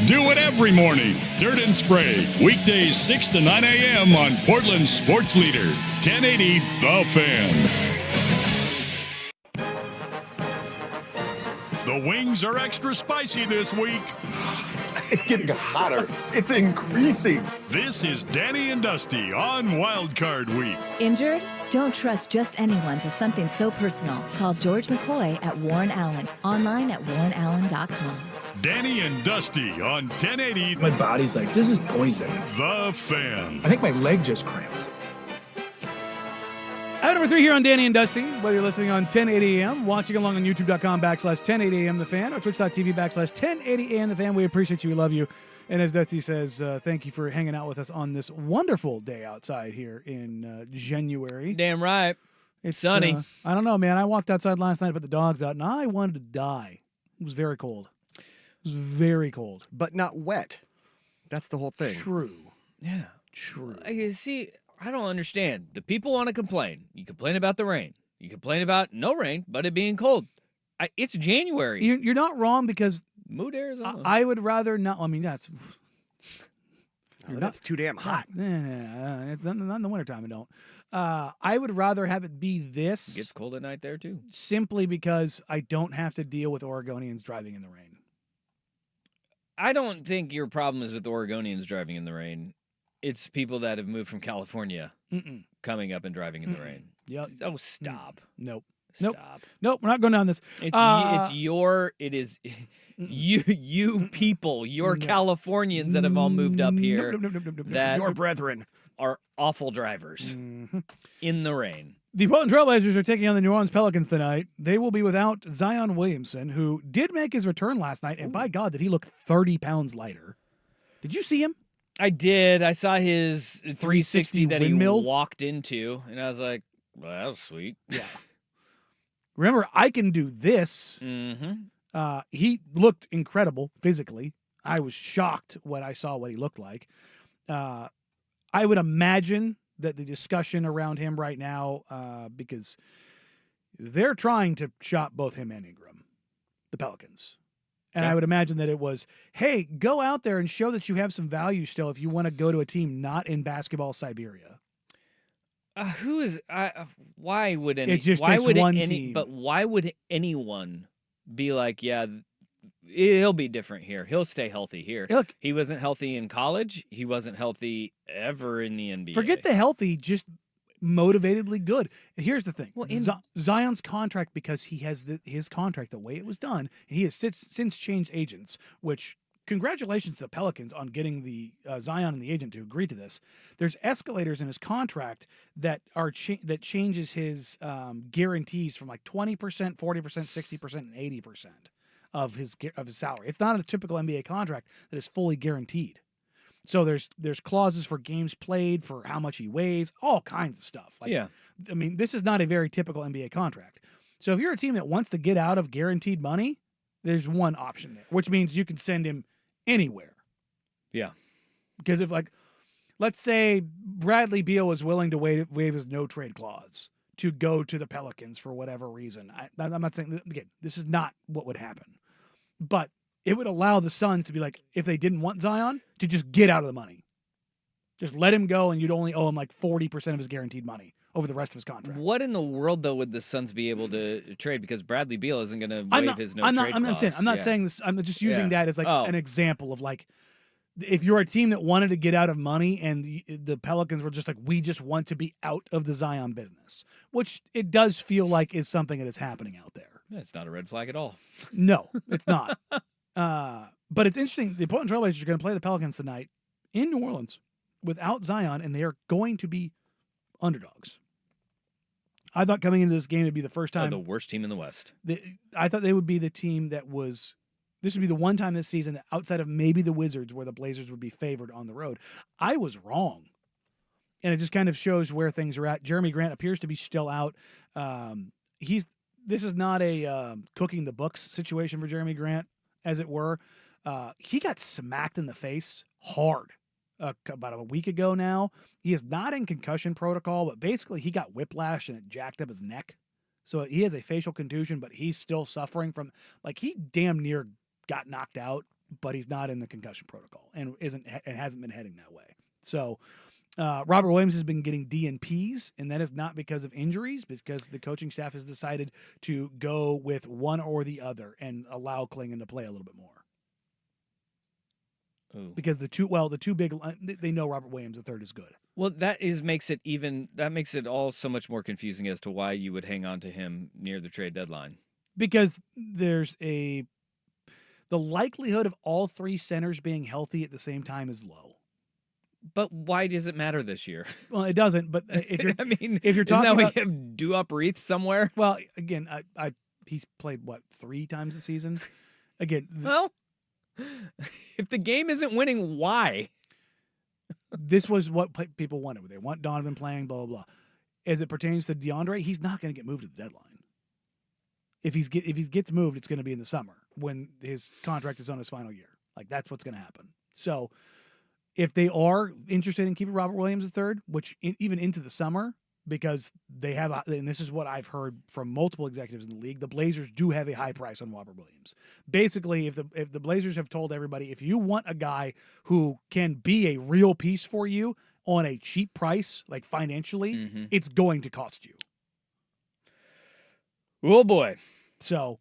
Do it every morning. Dirt and Spray. Weekdays 6 to 9 a.m. on Portland's Sports Leader. 1080 The Fan. The wings are extra spicy this week. It's getting hotter. It's increasing. This is Danny and Dusty on Wildcard Week. Injured? Don't trust just anyone to something so personal. Call George McCoy at Warren Allen. Online at warrenallen.com. Danny and Dusty on 1080. My body's like, this is poison. The Fan. I think my leg just cramped. Hour number 3 here on Danny and Dusty. Whether you're listening on 1080 AM, watching along on youtube.com/1080 AM The Fan, or twitch.tv/1080 AM The Fan, we appreciate you. We love you. And as Dusty says, thank you for hanging out with us on this wonderful day outside here in January. Damn right. It's sunny. I don't know, man. I walked outside last night, put the dogs out, and I wanted to die. It was very cold. It was very cold. But not wet. That's the whole thing. True. Yeah. True. See, I don't understand. The people want to complain. You complain about the rain. You complain about no rain, but it being cold. It's January. You're not wrong because Mood Arizona. I would rather not. I mean, that's too damn hot. It's not in the wintertime. I don't. I would rather have it be this. It gets cold at night there too. Simply because I don't have to deal with Oregonians driving in the rain. I don't think your problem is with Oregonians driving in the rain. It's people that have moved from California coming up and driving in the rain. Yep. Oh, stop. Nope. Stop. Nope. We're not going down this. It is you people, your Californians that have all moved up here that your brethren are awful drivers in the rain. The Portland Trailblazers are taking on the New Orleans Pelicans tonight. They will be without Zion Williamson, who did make his return last night, and by God, did he look 30 pounds lighter. Did you see him? I did. I saw his 360 that windmill? he walked into, and I was like, well, that was sweet. Yeah. Remember, I can do this. Mm-hmm. He looked incredible physically. I was shocked when I saw what he looked like. I would imagine that the discussion around him right now, because they're trying to shop both him and Ingram, the Pelicans. And I would imagine that it was, hey, go out there and show that you have some value still if you want to go to a team not in basketball Siberia. Why would any? It just why takes would one any? team. But why would anyone be like, yeah, he'll be different here. He'll stay healthy here. Look, he wasn't healthy in college. He wasn't healthy ever in the NBA. Forget the healthy, just motivatedly good. Here's the thing. Well, Zion's contract, because he has his contract, the way it was done, he has since changed agents, which congratulations to the Pelicans on getting the Zion and the agent to agree to this. There's escalators in his contract that are that changes his guarantees from like 20%, 40%, 60%, and 80% of his salary. It's not a typical NBA contract that is fully guaranteed. So there's clauses for games played, for how much he weighs, all kinds of stuff. Yeah. I mean, this is not a very typical NBA contract. So if you're a team that wants to get out of guaranteed money, there's one option there, which means you can send him anywhere. Yeah. Because if, like, let's say Bradley Beal was willing to waive his no trade clause to go to the Pelicans for whatever reason. I'm not saying, again, this is not what would happen. But it would allow the Suns to be like, if they didn't want Zion, to just get out of the money. Just let him go, and you'd only owe him like 40% of his guaranteed money over the rest of his contract. What in the world, though, would the Suns be able to trade? Because Bradley Beal isn't going to waive his no-trade clause. I'm not saying this. I'm just using that as like an example of like, if you're a team that wanted to get out of money and the Pelicans were just like, we just want to be out of the Zion business, which it does feel like is something that is happening out there. Yeah, it's not a red flag at all. No, it's not. But it's interesting. The Portland Trailblazers are going to play the Pelicans tonight in New Orleans without Zion, and they are going to be underdogs. I thought coming into this game it'd be the first time. The worst team in the West. I thought they would be the team that was. This would be the one time this season that outside of maybe the Wizards where the Blazers would be favored on the road. I was wrong. And it just kind of shows where things are at. Jeremy Grant appears to be still out. This is not a cooking the books situation for Jeremy Grant, as it were. He got smacked in the face hard about a week ago now. He is not in concussion protocol, but basically he got whiplash and it jacked up his neck. So he has a facial contusion, but he's still suffering from, like, he damn near got knocked out, but he's not in the concussion protocol and hasn't been heading that way. So Robert Williams has been getting DNPs, and that is not because of injuries, because the coaching staff has decided to go with one or the other and allow Klingon to play a little bit more. Ooh. Because the two big, they know Robert Williams III is good. Well, that makes it all so much more confusing as to why you would hang on to him near the trade deadline. Because there's the likelihood of all three centers being healthy at the same time is low. But why does it matter this year? Well, it doesn't. But if you're, if you're isn't talking that about, we have Duop Reith somewhere? Well, again, he's played 3 times this season. Again, well, if the game isn't winning, why? This was what people wanted. They want Donovan playing, blah, blah, blah. As it pertains to DeAndre, he's not going to get moved at the deadline. If he gets moved, it's going to be in the summer when his contract is on his final year. Like, that's what's going to happen. So if they are interested in keeping Robert Williams III, which even into the summer, because they have, and this is what I've heard from multiple executives in the league, the Blazers do have a high price on Robert Williams. Basically, if the Blazers have told everybody, if you want a guy who can be a real piece for you on a cheap price, like financially, it's going to cost you. Oh boy. So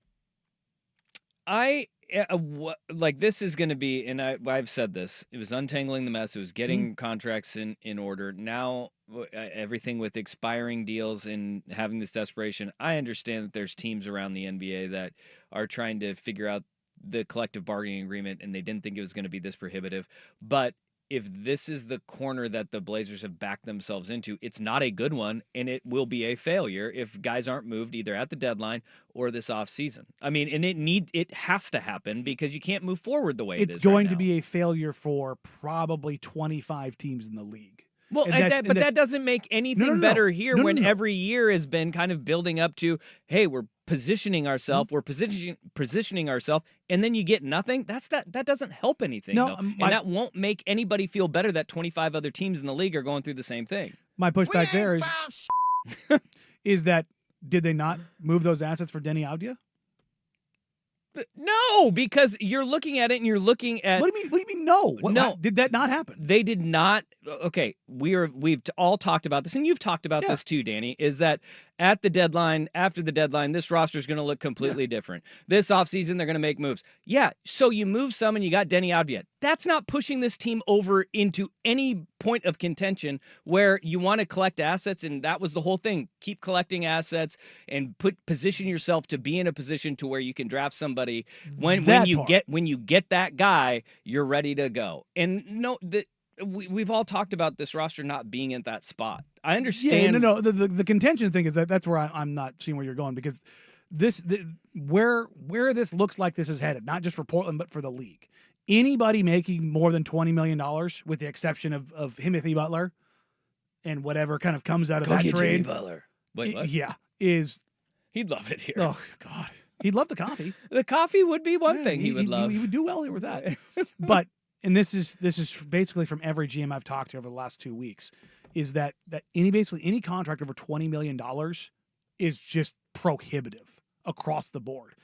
this is going to be, and I've said this, it was untangling the mess. It was getting contracts in order. Now everything with expiring deals and having this desperation. I understand that there's teams around the NBA that are trying to figure out the collective bargaining agreement, and they didn't think it was going to be this prohibitive. But if this is the corner that the Blazers have backed themselves into, it's not a good one, and it will be a failure if guys aren't moved either at the deadline or this offseason. I mean, and it has to happen because you can't move forward the way it is. It's going right to now. be a failure for probably 25 teams in the league. Well, but that doesn't make anything better here when every year has been kind of building up to, hey, we're positioning ourselves, we're positioning ourselves, and then you get nothing. That doesn't help anything. No, and that won't make anybody feel better that 25 other teams in the league are going through the same thing. My pushback there is that did they not move those assets for Denny Avdia? No, because you're looking at it and you're looking at. What do you mean? No, no, did that not happen? They did not. Okay, we've all talked about this, and you've talked about this too, Danny. Is that at the deadline, after the deadline, this roster is going to look completely different. This offseason, they're going to make moves. Yeah, so you move some, and you got Denny Avdia. That's not pushing this team over into any point of contention where you want to collect assets, and that was the whole thing. Keep collecting assets and position yourself to be in a position to where you can draft somebody when you get that guy, you're ready to go. And no, we've all talked about this roster not being at that spot. I understand. Yeah, no. The contention thing is that's where I'm not seeing where you're going, because where this looks like this is headed, not just for Portland but for the league. Anybody making more than $20 million, with the exception of Timothy Butler and whatever kind of comes out of that trade. Jimmy Butler. Wait, what? Yeah, he'd love it here. Oh God, he'd love the coffee. The coffee would be one thing he would love. He would do well here with that. But and this is basically from every GM I've talked to over the last 2 weeks, is that any contract over $20 million is just prohibitive across the board,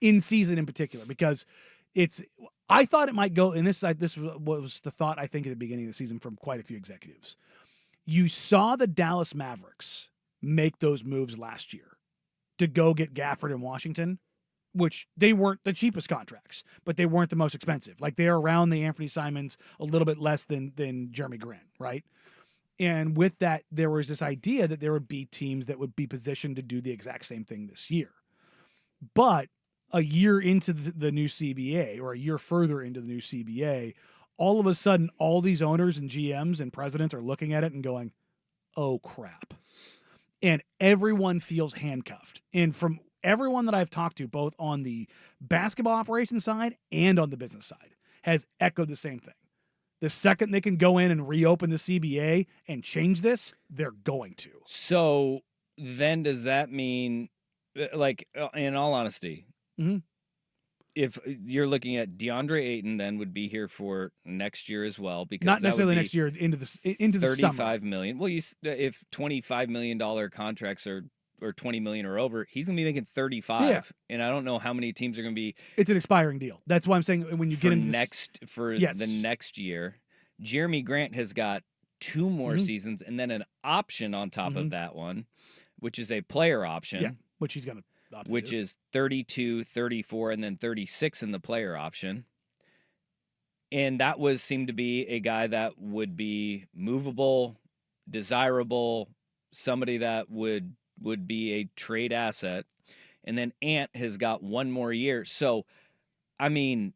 in season in particular, because I thought it might go, and this was the thought I think at the beginning of the season from quite a few executives. You saw the Dallas Mavericks make those moves last year to go get Gafford in Washington, which they weren't the cheapest contracts, but they weren't the most expensive. Like they're around the Anthony Simons, a little bit less than Jeremy Grant, right? And with that, there was this idea that there would be teams that would be positioned to do the exact same thing this year. But a year into the new CBA, or a year further into the new CBA, all of a sudden, all these owners and GMs and presidents are looking at it and going, oh, crap. And everyone feels handcuffed. And from everyone that I've talked to, both on the basketball operations side and on the business side, has echoed the same thing. The second they can go in and reopen the CBA and change this, they're going to. So then does that mean, like, in all honesty, if you're looking at DeAndre Ayton, then would be here for next year as well, because not necessarily next year, into the summer. $35 million. Well, if $25 million contracts are or $20 million or over, he's going to be making 35. Yeah. And I don't know how many teams are going to be. It's an expiring deal. That's why I'm saying when you get into the next year, Jeremy Grant has got 2 more seasons and then an option on top of that one, which is a player option. Yeah, which he's going to opt which to. is 32, 34, and then 36 in the player option. And that seemed to be a guy that would be movable, desirable, somebody that would be a trade asset. And then Ant has got 1 more year. So, I mean,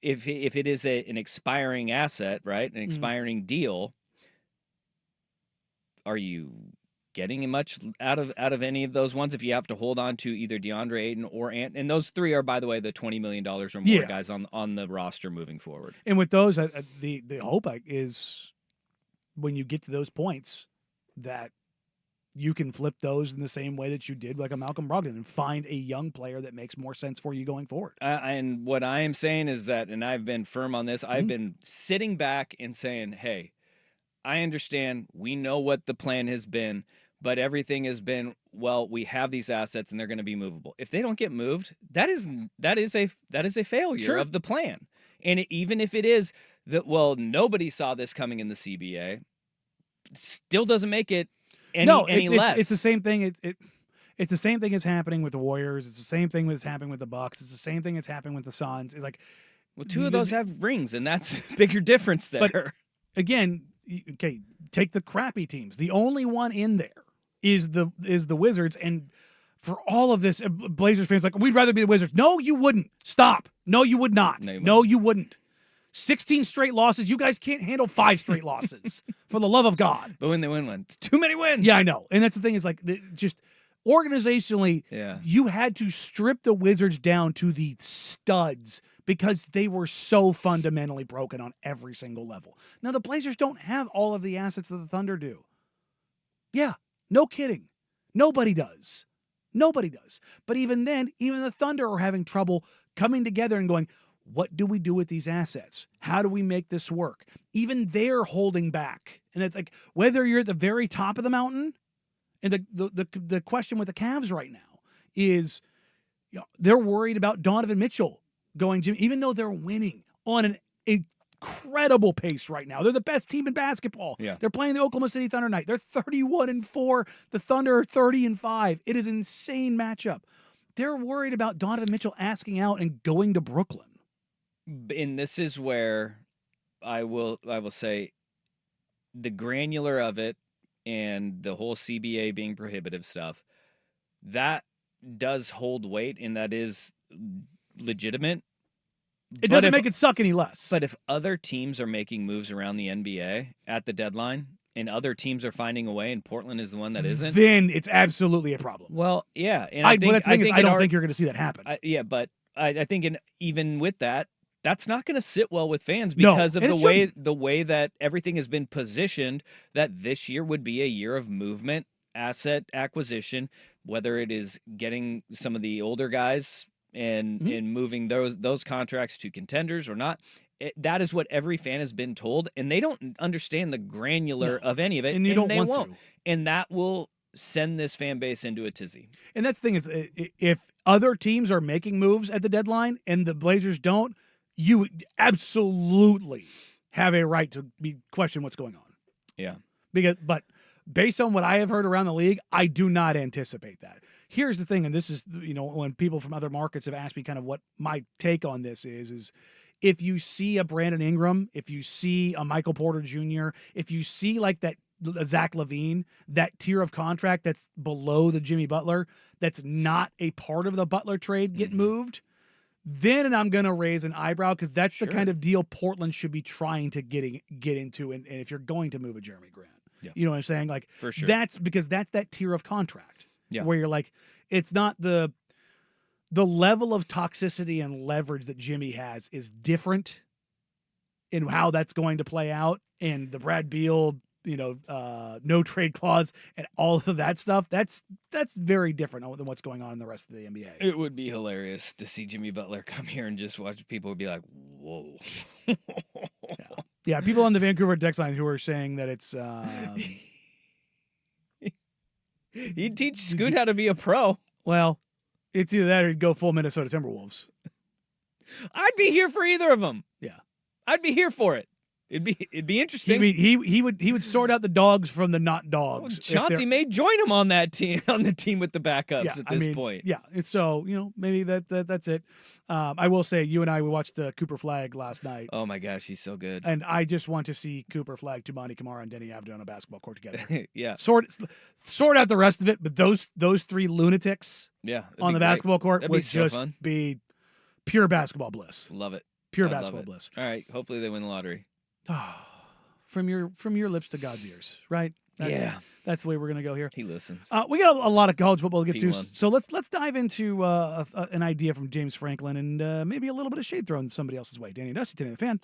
if it is an expiring asset, right, an expiring deal, are you getting much out of any of those ones if you have to hold on to either DeAndre Ayton or Ant? And those 3 are, by the way, the $20 million or more guys on the roster moving forward. And with those, the hope is when you get to those points that you can flip those in the same way that you did like a Malcolm Brogdon and find a young player that makes more sense for you going forward. And what I am saying is that, and I've been firm on this, I've been sitting back and saying, hey, I understand, we know what the plan has been, but everything has been, well, we have these assets and they're going to be movable. If they don't get moved, that is a failure of the plan. And even if it is that, well, nobody saw this coming in the CBA, it still doesn't make it any less. It's the same thing. It's the same thing that's happening with the Warriors. It's the same thing that's happening with the Bucks. It's the same thing that's happening with the Suns. It's like, well, 2 of those have rings, and that's a bigger difference there. But again, okay, take the crappy teams. The only one in there is the Wizards, and for all of this, Blazers fans like, we'd rather be the Wizards. No, you wouldn't. Stop. No, you would not. No, you wouldn't. 16 straight losses. You guys can't handle 5 straight losses, for the love of God. But when they win one, too many wins. Yeah, I know. And that's the thing is, like, just organizationally, you had to strip the Wizards down to the studs because they were so fundamentally broken on every single level. Now, the Blazers don't have all of the assets that the Thunder do. Yeah, no kidding. Nobody does. Nobody does. But even then, even the Thunder are having trouble coming together and going, what do we do with these assets? How do we make this work? Even they're holding back. And it's like, whether you're at the very top of the mountain, and the question with the Cavs right now is, they're worried about Donovan Mitchell going to, even though they're winning on an incredible pace right now. They're the best team in basketball. Yeah. They're playing the Oklahoma City Thunder tonight. They're 31-4. The Thunder are 30-5. It is an insane matchup. They're worried about Donovan Mitchell asking out and going to Brooklyn. And this is where I will say the granular of it and the whole CBA being prohibitive stuff, that does hold weight and that is legitimate. It doesn't make it suck any less. But if other teams are making moves around the NBA at the deadline and other teams are finding a way and Portland is the one that isn't, then it's absolutely a problem. Well, yeah. And I don't think you're going to see that happen. But I think even with that, that's not going to sit well with fans because of the way that everything has been positioned, that this year would be a year of movement, asset acquisition, whether it is getting some of the older guys and moving those contracts to contenders or not. That is what every fan has been told, and they don't understand the granular of any of it, and they won't. And that will send this fan base into a tizzy. And that's the thing is, if other teams are making moves at the deadline and the Blazers don't, you absolutely have a right to question what's going on. Yeah. But based on what I have heard around the league, I do not anticipate that. Here's the thing, and this is, when people from other markets have asked me kind of what my take on this is if you see a Brandon Ingram, if you see a Michael Porter Jr., if you see like that Zach LaVine, that tier of contract that's below the Jimmy Butler, that's not a part of the Butler trade get moved, then I'm going to raise an eyebrow because that's the kind of deal Portland should be trying to get into. And if you're going to move a Jeremy Grant, you know what I'm saying? Like, for sure. That's because that's that tier of contract where you're like, it's not the level of toxicity and leverage that Jimmy has is different in how that's going to play out. And the Brad Beal, no trade clause and all of that stuff, that's very different than what's going on in the rest of the NBA. It would be hilarious to see Jimmy Butler come here and just watch people would be like, whoa. Yeah, people on the Vancouver text line who are saying that it's he'd teach Scoot how to be a pro. Well, it's either that or he'd go full Minnesota Timberwolves. I'd be here for either of them. Yeah. I'd be here for it. It'd be interesting. He would sort out the dogs from the not dogs. Chauncey may join him on that team, on the team with the backups at this point. Yeah. So, maybe that's it. I will say you and I, we watched the Cooper Flag last night. Oh my gosh, he's so good. And I just want to see Cooper Flag, Tumani Kamara, and Denny Avdija on a basketball court together. Yeah. Sort out the rest of it, but those three lunatics on the basketball court that'd would be so just fun. be pure basketball bliss. Love it. Pure I love basketball it. bliss. All right. Hopefully they win the lottery. From your lips to God's ears, right? That's the way we're gonna go here. He listens. We got a lot of college football to get to, P1. so let's dive into an idea from James Franklin and maybe a little bit of shade thrown somebody else's way. Danny Dusty, Danny the Fan.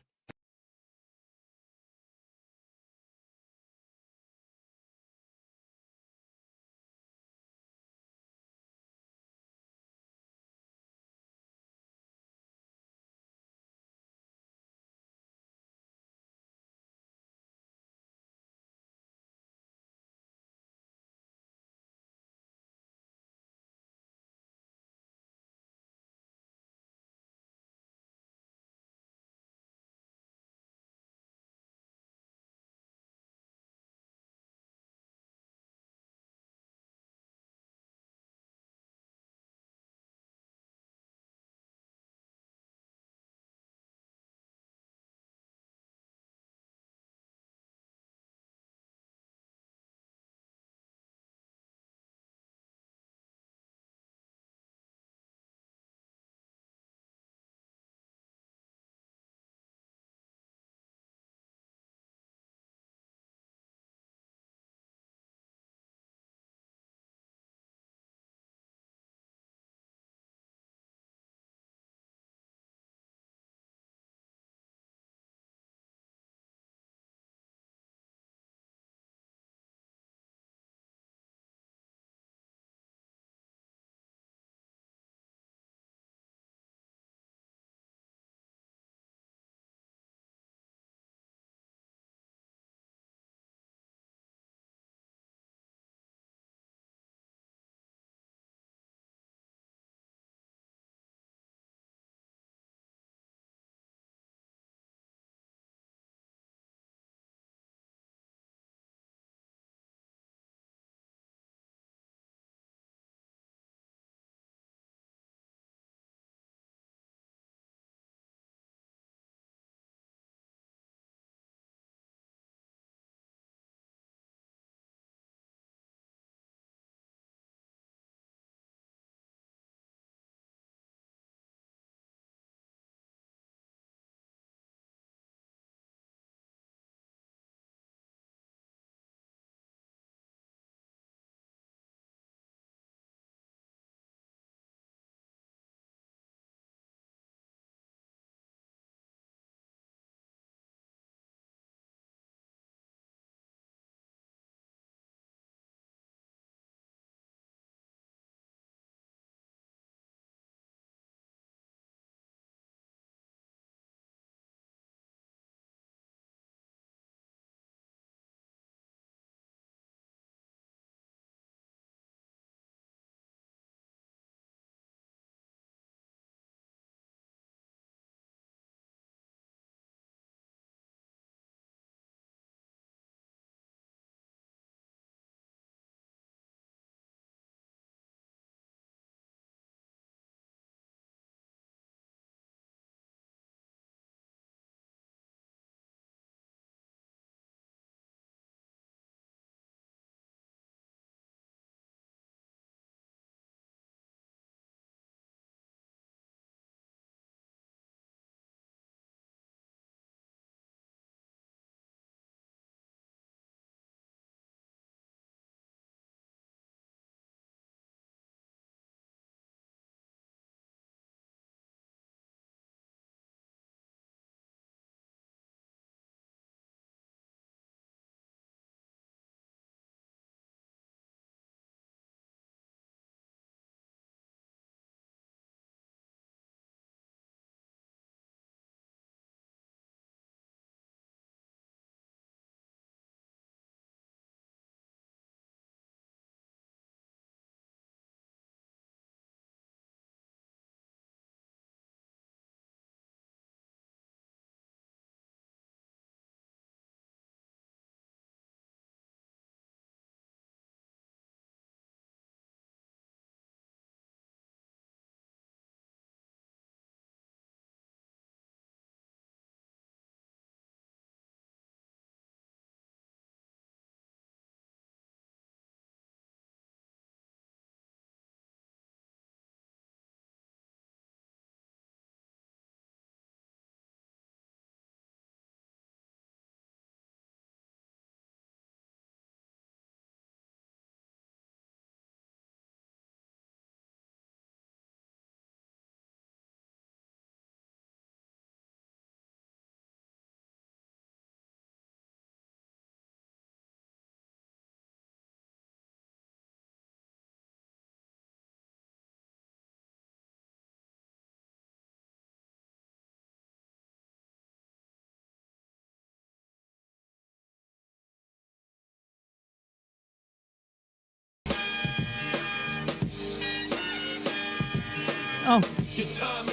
Oh,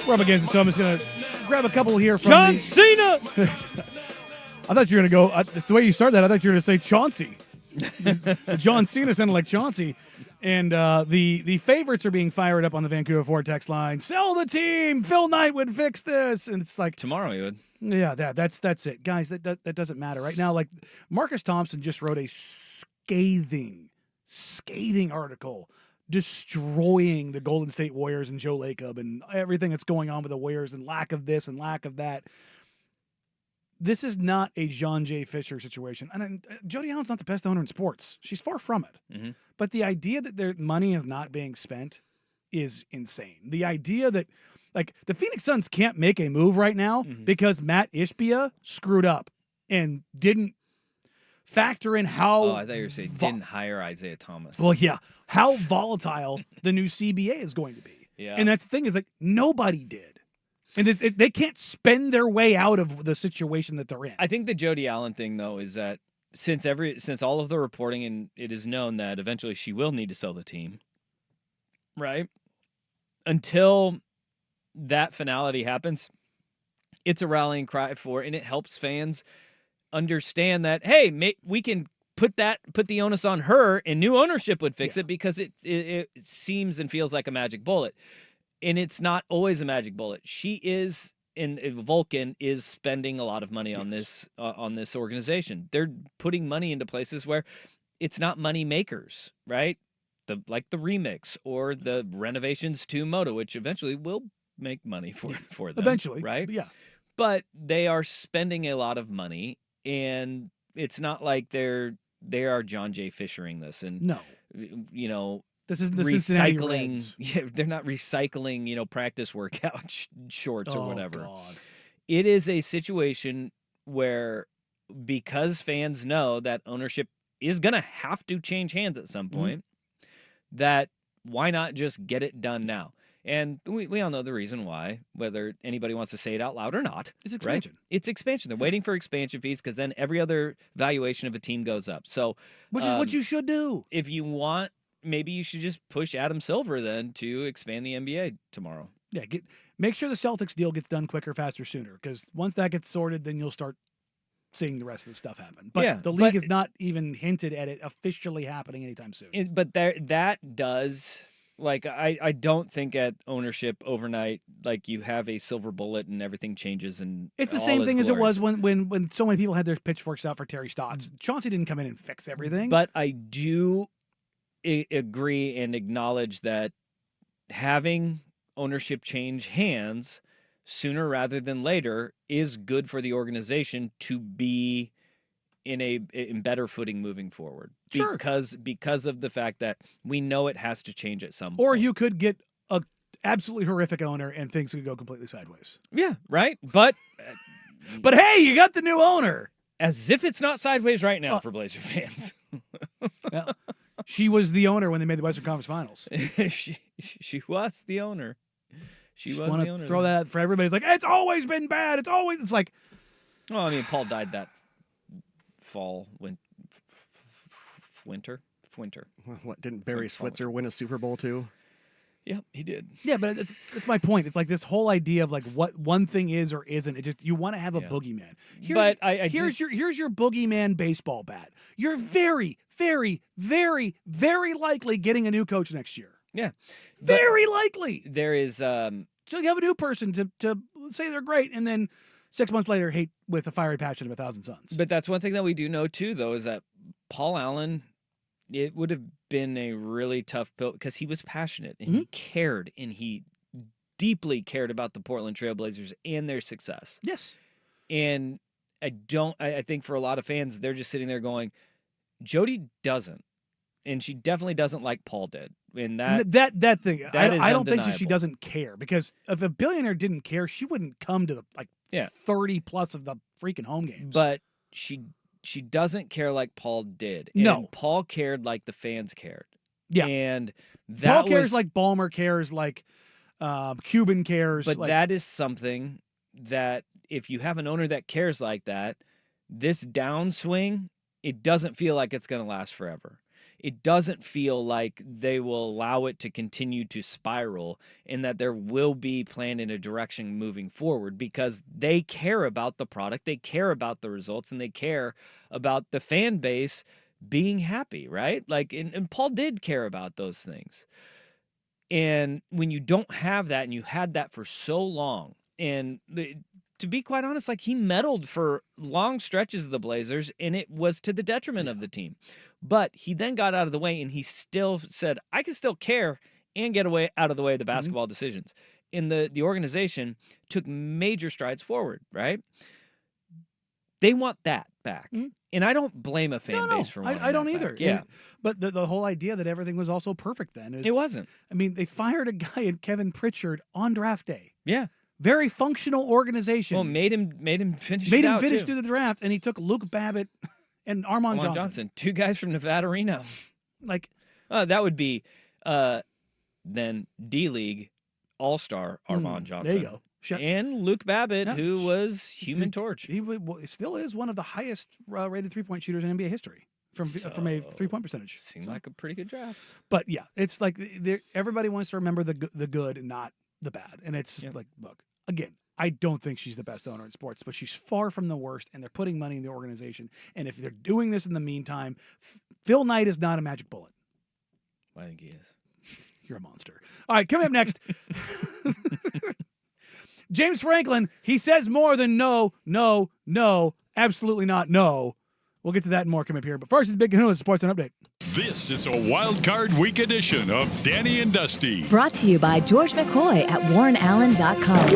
we're up against it, so I'm just going to grab a couple here from John Cena! I thought you were going to go, the way you started that, I thought you were going to say Chauncey. John Cena sounded like Chauncey. And the favorites are being fired up on the Vancouver Ford text line. Sell the team! Phil Knight would fix this! And it's like... Tomorrow he would. Yeah, that's it. Guys, that doesn't matter. Right now, like, Marcus Thompson just wrote a scathing article destroying the Golden State Warriors and Joe Lacob and everything that's going on with the Warriors and lack of this and lack of that. This is not a John J. Fisher situation. And Jody Allen's not the best owner in sports. She's far from it. Mm-hmm. But the idea that their money is not being spent is insane. The idea that, like, the Phoenix Suns can't make a move right now because Matt Ishbia screwed up and didn't factor in how... Oh, I thought you were saying didn't hire Isaiah Thomas. Well, yeah. How volatile the new CBA is going to be. Yeah. And that's the thing is, like, nobody did. And they can't spend their way out of the situation that they're in. I think the Jody Allen thing, though, is that since all of the reporting, and it is known that eventually she will need to sell the team, right? Until that finality happens, it's a rallying cry for, and it helps fans understand that, hey, we can put the onus on her, and new ownership would fix it because it seems and feels like a magic bullet. And it's not always a magic bullet. She is, and Vulcan is spending a lot of money on this organization. They're putting money into places where it's not money makers, right? Like the remix or the renovations to Moto, which eventually will make money for them. Eventually, right? Yeah. But they are spending a lot of money, and it's not like they are John J. Fishering this, and no, you know. This is the Cincinnati recycling. Reds. Yeah, they're not recycling, practice workout shorts or whatever. God. It is a situation where, because fans know that ownership is going to have to change hands at some point, that why not just get it done now? And we all know the reason why, whether anybody wants to say it out loud or not. It's expansion. Right? It's expansion. They're waiting for expansion fees because then every other valuation of a team goes up. So, which is what you should do. If you want, maybe you should just push Adam Silver then to expand the NBA tomorrow. Yeah, make sure the Celtics deal gets done quicker, faster, sooner. Because once that gets sorted, then you'll start seeing the rest of the stuff happen. But the league is not even hinted at it officially happening anytime soon. But that does, like, I don't think at ownership overnight, like, you have a silver bullet and everything changes. And it's the same thing as it was when so many people had their pitchforks out for Terry Stotts. Chauncey didn't come in and fix everything. But I do agree and acknowledge that having ownership change hands sooner rather than later is good for the organization to be in better footing moving forward. Sure. Because of the fact that we know it has to change at some point. Or you could get a absolutely horrific owner and things could go completely sideways. Yeah, right? But hey, you got the new owner. As if it's not sideways right now for Blazer fans. Yeah. She was the owner when they made the Western Conference Finals. she was the owner. She was the owner. Throw that out for everybody's like, it's always been bad. It's like. Well, I mean, Paul died that fall, winter. What, didn't Barry Switzer win a Super Bowl too? Yep, he did. Yeah, but it's my point. It's like this whole idea of like what one thing is or isn't. It just, you want to have a boogeyman. Here's your boogeyman baseball bat. You're very, very, very, very likely getting a new coach next year. Yeah, very likely. There is. So you have a new person to say they're great, and then 6 months later hate with a fiery passion of 1,000 Suns. But that's one thing that we do know too, though, is that Paul Allen, it would have been a really tough pill because he was passionate and he cared, and he deeply cared about the Portland Trailblazers and their success. Yes. And I think for a lot of fans, they're just sitting there going, Jody doesn't. And she definitely doesn't like Paul did. And that thing, I don't think that she undeniable. doesn't care, because if a billionaire didn't care, she wouldn't come to 30 plus of the freaking home games. But she doesn't care like Paul did. No. And Paul cared like the fans cared. Yeah. And Paul cares like Ballmer cares, like Cuban cares. But that is something that if you have an owner that cares like that, this downswing, it doesn't feel like it's going to last forever. it doesn't feel like they will allow it to continue to spiral, and that there will be planned in a direction moving forward, because they care about the product, they care about the results, and they care about the fan base being happy, right? Like, and Paul did care about those things. And when you don't have that, and you had that for so long, and to be quite honest, like, he meddled for long stretches of the Blazers, and it was to the detriment of the team. But he then got out of the way, and he still said, I can still care and get out of the way of the basketball decisions. And the organization took major strides forward, right? They want that back. And I don't blame a fan base for wanting I don't that either. back. Yeah. But the whole idea that everything was also perfect then is, It wasn't. I mean, they fired a guy in Kevin Pritchard on draft day. Yeah. Very functional organization. Well, made him finish Made it him out, finish too. through the draft, and he took Luke Babbitt and Armand Johnson. Two guys from Nevada Reno. Like, that would be then D-League All-Star Armand Johnson. There you go. And Luke Babbitt, Yeah. who was Human Torch. He still is one of the highest rated three-point shooters in NBA history from a three-point percentage. Seemed like a pretty good draft. But yeah, it's like everybody wants to remember the good and not the bad. And it's just like, look, again, I don't think she's the best owner in sports, but she's far from the worst, and they're putting money in the organization. And if they're doing this in the meantime, Phil Knight is not a magic bullet. I think he is. You're a monster. All right, coming up next. James Franklin, he says more than no, absolutely not no. We'll get to that and more coming up here. But first, it's Big Kahuna Sports and Update. This is a Wild Card Week edition of Danny and Dusty. Brought to you by George McCoy at WarrenAllen.com.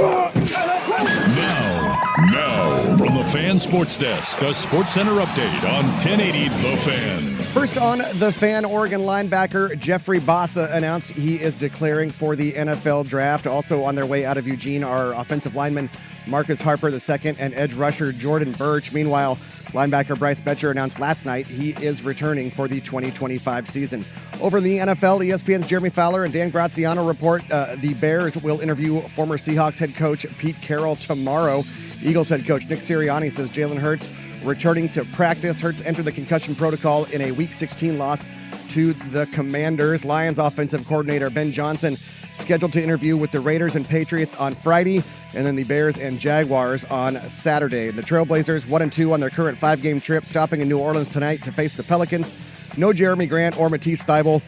Now, from the Fan Sports Desk, a Sports Center update on 1080 The Fan. First on The Fan, Oregon linebacker Jeffrey Bassa announced he is declaring for the NFL draft. Also on their way out of Eugene are offensive lineman Marcus Harper II and edge rusher Jordan Birch. Meanwhile, linebacker Bryce Betcher announced last night he is returning for the 2025 season. Over in the NFL, ESPN's Jeremy Fowler and Dan Graziano report the Bears will interview former Seahawks head coach Pete Carroll tomorrow. Eagles head coach Nick Sirianni says Jalen Hurts returning to practice. Hurts entered the concussion protocol in a Week 16 loss to the Commanders. Lions offensive coordinator Ben Johnson scheduled to interview with the Raiders and Patriots on Friday, and then the Bears and Jaguars on Saturday. The Trailblazers 1-2 on their current 5-game trip, stopping in New Orleans tonight to face the Pelicans. No Jeremy Grant or Matisse Thybulle.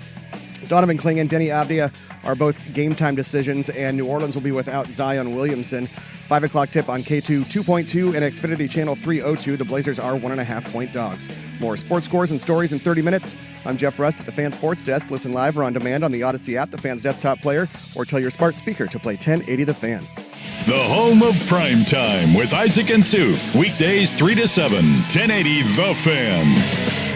Donovan Clingan, Denny Avdia are both game-time decisions, and New Orleans will be without Zion Williamson. 5 o'clock tip on K2 2.2 and Xfinity Channel 302. The Blazers are 1.5-point dogs. More sports scores and stories in 30 minutes. I'm Jeff Rust at the Fan Sports Desk. Listen live or on demand on the Odyssey app, the Fan's desktop player, or tell your smart speaker to play 1080 The Fan. The home of prime time with Isaac and Sue. Weekdays 3 to 7, 1080 The Fan.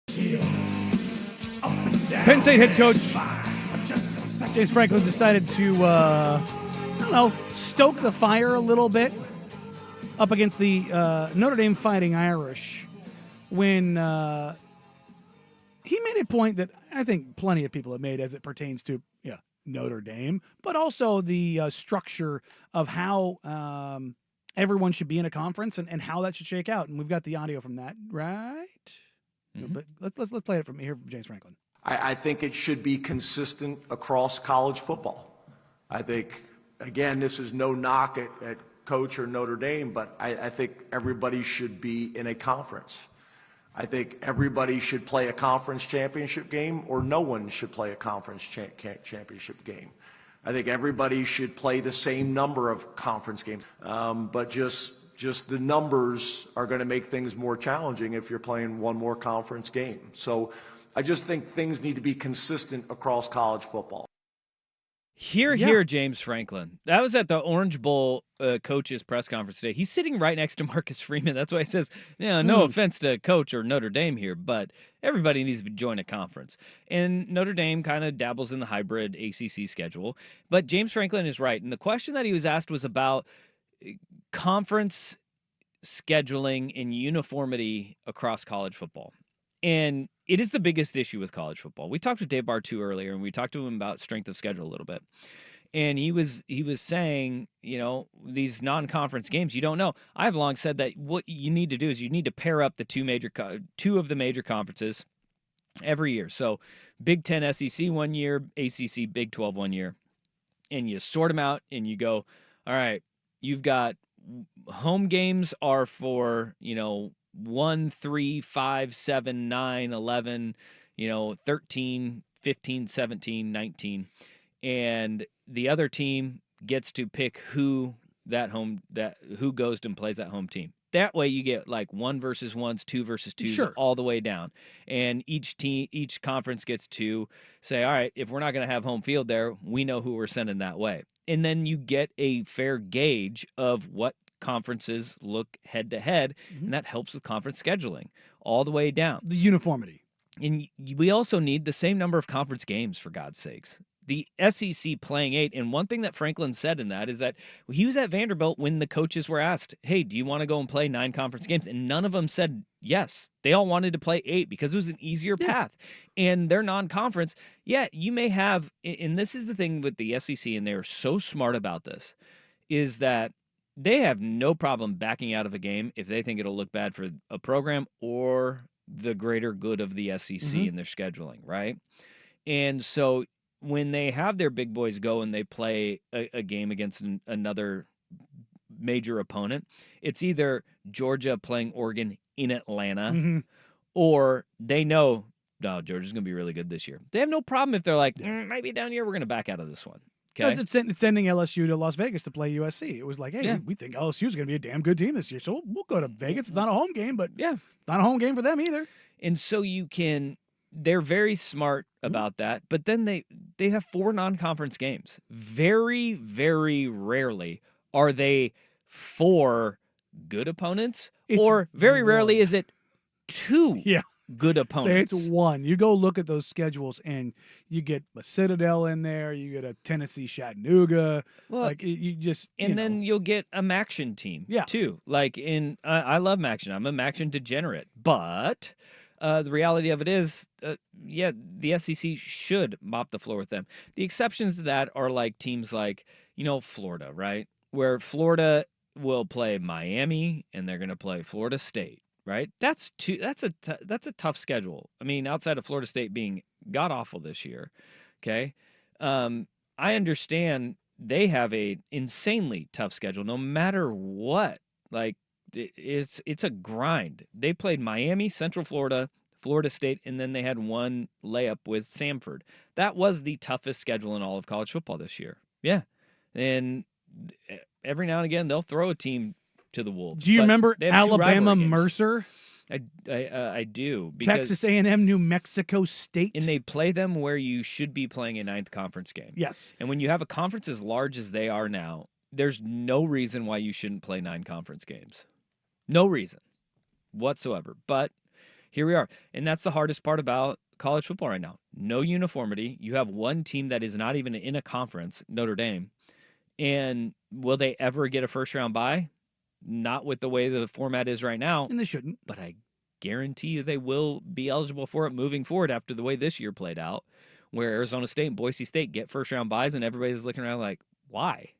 Penn State head coach James Franklin decided to, stoke the fire a little bit up against the Notre Dame Fighting Irish when he made a point that I think plenty of people have made as it pertains to Notre Dame, but also the structure of how everyone should be in a conference and how that should shake out. And we've got the audio from that, right? Mm-hmm. But let's play it from James Franklin. I think it should be consistent across college football. I think, again, this is no knock at Coach or Notre Dame, but I think everybody should be in a conference. I think everybody should play a conference championship game, or no one should play a conference championship game. I think everybody should play the same number of conference games, but just the numbers are going to make things more challenging if you're playing one more conference game. So I just think things need to be consistent across college football. Here, James Franklin. That was at the Orange Bowl coaches press conference today. He's sitting right next to Marcus Freeman. That's why he says, no offense to Coach or Notre Dame here, but everybody needs to join a conference. And Notre Dame kind of dabbles in the hybrid ACC schedule. But James Franklin is right. And the question that he was asked was about conference scheduling and uniformity across college football. And it is the biggest issue with college football. We talked to Dave Bartu earlier, and we talked to him about strength of schedule a little bit. And he was saying, these non-conference games, you don't know. I've long said that what you need to do is you need to pair up the two of the major conferences every year. So Big Ten SEC 1 year, ACC Big 12 1 year. And you sort them out, and you go, all right, you've got home games are for, 1, 3, 5, 7, 9, 11, 13, 15, 17, 19. And the other team gets to pick who goes and plays that home team. That way you get like 1 versus 1s, 2 versus 2s, all the way down. And each conference gets to say, all right, if we're not going to have home field there, we know who we're sending that way. And then you get a fair gauge of what conferences look head to head, and that helps with conference scheduling all the way down. The uniformity. And we also need the same number of conference games, for God's sakes. The SEC playing 8, and one thing that Franklin said in that is that he was at Vanderbilt when the coaches were asked, hey, do you want to go and play 9 conference games? And none of them said yes. They all wanted to play 8 because it was an easier path. And they're non-conference. Yeah, you may have, and this is the thing with the SEC, and they're so smart about this, is that they have no problem backing out of a game if they think it'll look bad for a program or the greater good of the SEC in their scheduling, right? And so when they have their big boys go and they play a game against another major opponent, it's either Georgia playing Oregon in Atlanta or they know, no, Georgia's going to be really good this year. They have no problem if they're like, maybe down here we're going to back out of this one. Okay. It's sending LSU to Las Vegas to play USC. It was like, hey, we think LSU is going to be a damn good team this year, so we'll go to Vegas. It's not a home game, but not a home game for them either. And so they're very smart about that, but then they have 4 non-conference games. Very, very rarely are they 4 good opponents, or very rarely is it 2 good opponents. Say it's 1. You go look at those schedules, and you get a Citadel in there. You get a Tennessee Chattanooga. Well, then you'll get a Maction team, too. Like I love Maction. I'm a Maction degenerate, but the reality of it is, the SEC should mop the floor with them. The exceptions to that are like teams like, Florida, right? Where Florida will play Miami, and they're going to play Florida State. Right, that's a tough schedule. I mean, outside of Florida State being god awful this year, okay. I understand they have a insanely tough schedule, no matter what. Like it's a grind. They played Miami, Central Florida, Florida State, and then they had one layup with Samford. That was the toughest schedule in all of college football this year. Yeah, and every now and again they'll throw a team to the Wolves. Do you remember Alabama Mercer? I do. Texas A&M, New Mexico State. And they play them where you should be playing a 9th conference game. Yes. And when you have a conference as large as they are now, there's no reason why you shouldn't play 9 conference games. No reason whatsoever. But here we are. And that's the hardest part about college football right now. No uniformity. You have one team that is not even in a conference, Notre Dame. And will they ever get a first-round bye? Not with the way the format is right now. And they shouldn't. But I guarantee you they will be eligible for it moving forward after the way this year played out, where Arizona State and Boise State get first-round byes, and everybody's looking around like, why?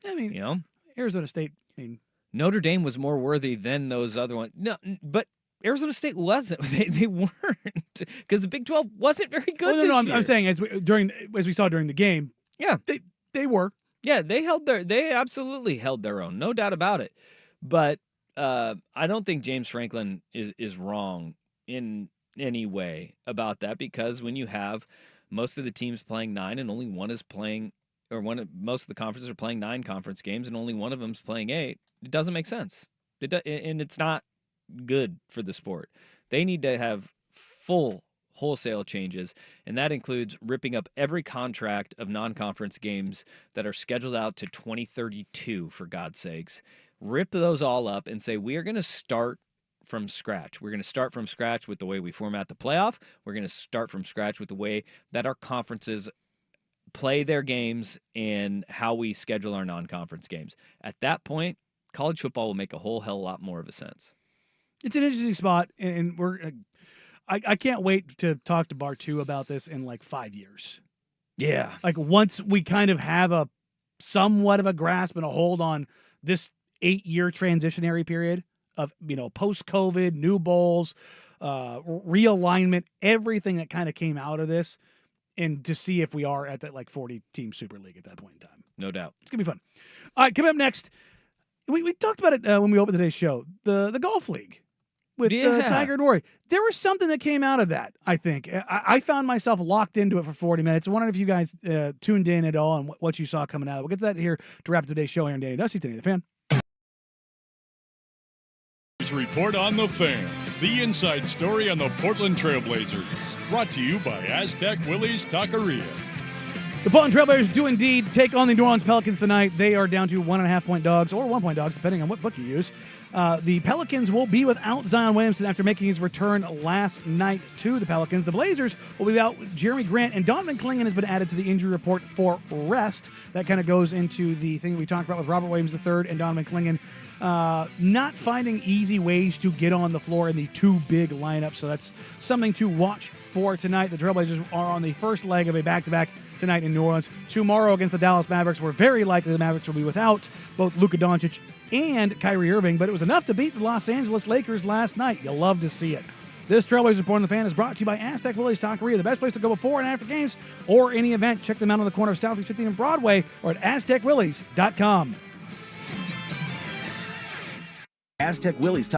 I mean, Arizona State, Notre Dame was more worthy than those other ones. No, but Arizona State wasn't. They weren't, because the Big 12 wasn't very good this year. I'm saying as we saw during the game, yeah, they were. Yeah, they absolutely held their own, no doubt about it. But I don't think James Franklin is wrong in any way about that, because when you have most of the teams playing 9 and only one is playing, or most of the conferences are playing 9 conference games and only one of them's playing 8, it doesn't make sense. And it's not good for the sport. They need to have full wholesale changes, and that includes ripping up every contract of non-conference games that are scheduled out to 2032, for God's sakes. Rip those all up and say, we are going to start from scratch. We're going to start from scratch with the way we format the playoff. We're going to start from scratch with the way that our conferences play their games and how we schedule our non-conference games. At that point, college football will make a whole hell of a lot more of a sense. It's an interesting spot, and I can't wait to talk to Bartu about this in like 5 years. Yeah. Like once we kind of have a somewhat of a grasp and a hold on this 8-year transitionary period of, post-COVID, new bowls, realignment, everything that kind of came out of this, and to see if we are at that like 40-team Super League at that point in time. No doubt. It's going to be fun. All right, coming up next, we talked about it when we opened today's show, the Golf League. With Tiger and Rory. There was something that came out of that, I think. I found myself locked into it for 40 minutes. I wondered if you guys tuned in at all and what you saw coming out. We'll get to that here to wrap today's show here on Danny Dusty, Danny the Fan. Report on the Fan, the inside story on the Portland Trailblazers. Brought to you by Aztec Willie's Taqueria. The Portland Trailblazers do indeed take on the New Orleans Pelicans tonight. They are down to 1.5-point dogs, or 1-point dogs, depending on what book you use. The Pelicans will be without Zion Williamson after making his return last night to the Pelicans. The Blazers will be without Jeremy Grant, and Donovan Clingan has been added to the injury report for rest. That kind of goes into the thing we talked about with Robert Williams III and Donovan Clingan not finding easy ways to get on the floor in the two big lineups. So that's something to watch for tonight. The Trailblazers are on the first leg of a back-to-back tonight in New Orleans. Tomorrow against the Dallas Mavericks, we're very likely the Mavericks will be without both Luka Doncic and Kyrie Irving, but it was enough to beat the Los Angeles Lakers last night. You'll love to see it. This Trailblazers Report on the Fan is brought to you by Aztec Willie's Taqueria, the best place to go before and after games or any event. Check them out on the corner of Southeast 15 and Broadway or at AztecWillies.com. Aztec Willie's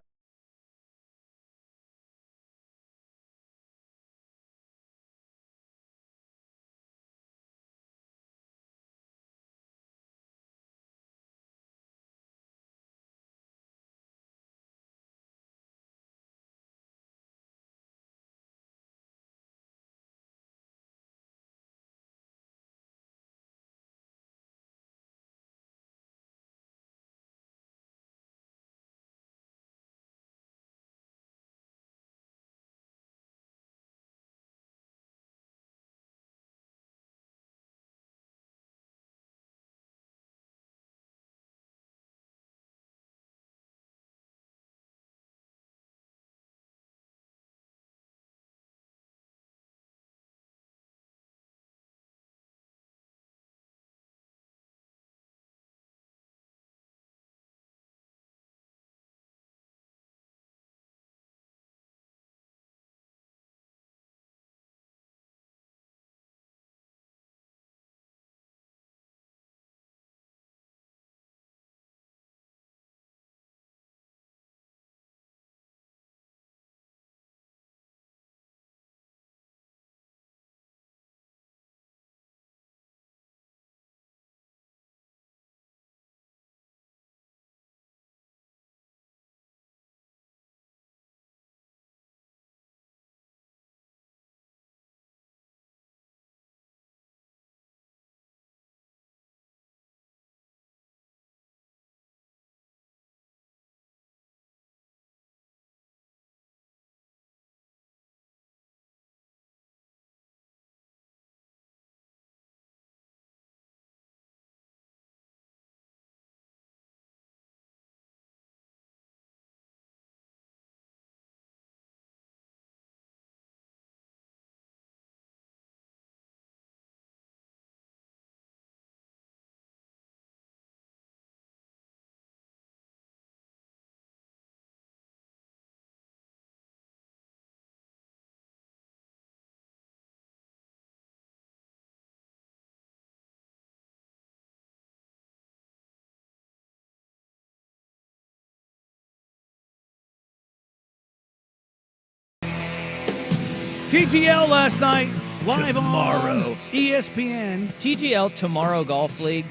TGL last night, live on ESPN. TGL Tomorrow Golf League.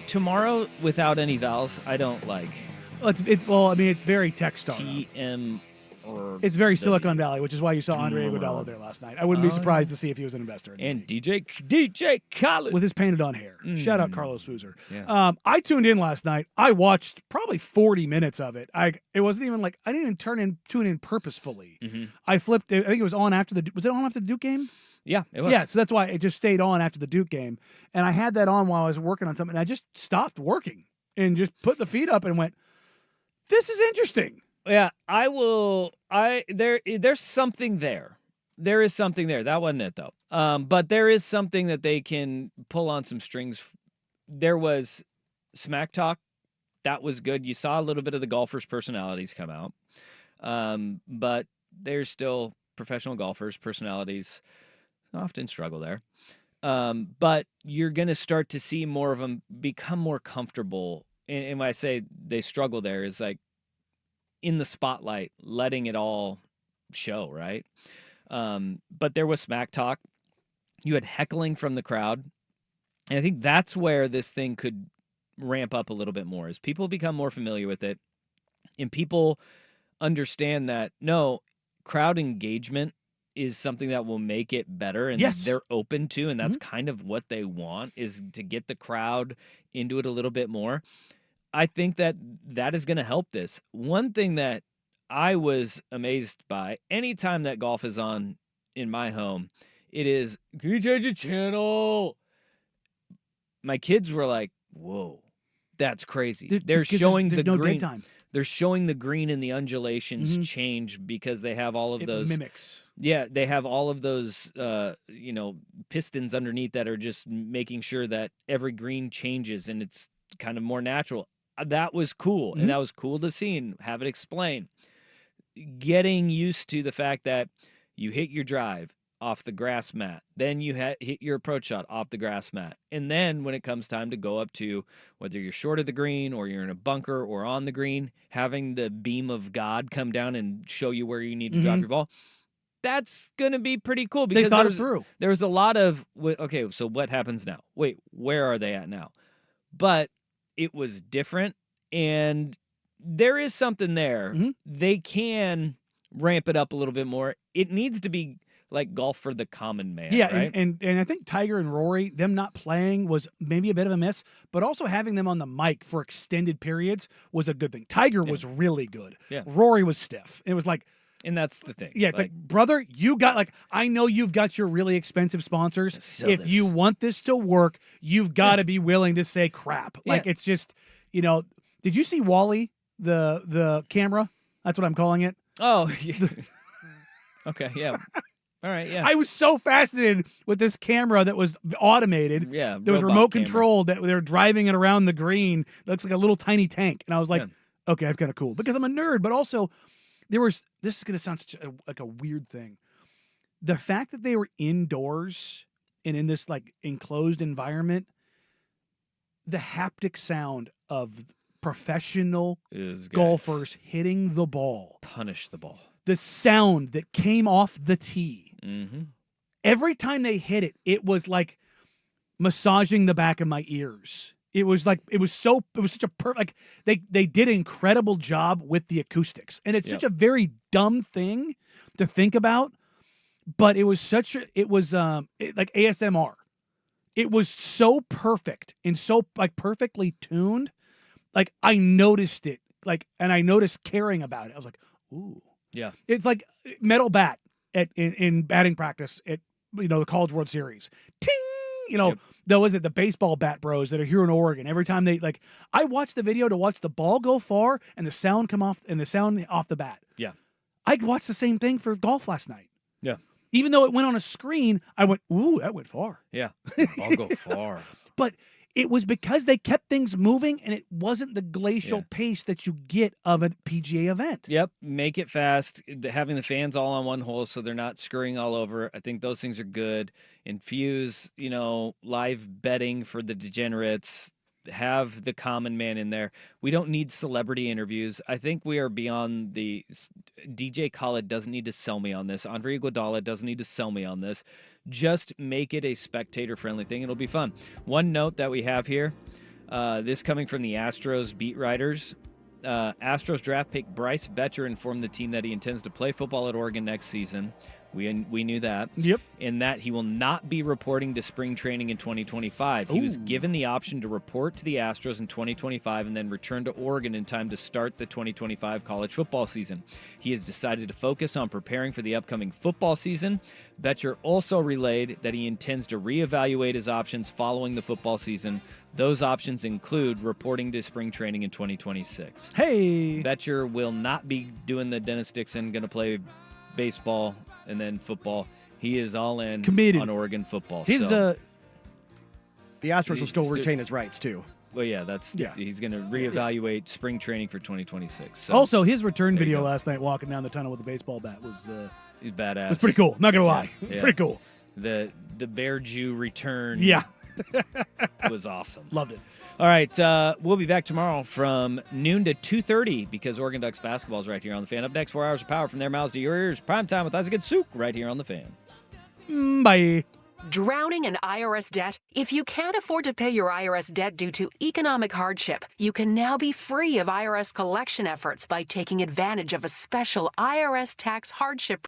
Tomorrow without any vowels, I don't like. It's very tech star. TM or it's very Silicon Valley, which is why you saw Andre Iguodala there last night. I wouldn't be surprised to see if he was an investor. And DJ Khaled with his painted on hair. Shout out Carlos Boozer. Yeah. I tuned in last night. I watched probably 40 minutes of it. It wasn't even like I didn't even tune in purposefully. Mm-hmm. I flipped it. I think it was on after the. Was it on after the Duke game? Yeah, it was. Yeah, so that's why it just stayed on after the Duke game, and I had that on while I was working on something. And I just stopped working and just put the feed up and went, "This is interesting." Yeah, there's something there. There is something there. That wasn't it though. But there is something that they can pull on some strings. There was smack talk. That was good. You saw a little bit of the golfers' personalities come out. But there's still professional golfers' personalities often struggle there. But you're going to start to see more of them become more comfortable. And when I say they struggle there is like, in the spotlight, letting it all show, right? But there was smack talk. You had heckling from the crowd. And I think that's where this thing could ramp up a little bit more as people become more familiar with it and people understand that, no, crowd engagement is something that will make it better and they're open to, and that's kind of what they want, is to get the crowd into it a little bit more. I think that is going to help this. One thing that I was amazed by, anytime that golf is on in my home, it is, can you change the channel? My kids were like, whoa, that's crazy. They're showing the green. They're showing the green and the undulations change because they have all of those mimics. Yeah, they have all of those, pistons underneath that are just making sure that every green changes and it's kind of more natural. That was cool, and that was cool to see and have it explained. Getting used to the fact that you hit your drive off the grass mat, then you hit your approach shot off the grass mat, and then when it comes time to go up to whether you're short of the green or you're in a bunker or on the green, having the beam of God come down and show you where you need to drop your ball, that's going to be pretty cool because they thought it through. There was a lot of, okay, so what happens now? Wait, where are they at now? But it was different, and there is something there. They can ramp it up a little bit more. It needs to be like golf for the common man. Yeah, right? and I think Tiger and Rory, them not playing was maybe a bit of a miss, but also having them on the mic for extended periods was a good thing. Tiger was really good. Yeah. Rory was stiff. It was like, and that's the thing. Yeah, it's like, brother, you got I know you've got your really expensive sponsors. If you want this to work, you've got to be willing to say crap. Like it's just, did you see Wally, the camera? That's what I'm calling it. Oh, yeah. Okay, yeah. All right, yeah. I was so fascinated with this camera that was automated. Yeah, there was remote controlled that they're driving it around the green. It looks like a little tiny tank, and I was like, okay, that's kind of cool because I'm a nerd, but also this is going to sound like a weird thing. The fact that they were indoors and in this like enclosed environment, the haptic sound of professional golfers hitting the ball. Punish the ball. The sound that came off the tee. Every time they hit it, it was like massaging the back of my ears. It was such a perfect, they did an incredible job with the acoustics. And it's such a very dumb thing to think about, but it was like ASMR. It was so perfect and so like perfectly tuned. Like I noticed it, and I noticed caring about it. I was like, ooh. Yeah. It's like metal bat in batting practice at the College World Series. Ting! The baseball bat bros that are here in Oregon. Every time I watched the video to watch the ball go far and the sound come off and the sound off the bat. Yeah. I watched the same thing for golf last night. Yeah. Even though it went on a screen, I went, ooh, that went far. Yeah. Ball go far. But it was because they kept things moving and it wasn't the glacial pace that you get of a PGA event. Yep. Make it fast. Having the fans all on one hole so they're not scurrying all over. I think those things are good. Infuse, live betting for the degenerates. have the common man in there. We don't need celebrity interviews. I think we are beyond the DJ Khaled doesn't need to sell me on this. Andre Iguodala doesn't need to sell me on this. Just make it a spectator-friendly thing. It'll be fun. One note that we have here, this coming from the Astros beat writers. Astros draft pick Bryce Betcher informed the team that he intends to play football at Oregon next season. We knew that. Yep. And that he will not be reporting to spring training in 2025. He was given the option to report to the Astros in 2025 and then return to Oregon in time to start the 2025 college football season. He has decided to focus on preparing for the upcoming football season. Betcher also relayed that he intends to reevaluate his options following the football season. Those options include reporting to spring training in 2026. Hey! Betcher will not be doing the Dennis Dixon, going to play baseball and then football. He is all in Committed. on Oregon football. The Astros will still retain his rights, too. Well, yeah, he's going to reevaluate spring training for 2026. So, also, his return video last night walking down the tunnel with a baseball bat was he's badass. was pretty cool. Not going to lie. Yeah. Pretty cool. The Bear Jew return was awesome. Loved it. All right, we'll be back tomorrow from noon to 2:30 because Oregon Ducks basketball is right here on The Fan. Up next, 4 hours of power from their mouths to your ears. Prime time with Isaac and Suk right here on The Fan. Bye. Drowning in IRS debt? If you can't afford to pay your IRS debt due to economic hardship, you can now be free of IRS collection efforts by taking advantage of a special IRS tax hardship